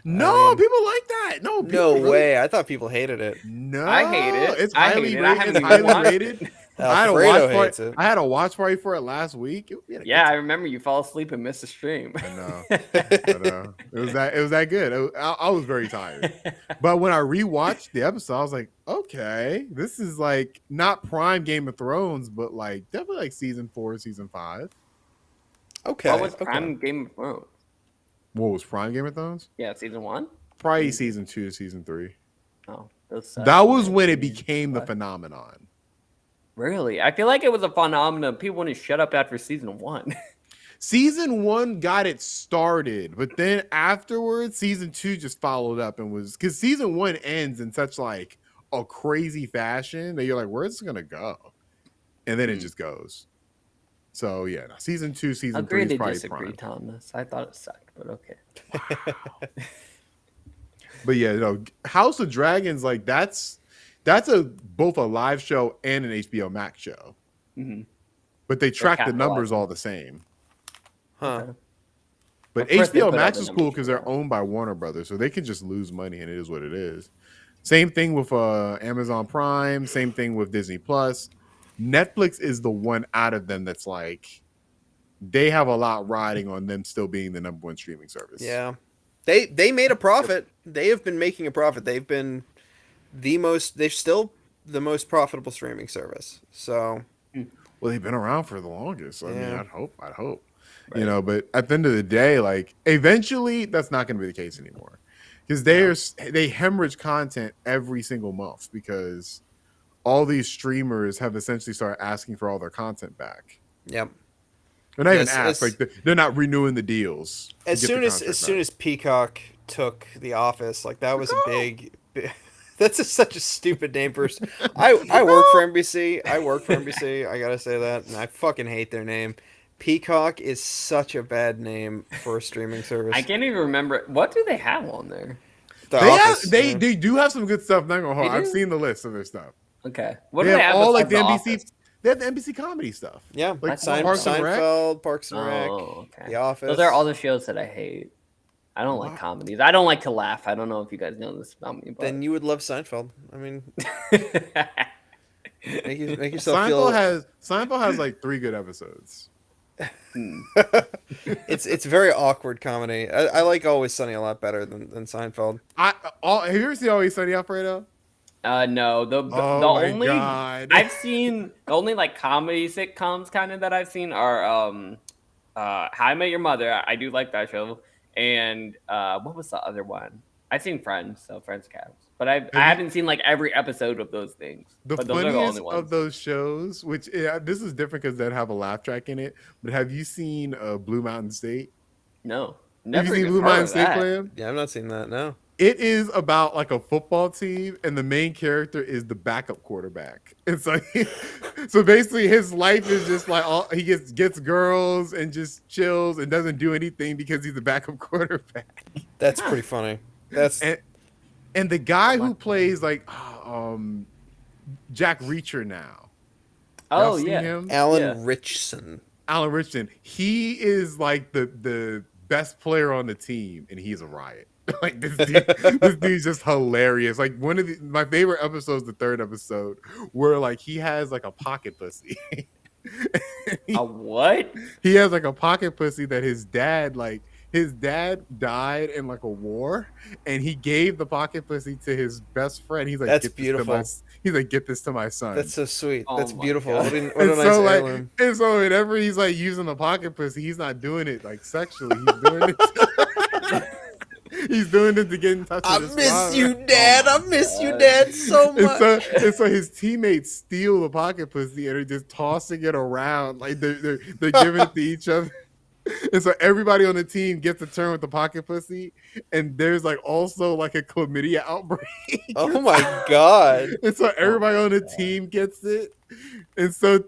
No, mean- people like that. No, people No really- way. I thought people hated it. No, I hate it. It's I highly hate it. I rated. haven't It's even highly watched rated. it. Alfredo hates it. I had a watch party for it last week. Yeah, I remember you fall asleep and miss the stream. I know. It was that good. I was very tired. But when I rewatched the episode, I was like, okay, this is like not prime Game of Thrones, but like definitely like season 4, season 5. Okay. What was okay. Prime Game of Thrones? What was prime Game of Thrones? Yeah, season 1? Probably season 2, season 3. Oh, those suck. That was when it became the What? phenomenon. Really? I feel like it was a phenomenon. People wouldn't shut up after season 1. Season 1 got it started, but then afterwards, season 2 just followed up and was because season 1 ends in such like a crazy fashion that you're like, where's this gonna go? And then it just goes. So yeah, no, season 2, season 3 Agree is to probably disagree, prime. Thomas. I thought it sucked, but okay. But yeah, House of Dragons, like that's both a live show and an HBO Max show. Mm-hmm. But they track the numbers capitalizing. all the same. Huh. But Of course they HBO put out Max the is cool numbers because for they're that. owned by Warner Brothers, so they can just lose money, and it is what it is. Same thing with Amazon Prime. Same thing with Disney Plus. Netflix is the one out of them that's like they have a lot riding on them still being the number one streaming service. Yeah. They made a profit. They have been making a profit. They've been they're still the most profitable streaming service. So Well, they've been around for the longest. So, I mean, Yeah. I'd hope. Right. You know, but at the end of the day, like eventually that's not going to be the case anymore. Because they hemorrhage content every single month because all these streamers have essentially started asking for all their content back. yep. They're not even Yes, asked, as- like they're not renewing the deals. to As get the soon as contract as soon back. as Peacock took The Office, like that was a big that's such a stupid name for I work for NBC. I work for NBC. I gotta say that, and I fucking hate their name. Peacock is such a bad name for a streaming service. I can't even remember. What do they have on there? The they Office, they yeah. they do have some good stuff. Not gonna hold. They I've do? seen the list of their stuff. Okay. What They do have they have all like the besides NBC. Office? They have the NBC comedy stuff. Yeah, like Parks and Rec. Seinfeld, Parks and Rec, Oh, okay. The Office. Those are all the shows that I hate. I don't like Wow. comedies. I don't like to laugh. I don't know if you guys know this about me, but Then you would love Seinfeld. I mean, make yourself feel. Seinfeld has like 3 good episodes. It's very awkward comedy. I like Always Sunny a lot better than Seinfeld. Have you ever seen Always Sunny, Alfredo? no, the Oh my only God. I've seen the only like comedy sitcoms kind of that I've seen are How I Met Your Mother. I do like that show. And what was the other one? I've seen Friends, so Friends counts. But I haven't seen like every episode of those things. The But those are the funniest only ones. of those shows, which this is different because they have a laugh track in it. But have you seen Blue Mountain State? No. Have Never you seen even Blue heard Mountain of State, that. Clam? Yeah, I've not seen that. No. It is about like a football team, and the main character is the backup quarterback. And so, so basically, his life is just like he gets girls and just chills and doesn't do anything because he's the backup quarterback. That's pretty funny. That's And the guy who plays like Jack Reacher now. Y'all Oh seen yeah, him? yeah. Alan Richson. Alan Richardson. He is like the best player on the team, and he's a riot. Like this dude's just hilarious. Like one of my favorite episodes, the third episode, where like he has like a pocket pussy. A what? He has like a pocket pussy that his dad died in like a war, and he gave the pocket pussy to his best friend. He's like, That's get this to my. beautiful. He's like, get this to my son. That's so sweet. Oh That's my beautiful. God. What a And nice so like, heirloom. and so whenever he's like using the pocket pussy, he's not doing it like sexually. He's doing it. He's doing it to get in touch I with his miss father. you, Dad. I miss you, God. Dad, so And much. so his teammates steal the pocket pussy and are just tossing it around like they're giving it to each other. And so everybody on the team gets a turn with the pocket pussy, and there's like also like a chlamydia outbreak. Oh my god. And so everybody on the team gets it. And so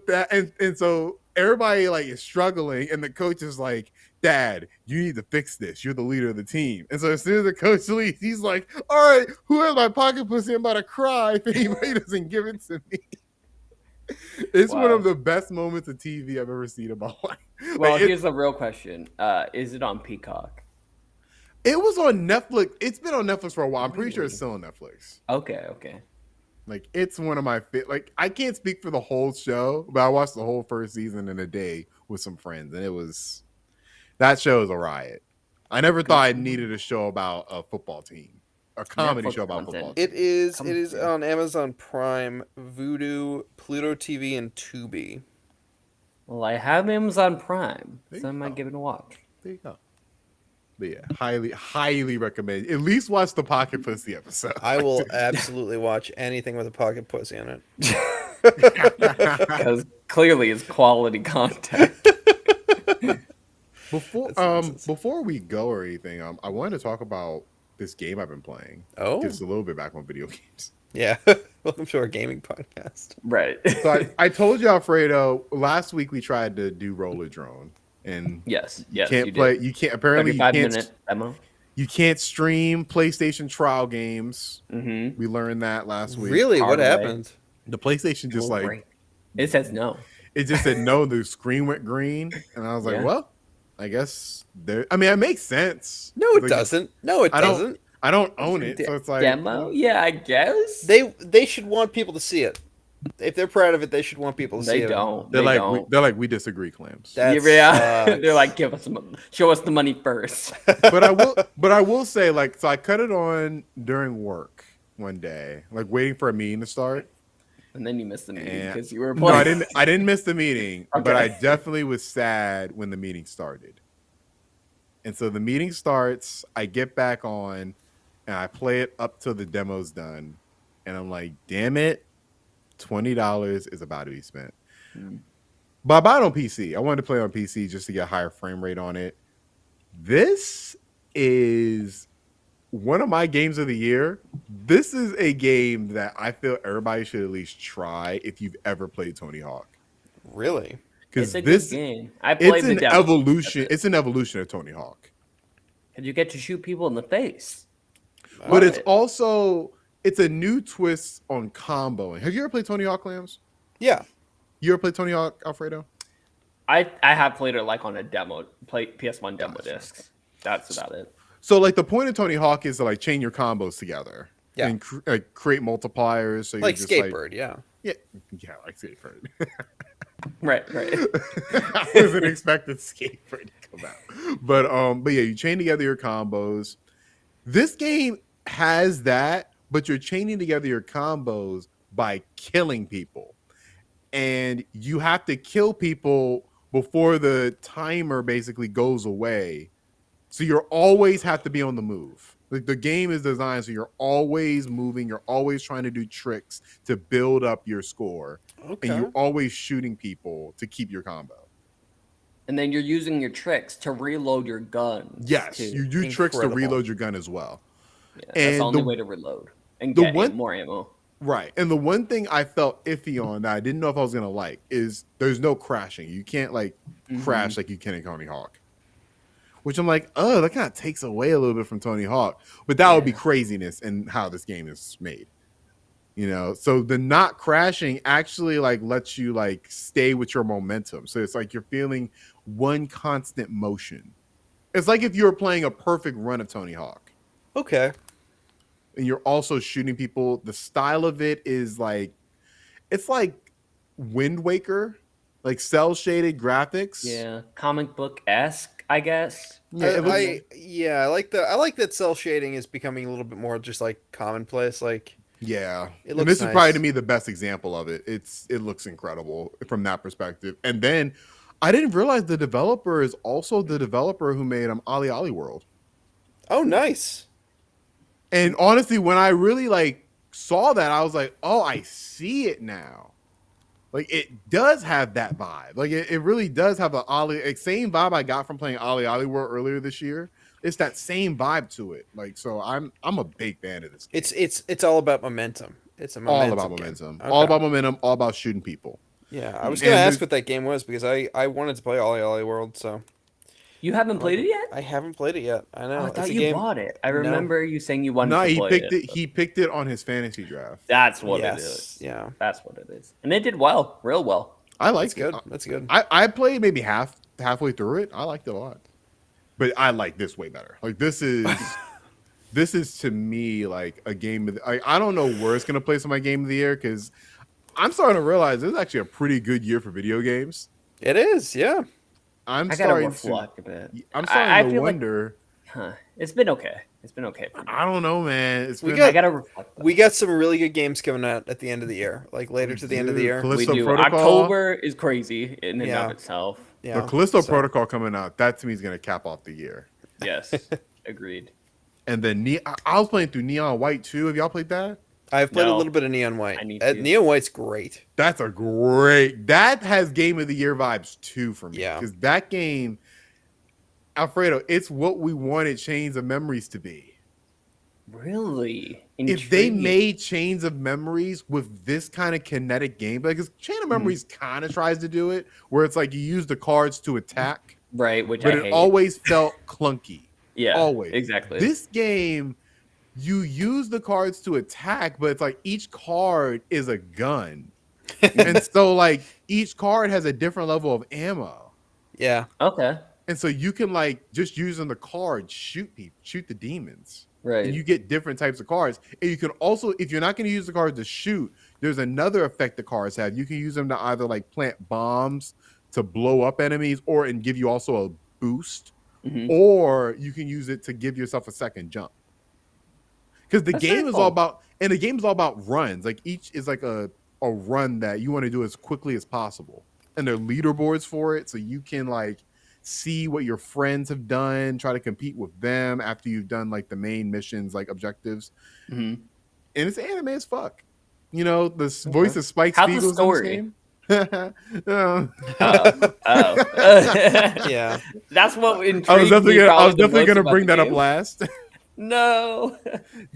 and so everybody like is struggling, and the coach is like, Dad, you need to fix this. You're the leader of the team. And so as soon as the coach leaves, he's like, all right, who has my pocket pussy? I'm about to cry if anybody doesn't give it to me. It's one Wow. of the best moments of TV I've ever seen in my life. Well, Like, here's the real question: is it on Peacock? it was on Netflix. It's been on Netflix for a while. I'm pretty sure it's still on Netflix. Okay. Like, it's one of my like, I can't speak for the whole show, but I watched the whole first season in a day with some friends, and that show is a riot. I never thought I needed a show about a football team, a comedy Netflix show about content. football team. It is on Amazon Prime, Vudu, Pluto TV, and Tubi. Well, I have Amazon Prime, There so I you might go. give it a watch. There you go. But yeah, highly recommend. At least watch the Pocket Pussy episode. I will absolutely watch anything with a pocket pussy in it. Because clearly it's quality content. Before we go or anything, I wanted to talk about this game I've been playing. Oh. Just a little bit back on video games. Yeah. Welcome to our gaming podcast. Right. So I told you, Alfredo, last week we tried to do Roller Drone, and yes, you can't play. You can't. Apparently, you 35-minute can't. demo. You can't stream PlayStation trial games. Mm-hmm. We learned that last week. Really? Hard What way. happened? The PlayStation just like it says no. it just said no. The screen went green, and I was like, Yeah. well, I guess there. I mean, it makes sense. No, it Like, doesn't. No, it I don't- doesn't. I don't own it, so it's like Demo? Yeah, I guess. They should want people to see it. If they're proud of it, they should want people to see They it. don't. They're They like don't. they're like we disagree, clams. That yeah, sucks. they're like, show us the money first. But I will say, like, so I cut it on during work one day, like waiting for a meeting to start. And then you missed the meeting And- because you were No, playing. I didn't miss the meeting, but Okay. I definitely was sad when the meeting started. And so the meeting starts, I get back on, and I play it up till the demo's done, and I'm like, damn it, $20 is about to be spent. Mm. But I bought it on PC. I wanted to play on PC just to get a higher frame rate on it. This is one of my games of the year. This is a game that I feel everybody should at least try if you've ever played Tony Hawk. Really? It's Because a this good game. I played it's the an demo. evolution. It's an evolution of Tony Hawk. And you get to shoot people in the face. But it's Right. also it's a new twist on comboing. Have you ever played Tony Hawk, Clams? Yeah. You ever played Tony Hawk, Alfredo? I have played it like on a demo, PS1 demo discs. That's about it. So like the point of Tony Hawk is to like chain your combos together. Yeah. And create multipliers. So Like you're just Skatebird, yeah. yeah, like Skatebird. Right. I wasn't expecting Skatebird to come out. But yeah, you chain together your combos. This game has that, but you're chaining together your combos by killing people. And you have to kill people before the timer basically goes away. So you're always have to be on the move. Like the game is designed so you're always moving, you're always trying to do tricks to build up your score. Okay. And you're always shooting people to keep your combo. And then you're using your tricks to reload your gun. Yes, too. you do tricks to Incredible. reload your gun as well. Yeah, that's and the only the- way to reload and the get one- more ammo. Right. And the one thing I felt iffy on that I didn't know if I was going to like is there's no crashing. You can't like crash like you can in Tony Hawk. Which I'm like, oh, that kind of takes away a little bit from Tony Hawk. But that would be Yeah. craziness in how this game is made. You know, so the not crashing actually like lets you like stay with your momentum. So it's like you're feeling one constant motion. It's like if you were playing a perfect run of Tony Hawk Okay. and you're also shooting people. The style of it is like it's like Wind Waker, like cell shaded graphics. Yeah, comic book esque, I guess. Yeah, it looks Yeah, I like that cell shading is becoming a little bit more just like commonplace. Like yeah. it And looks this is probably to nice. me the best example of it. It looks incredible from that perspective. And then I didn't realize the developer is also the developer who made Ali Ali World. Oh, nice. And honestly, when I really like saw that, I was like, oh, I see it now. Like it does have that vibe. Like it really does have a same vibe I got from playing Ali Ali World earlier this year. It's that same vibe to it. Like so, I'm a big fan of this game. It's all about momentum. It's a All momentum about game. momentum. Okay. All about momentum. All about shooting people. Yeah, I was gonna And ask there's what that game was because I wanted to play Ollie Ollie World, so You haven't played it yet? I haven't played it yet. I Oh, know I it's thought a you game. bought it. I No. remember you saying you wanted no, to he play picked it. it. He picked it on his fantasy draft. That's what it Yes. is. Yeah. That's what it is. And it did well, real well. I That's liked good. it. That's good. I played maybe halfway through it. I liked it a lot, but I like this way better. Like this is to me like a game. I don't know where it's gonna place on my game of the year because I'm starting to realize this is actually a pretty good year for video games. It is. Yeah. I'm I gotta starting reflect a bit. I'm I starting to feel like- wonder. It's been okay. It's been okay for me. I don't know, man. It's We been I got- gotta reflect. We got some really good games coming out at the end of the year, like later to the end of the do. year. We Callisto do. Protocol. October is crazy in and Yeah. of itself. Yeah. The Callisto so- Protocol coming out. That to me is gonna cap off the year. Yes, agreed. And then I was playing through Neon White too. Have y'all played that? I've played a No. little bit of Neon White. I need to. Neon White's great. That has game of the year vibes too for me. Yeah. Because that game, Alfredo, it's what we wanted Chains of Memories to be. Really? If they Intriguing. made Chains of Memories with this kind of kinetic game, because Chain of Memories kind of tries to do it, where it's like you use the cards to attack, Right, which but I it hate. always felt clunky. yeah, always. exactly. This game, you use the cards to attack, but it's like each card is a gun. And so like each card has a different level of ammo. Yeah. Okay, And so you can like just using the cards shoot people, shoot the demons. right. And you get different types of cards. And you can also, if you're not going to use the cards to shoot, there's another effect the cards have. You can use them to either like plant bombs to blow up enemies or and give you also a boost. Mhm. Or you can use it to give yourself a second jump. Because the That's game very is cool. all about, and the game is all about runs. Like each is like a run that you want to do as quickly as possible. And there are leaderboards for it. So you can like see what your friends have done, try to compete with them after you've done like the main missions, like objectives. Mhm. And it's anime as fuck. You know, the voice of Spike How's the Spiegel's story? in this game. Oh. Yeah. That's what intrigued I was definitely me. gonna, probably the most gonna about bring the that up game. last. No,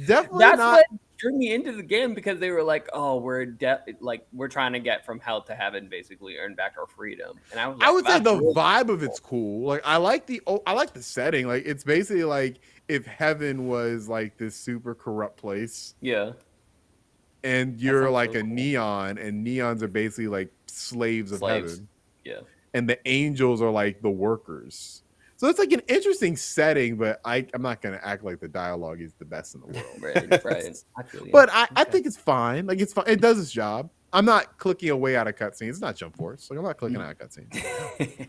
Definitely that's not. what drew me into the game because they were like, "Oh, we're we're trying to get from hell to heaven, basically earn back our freedom." And I was, like, I would say "That's the really vibe of it's cool. Like I like the setting. Like it's basically like if heaven was like this super corrupt place, yeah, and you're sounds like so a cool. neon, and neons are basically like slaves of Slaves. heaven, yeah." and the angels are like the workers. So it's like an interesting setting, but I'm not gonna act like the dialogue is the best in the world. Right, right. I feel you. But I Okay. think it's fine. Like it's fine. It does its job. I'm not clicking away out of cutscenes. It's not Jump Force. Like I'm not clicking out of cutscenes.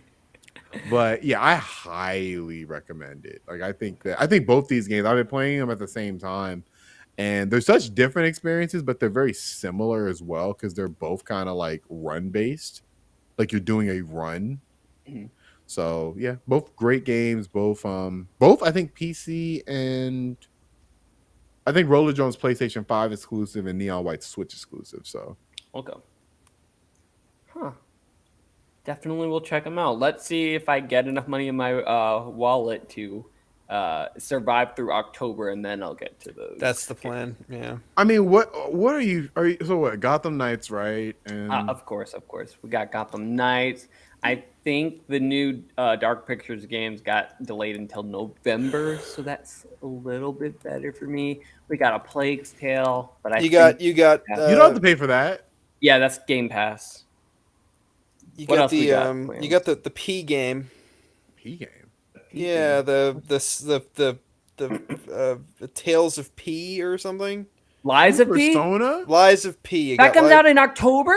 But yeah, I highly recommend it. Like I think both these games, I've been playing them at the same time, and they're such different experiences, but they're very similar as well because they're both kind of like run based. Like you're doing a run. Mhm. So yeah, both great games. Both I think PC and I think Roller Jones PlayStation 5 exclusive and Neon White Switch exclusive. So Okay. Huh. Definitely will check them out. Let's see if I get enough money in my wallet to survive through October, and then I'll get to those. That's the plan. Yeah. I mean, what are you so what? Gotham Knights, right? And Of course. We got Gotham Knights. I think the new Dark Pictures games got delayed until November, so that's a little bit better for me. We got a Plague's Tale, but I You think got you got You don't have to pay for that. yeah, that's Game Pass. you What got else we the got, you Clarence? got the P game. P game. Yeah, the Tales of P or something. Lies of P? Persona. Lies of P. You That got comes out in October?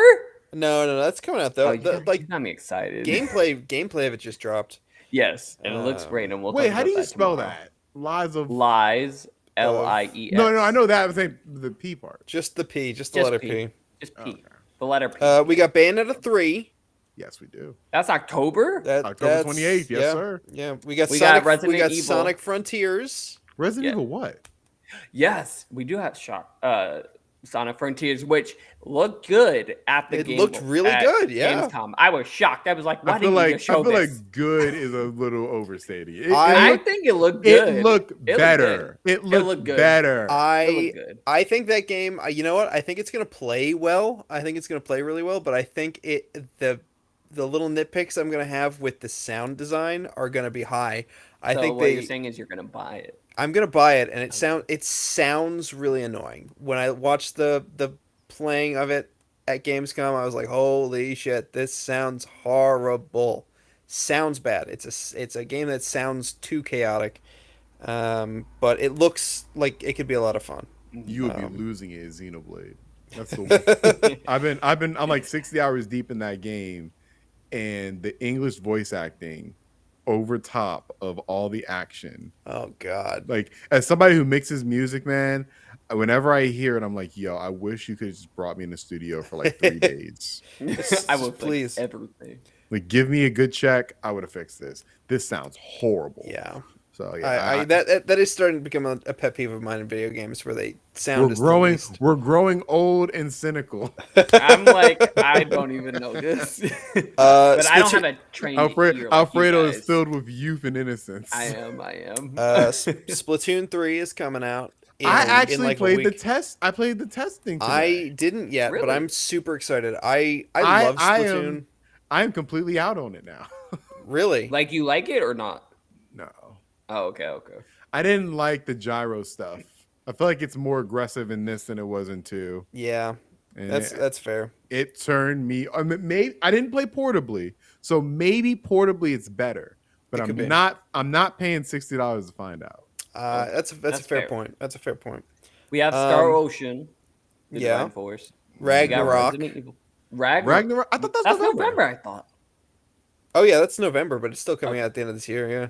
no, that's coming out Oh, though. you Like got me excited. gameplay of it just dropped. Yes, and it looks great, and we'll Wait, talk how about do you that spell tomorrow. that? Lies of. Lies, Liex. No, I know that. I'm saying the P part. Just the P, just the Just letter P. P. Just P. Okay. The letter P. We got Bayonetta 3. Yes, we do. That's October? October 28th, yes, yeah, sir. Yeah, we got We got Sonic. Resident we got Evil. Sonic Frontiers. Resident Yeah. Evil what? Yes, we do have Sonic Frontiers, which looked good at the It game. looked really at good, yeah. Gamescom. I was shocked. I was like, why I feel didn't you like just show this? like good is a little overstated. I think it looked good. It looked better. It looked good. better. It looked good. I think that game. You know what? I think it's gonna play well. I think it's gonna play really well. But I think the little nitpicks I'm gonna have with the sound design are gonna be high. I So think what you're saying is you're gonna buy it. I'm gonna buy it, and it sounds really annoying. When I watched the playing of it at Gamescom, I was like, holy shit, this sounds horrible. Sounds bad. It's a game that sounds too chaotic. But it looks like it could be a lot of fun. You would be losing it, Xenoblade. That's the one. I'm like 60 hours deep in that game, and the English voice acting over top of all the action. Oh God. Like, as somebody who mixes music, man, whenever I hear it, I'm like, yo, I wish you could have just brought me in the studio for like 3 days. I will Please. please everything. Like, give me a good check. I would have fixed this. This sounds horrible. Yeah. So yeah, That is starting to become a pet peeve of mine in video games where they sound we're as the growing. least. We're growing old and cynical. I'm like, I don't even know this. But I don't have a trained ear like Alfredo you is guys. filled with youth and innocence. I am. Splatoon 3 is coming out. I in actually like a played the week. test. I played the testing today. I didn't yet, but Really? I'm super excited. I love Splatoon. I am completely out on it now. Really? Like, you like it or not? No, Oh, okay. I didn't like the gyro stuff. I feel like it's more aggressive in this than it was in 2. Yeah. And That's fair. it turned me. I mean, maybe I didn't play portably, so maybe portably it's better. But It could be. I'm not paying $60 to find out. That's a fair fair. point. That's a fair point. We have Star Um, Ocean. The yeah. Divine Force. We got Ragnarok. Resident Evil. Ragnarok. Ragnarok. I thought That's November. I thought. Oh yeah, that's November, but it's still coming out at the end of this year. Yeah.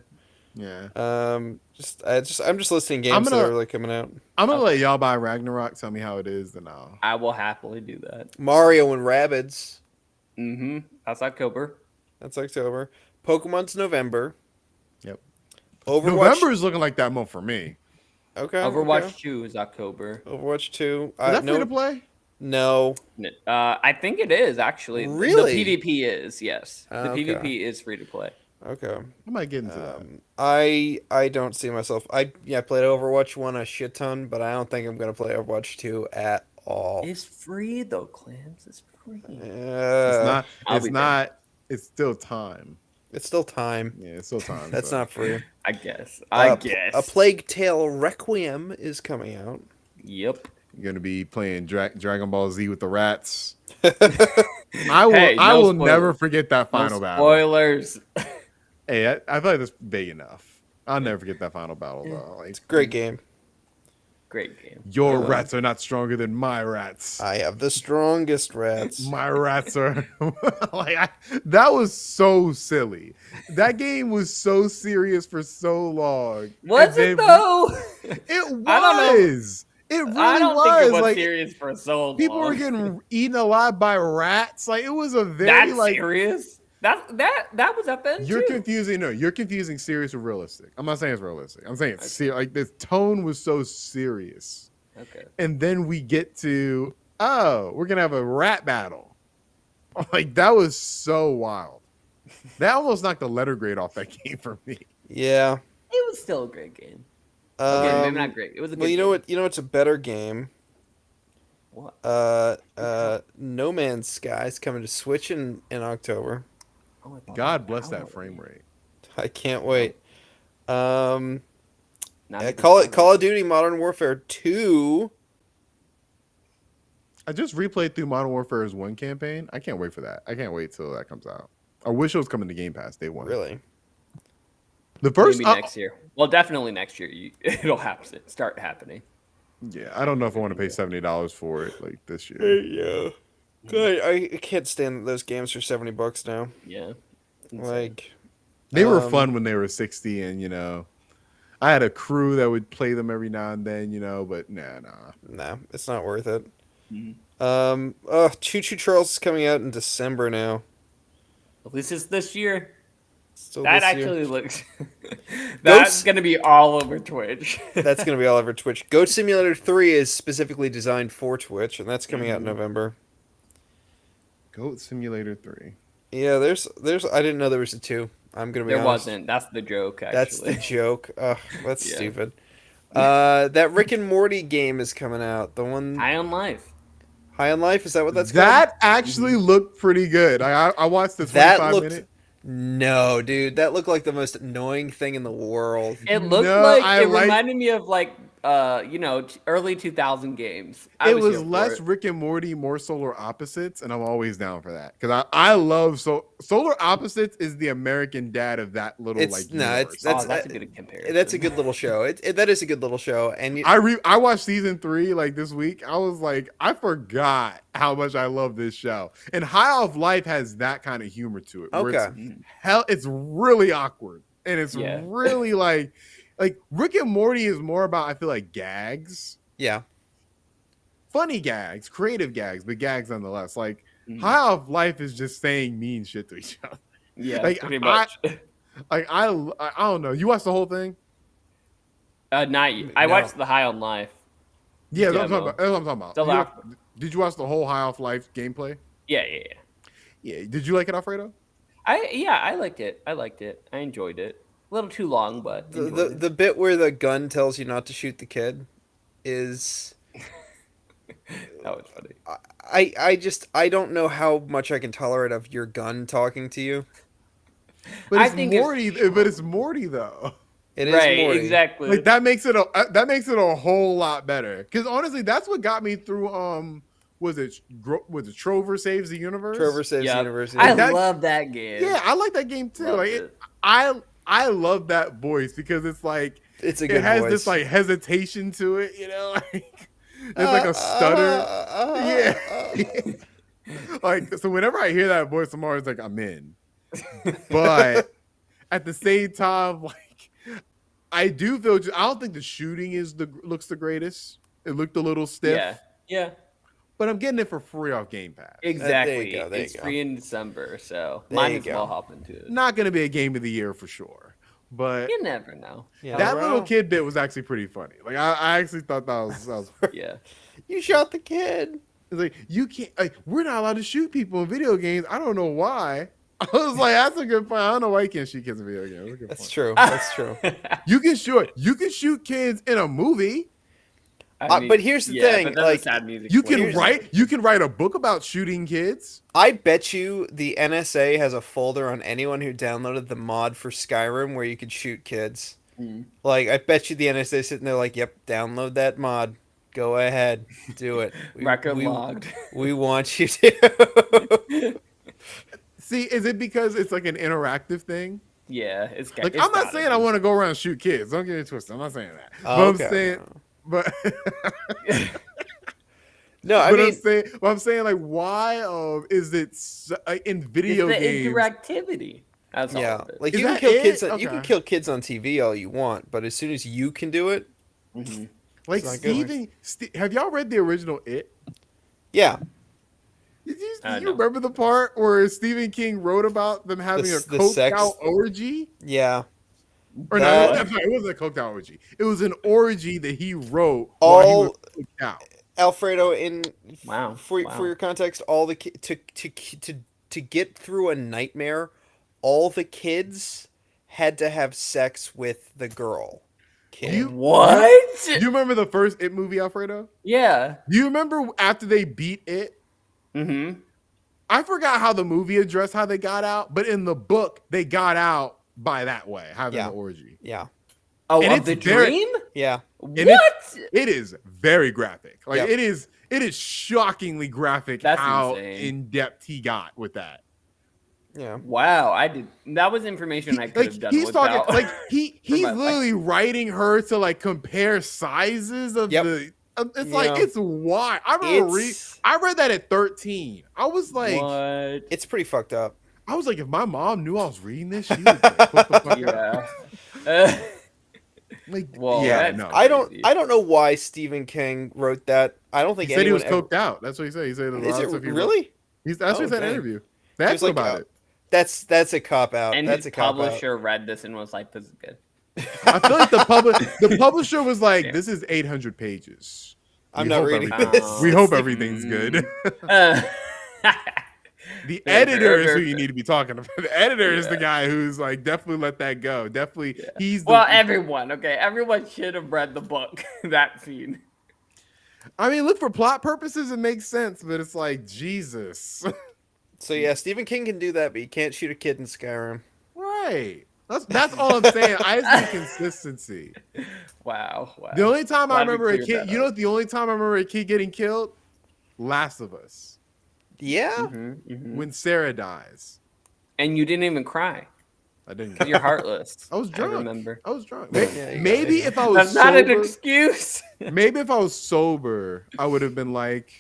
Yeah. I'm just listing games that are really coming out. I'm gonna let y'all buy Ragnarok. Tell me how it is, then I'll. I will happily do that. Mario and Rabbids. Mm-hmm. That's October. That's October. Pokemon's November. Yep. Overwatch. November is looking like that month for me. Okay. Overwatch okay. 2 is October. Overwatch 2. Is that free no, to play? no. I think it is actually. Really? The PvP is, yes. The Okay. PvP is free to play. Okay. I might get into that. I don't see myself. I played Overwatch 1 a shit ton, but I don't think I'm gonna play Overwatch 2 at all. It's free though, Clams. It's free. It's not. I'll It's be not. It's still time. It's still time. Yeah, it's still time. That's so. not free. I guess. A Plague Tale Requiem is coming out. Yep. You're gonna be playing Dragon Ball Z with the rats. I will. Hey, I no will spoilers. never forget that No final battle. spoilers. Hey, I feel like that's big enough. I'll never forget that final battle though. Like, Great game. Great game. your rats are not stronger than my rats. I have the strongest rats. My rats are that was so silly. That game was so serious for so long. Was And it then though? It was. I don't know. It really I don't was. think it was like serious for so long. people were getting eaten alive by rats. Like it was a very That's like serious. That was up then you're too. confusing. No, you're confusing serious with realistic. I'm not saying it's realistic. I'm saying it's serious. Like the tone was so serious. Okay. And then we get to we're gonna have a rat battle. Like that was so wild. That almost knocked the letter grade off that game for me. Yeah. It was still a great game. Okay, maybe not great. It was a good Well, you know game. what? You know what's a better game? What? No Man's Sky is coming to Switch in October. Oh Oh, I thought God about bless that downloading frame it. rate. I can't wait. Um, Not even Call started. of Duty Modern Warfare 2. I just replayed through Modern Warfare's 1 campaign. I can't wait for that. I can't wait till that comes out. I wish it was coming to Game Pass day one. Really? The first, Maybe next year. Well, definitely next year. It'll happen. Start happening. yeah, I don't know if I want to pay $70 for it like this year. Yeah. Good. I can't stand those games for $70 now. Yeah. It's insane. Like, They were Um, fun when they were 60, and I had a crew that would play them every now and then, but nah. nah, it's not worth it. Mhm. Choo Choo Charles is coming out in December now. At least it's this year. Still That this year. actually looks. That's Ghost- gonna be all over Twitch. That's gonna be all over Twitch. Goat Simulator 3 is specifically designed for Twitch, and that's coming out in November. Goat Simulator 3. Yeah, there's. I didn't know there was a 2. I'm gonna be There honest. wasn't. That's the joke. Actually, That's the joke. Ugh, that's Yeah. stupid. That Rick and Morty game is coming out. The one High on Life. High on Life, is that what that's called? That actually looked pretty good. I watched the That 25 looked minute. No, dude, that looked like the most annoying thing in the world. It looked No, like I it like- reminded me of early 2000 games. It was here for less it. Rick and Morty, more Solar Opposites, and I'm always down for that because I love Solar Opposites is the American Dad of that little It's universe. that's That's a good comparison. That's a good little show. That is a good little show, and I watched season 3 like this week. I was like, I forgot how much I love this show. And High Off Life has that kind of humor to it. Where Okay. it's really awkward and it's Yeah. really like Rick and Morty is more about, I feel like, gags, yeah, funny gags, creative gags, but gags nonetheless. Like Mhm. High Off Life is just saying mean shit to each other. Yeah, like, pretty much. Like I don't know. You watched the whole thing? Not you. I No. watched the High on Life. Yeah, that's what I'm Demo. talking about. That's what I'm talking about. Still You out. watch- Did you watch the whole High Off Life gameplay? Yeah. Yeah. Did you like it, Alfredo? I liked it. I enjoyed it. A little too long, but enjoyed it. the bit where the gun tells you not to shoot the kid is That was funny. I don't know how much I can tolerate of your gun talking to you. But I it's think it's Morty. But it's Morty though. It is Right, Morty. exactly. Like that makes it a whole lot better. Because honestly, that's what got me through. Was it Trover Saves the Universe? Trover Saves the Yep. Universe. I That- love that game. Yeah, I like that game too. Loved Like it. I love that voice because it's like It's a good it has voice. this like hesitation to it. Like there's like a stutter. Yeah. Like so, whenever I hear that voice, I'm always like, I'm in. But at the same time, like I do feel. I don't think the shooting looks the greatest. It looked a little stiff. Yeah. But I'm getting it for free off Game Pass. Exactly. there you It's go. free in December, so There might you as well go. hop into it. Not going to be a game of the year for sure. But You never know. Yeah. that Well, little kid bit was actually pretty funny. Like I actually thought that was Yeah. You shot the kid. it's like you can't like we're not allowed to shoot people in video games. I don't know why. I was like, that's a good point. I don't know why you can't shoot kids in video games. That's a good That's point. true. That's true. You can shoot kids in a movie. But here's the thing, but then like, the sad music You plays. can write a book about shooting kids. I bet you the NSA has a folder on anyone who downloaded the mod for Skyrim where you could shoot kids. Mm. Like, I bet you the NSA is sitting there like, yep, download that mod. Go ahead. Do it. Record logged. We want you to. See, is it because it's like an interactive thing? Yeah, it's Like, it's I'm not gotta saying be. I want to go around and shoot kids. Don't get it twisted. I'm not saying that. Oh, but okay. I'm saying, but, No, I but mean, I'm saying, like, why is it in video it's the games? interactivity. That's all yeah, of it. like Is you can that kill it? kids. You can Okay. kill kids on TV all you want, but as soon as you can do it, Mhm. Like It's not good. have y'all read the original It? yeah, Did you No. remember the part where Stephen King wrote about them having a The coked sex- out orgy? yeah. Or That- no, I'm sorry, it wasn't a coked out orgy. It was an orgy that he wrote while All- he was coked out. Alfredo, in Wow, for wow. your context, all the to get through a nightmare, all the kids had to have sex with the girl. Kid. You- What? Do you remember the first It movie, Alfredo? Yeah. Do you remember after they beat It? Mm-hmm. I forgot how the movie addressed how they got out, but in the book, they got out by that way, having Yeah. the orgy. Yeah. Oh, And of it's the very- dream? Yeah. And What? it is very graphic. Like Yep. it is shockingly graphic That's how insane. in depth he got with that. Yeah. Wow, I did. That was information I could have done he's without. talking like he's my life. literally writing her to like compare sizes of Yep. the. It's like Yeah. it's wild. I remember It's I read that at 13. I was like, What? it's pretty fucked up. I was like, if my mom knew I was reading this, she would like, what the fuck? Yeah. Like, Well, yeah, that's no. I don't crazy. know why Stephen King wrote that. I don't think He said he anyone was coked out. That's what he said. He said a Is lot it of stuff he wrote. really? That's what he said in dang. an interview. He That's was like, about it. That's a cop out. And That's his a cop out. publisher read this and was like, "This is good." I feel like the publisher was like, Yeah. "This is 800 pages. I'm We not hope reading everything- this. We hope everything's good." Uh, The Fair, editor is fair, who fair. you need to be talking about. The editor is the Yeah. guy who's like, definitely let that go. Definitely, Yeah. he's the. well, everyone should have read the book. That scene. I mean, look, for plot purposes, it makes sense, but it's like Jesus, So yeah, Stephen King can do that, but he can't shoot a kid in Skyrim. right? That's all I'm saying. I just need consistency. Wow. The only time I Glad we remember a cleared kid, that you know, up. what the only time I remember a kid getting killed, Last of Us, Yeah. when Sarah dies. And you didn't even cry. I didn't. 'Cause you're heartless. I was drunk. I remember. I was drunk. Yeah, you Maybe got it. if I was That's not an sober, excuse. maybe if I was sober, I would have been like,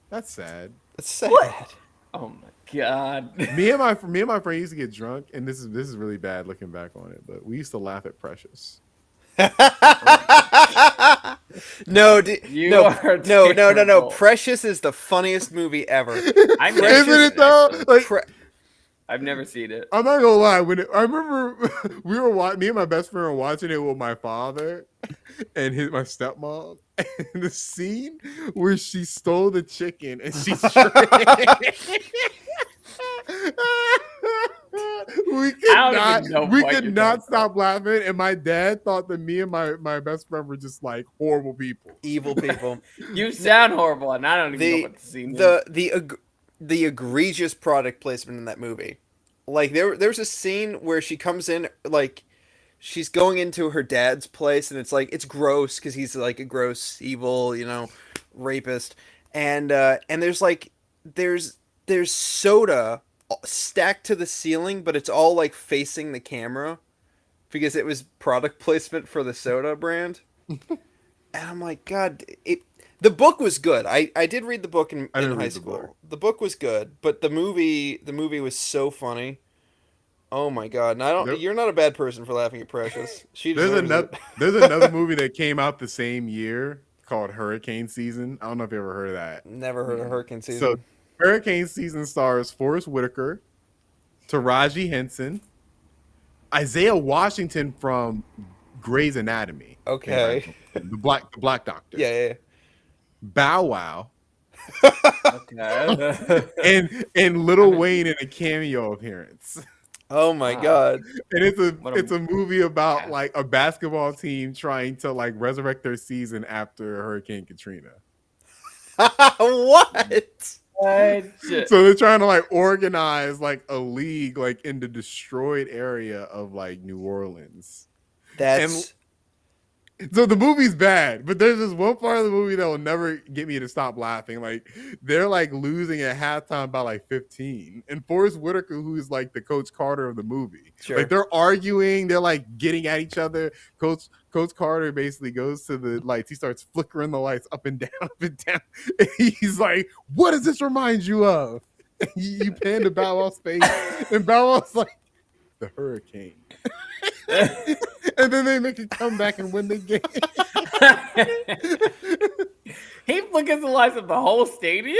"That's sad." That's sad. Oh my god. me and my friend used to get drunk, and this is really bad looking back on it, but we used to laugh at Precious. No, You no, are no. terrible. Precious is the funniest movie ever. I've never Isn't seen it though? actually. Like, Pre- I've never seen it. I'm not gonna lie. I remember we were me and my best friend were watching it with my father and my stepmom, and the scene where she stole the chicken and she's we I don't even know what could you're not talking stop laughing, and my dad thought that me and my best friend were just like horrible people. Evil people. You sound horrible, and I don't even know The what the scene is. the egregious product placement in that movie. Like there's a scene where she comes in, like she's going into her dad's place, and it's gross because he's like a gross evil rapist, and there's soda stacked to the ceiling, but it's all like facing the camera because it was product placement for the soda brand. And I'm like, God, the book was good. I did read the book in I didn't high read the school. book. The book was good, but the movie was so funny. Oh my God! And Yep. you're not a bad person for laughing at Precious. She There's deserves another it. there's another movie that came out the same year called Hurricane Season. I don't know if you ever heard of that. Never heard of Hurricane Season. So Hurricane Season stars Forrest Whitaker, Taraji Henson, Isaiah Washington from Grey's Anatomy. Okay. The black doctor. Yeah. Bow Wow. Okay. And Lil Wayne in a cameo appearance. Oh my Wow. God. And What it's a movie about Yeah. like a basketball team trying to like resurrect their season after Hurricane Katrina. What? Shit. So they're trying to like organize like a league like in the destroyed area of like New Orleans. That's So the movie's bad, but there's this one part of the movie that will never get me to stop laughing. Like they're like losing at halftime by like 15, and Forrest Whitaker, who's like the Coach Carter of the movie, Sure. like they're arguing, they're like getting at each other. Coach Carter basically goes to the lights. He starts flickering the lights up and down, up and down. And he's like, "What does this remind you of?" And you pan to Bow Wow's face, and Bow Wow's like, "The hurricane." And then they make a comeback and win the game. He flickers the lights of the whole stadium.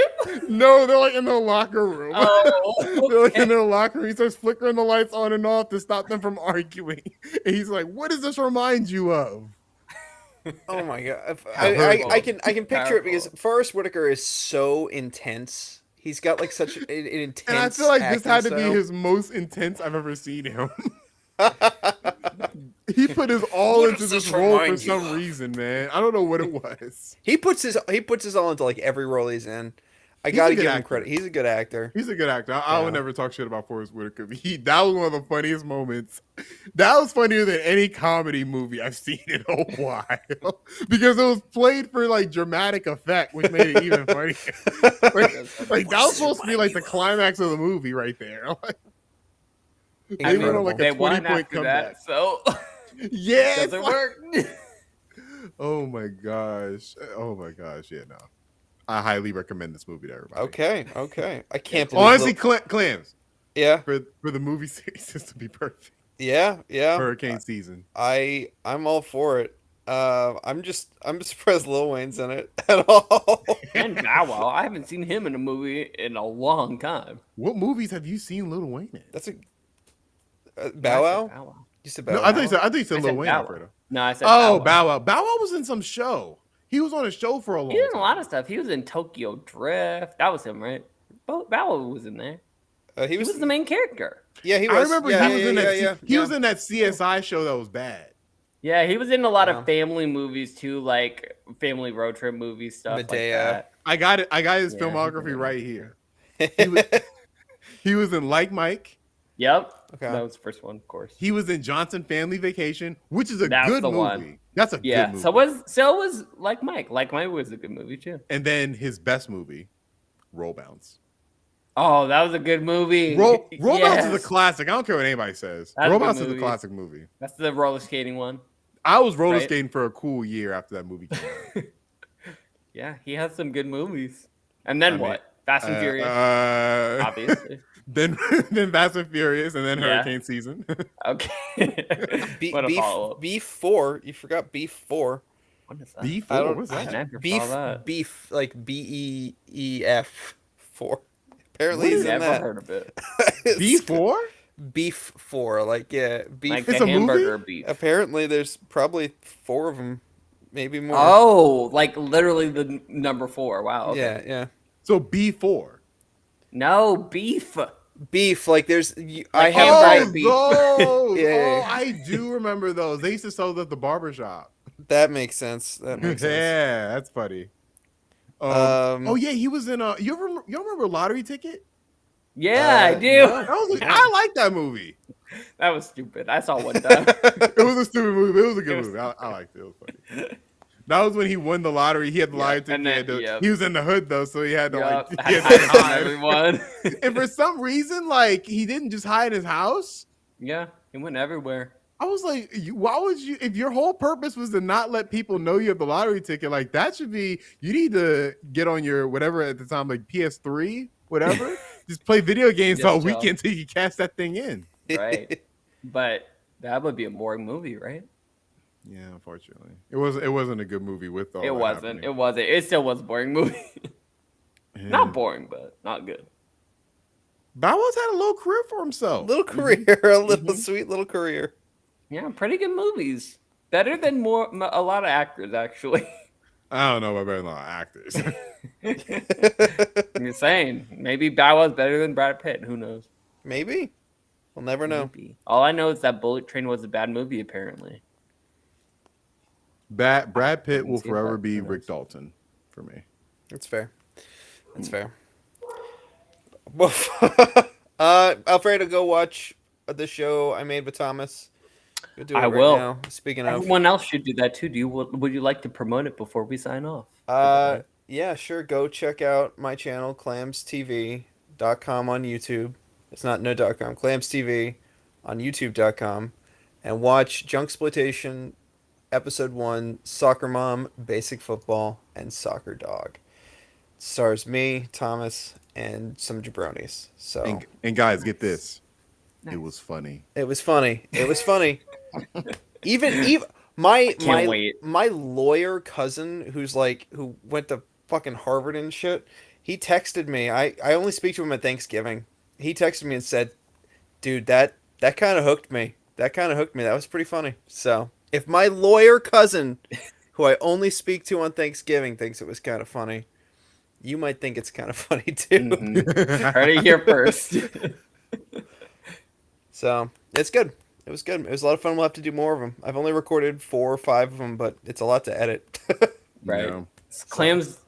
No, they're like in the locker room. Oh, They're like in their locker room. He starts flickering the lights on and off to stop them from arguing. And he's like, "What does this remind you of?" Oh my God. Powerful. I can picture it because Powerful. Forrest Whitaker is so intense. He's got like such an intense. And I feel like this acting had to be style. his most intense I've ever seen him. He put his all What into does this this role for remind some you of? reason, man. I don't know what it was. He puts his all into like every role he's in. I He's gotta a good give him actor. credit. He's a good actor. He's a good actor. I Yeah. would never talk shit about Forrest Whitaker. That was one of the funniest moments. That was funnier than any comedy movie I've seen in a while because it was played for like dramatic effect, which made it even funnier. Like that was supposed to be like the climax of the movie right there. They went on like they a won 20-point after comeback. that, so Yeah, doesn't work. Oh my gosh. Oh my gosh. Yeah, no. I highly recommend this movie to everybody. Okay. I can't believe. Honestly, clams Yeah. for the movie series is to be perfect. Yeah. Hurricane season. I'm all for it. I'm surprised Lil Wayne's in it at all. And Bow Wow, I haven't seen him in a movie in a long time. What movies have you seen Lil Wayne in? That's a No, I Bow said Wow. Bow Wow. You said Bow No, Wow. I think you said I Lil said Wayne, Bow Wow. Alfredo. No, I said Oh, Bow Wow. Bow Wow was in some show. He was on a show for a long He was in time. a lot of stuff. He was in Tokyo Drift. That was him, right? Bow Wow was in there. He He was the main character. Yeah, he I was. remember yeah, he was yeah, in that. yeah, He yeah. was in that CSI show that was bad. Yeah, he was in a lot Yeah. of family movies too, like family road trip movies, stuff Medea. like that. I got it. I got his Yeah, filmography he was right here. He was in Like Mike. Yep. Okay. That was the first one, of course. He was in Johnson Family Vacation, which is a That's good the movie. one. That's a Yeah. good movie. So was Like Mike. Like Mike was a good movie too. And then his best movie, Roll Bounce. Oh, that was a good movie. Roll Bounce is a Yes. classic. I don't care what anybody says. That's a Roll good Bounce is a movie. classic movie. That's the roller skating one. I was roller Right? skating for a cool year after that movie came out. Yeah, he has some good movies. And then I mean, what? Fast and Furious, obviously. then Fast and Furious, and then Yeah. Hurricane season. Okay. What a Beef, follow-up. Beef 4. You forgot Beef 4. What is that? B4. I don't- What's I that? never Beef, saw that. Beef, like BEEF 4. Apparently I've he's in never that. heard of it. It's B4? Beef 4. Like, yeah, Beef. Like It's the a movie? hamburger beef. Apparently there's probably 4 of them. Maybe more. Oh, like literally the number 4. Wow. Okay. Yeah. So B4. No, beef. Beef, like there's. I Like have. hamburger Oh, beef. those! Yeah. Oh, I do remember those. They used to sell them at the barbershop. That makes sense. That makes sense. Yeah, that's funny. Oh yeah, he was in you remember Lottery Ticket? Yeah, I do. no. That was I like that movie. That was stupid. I saw one time. It was a stupid movie, but it was a good It was movie. I liked it. It was funny. That was when he won the lottery. He had the lottery ticket. and He, then- had to- yep. he was in the hood though, so he had to Yup, like I he had hide to from hide. everyone. And for some reason, like he didn't just hide his house. Yeah, he went everywhere. I was like, why would you? If your whole purpose was to not let people know you have the lottery ticket, like that should be. You need to get on your whatever at the time, like PS3, whatever. Just play video games Yes, all child. weekend till you cash that thing in. Right. But that would be a boring movie, right? Yeah, unfortunately, it wasn't a good movie with all. It that wasn't. happening. It wasn't. It still was a boring movie. Yeah. Not boring, but not good. Bow Wow's had a little career for himself. Little career, a little sweet little career. Yeah, pretty good movies. Better than a lot of actors, actually. I don't know about better than a lot of actors. I'm just saying. Maybe Bow Wow's better than Brad Pitt. Who knows? Maybe. We'll never know. Maybe. All I know is that Bullet Train was a bad movie, apparently. Brad Pitt will Haven't seen forever that. be Who knows? Rick Dalton for me. That's fair. That's fair. Alfredo, go watch the show I made with Thomas. Go do it I right will. now. Speaking of, Everyone else should do that too. Would you like to promote it before we sign off? yeah, sure. Go check out my channel, clamstv.com on YouTube. It's not no.com, clamstv on youtube.com, and watch Junksploitation episode 1, Soccer Mom, Basic Football, and Soccer Dog. It stars me, Thomas, and some jabronis. So And guys, get this. Nice. It was funny. it was funny. It was funny. even my Can't wait. my lawyer cousin who went to fucking Harvard and shit, he texted me. I only speak to him at Thanksgiving. He texted me and said, "Dude, that kind of hooked me. That kind of hooked me. That was pretty funny." So, if my lawyer cousin, who I only speak to on Thanksgiving, thinks it was kind of funny, you might think it's kind of funny too. Mhm. Heard it here first. So, it's good. It was good. It was a lot of fun. We'll have to do more of them. I've only recorded 4 or 5 of them, but it's a lot to edit. Right. Yeah. Clams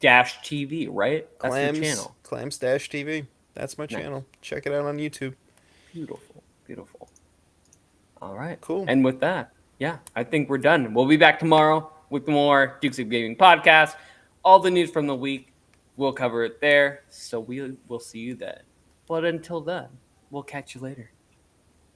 Dash TV, right? That's the Clams channel. Clams Dash TV. That's my Nice. channel. Check it out on YouTube. Beautiful. Beautiful. All right. Cool. And with that, yeah, I think we're done. We'll be back tomorrow with more Dukes of Gaming podcast. All the news from the week, we'll cover it there. So we will see you then. But until then, we'll catch you later.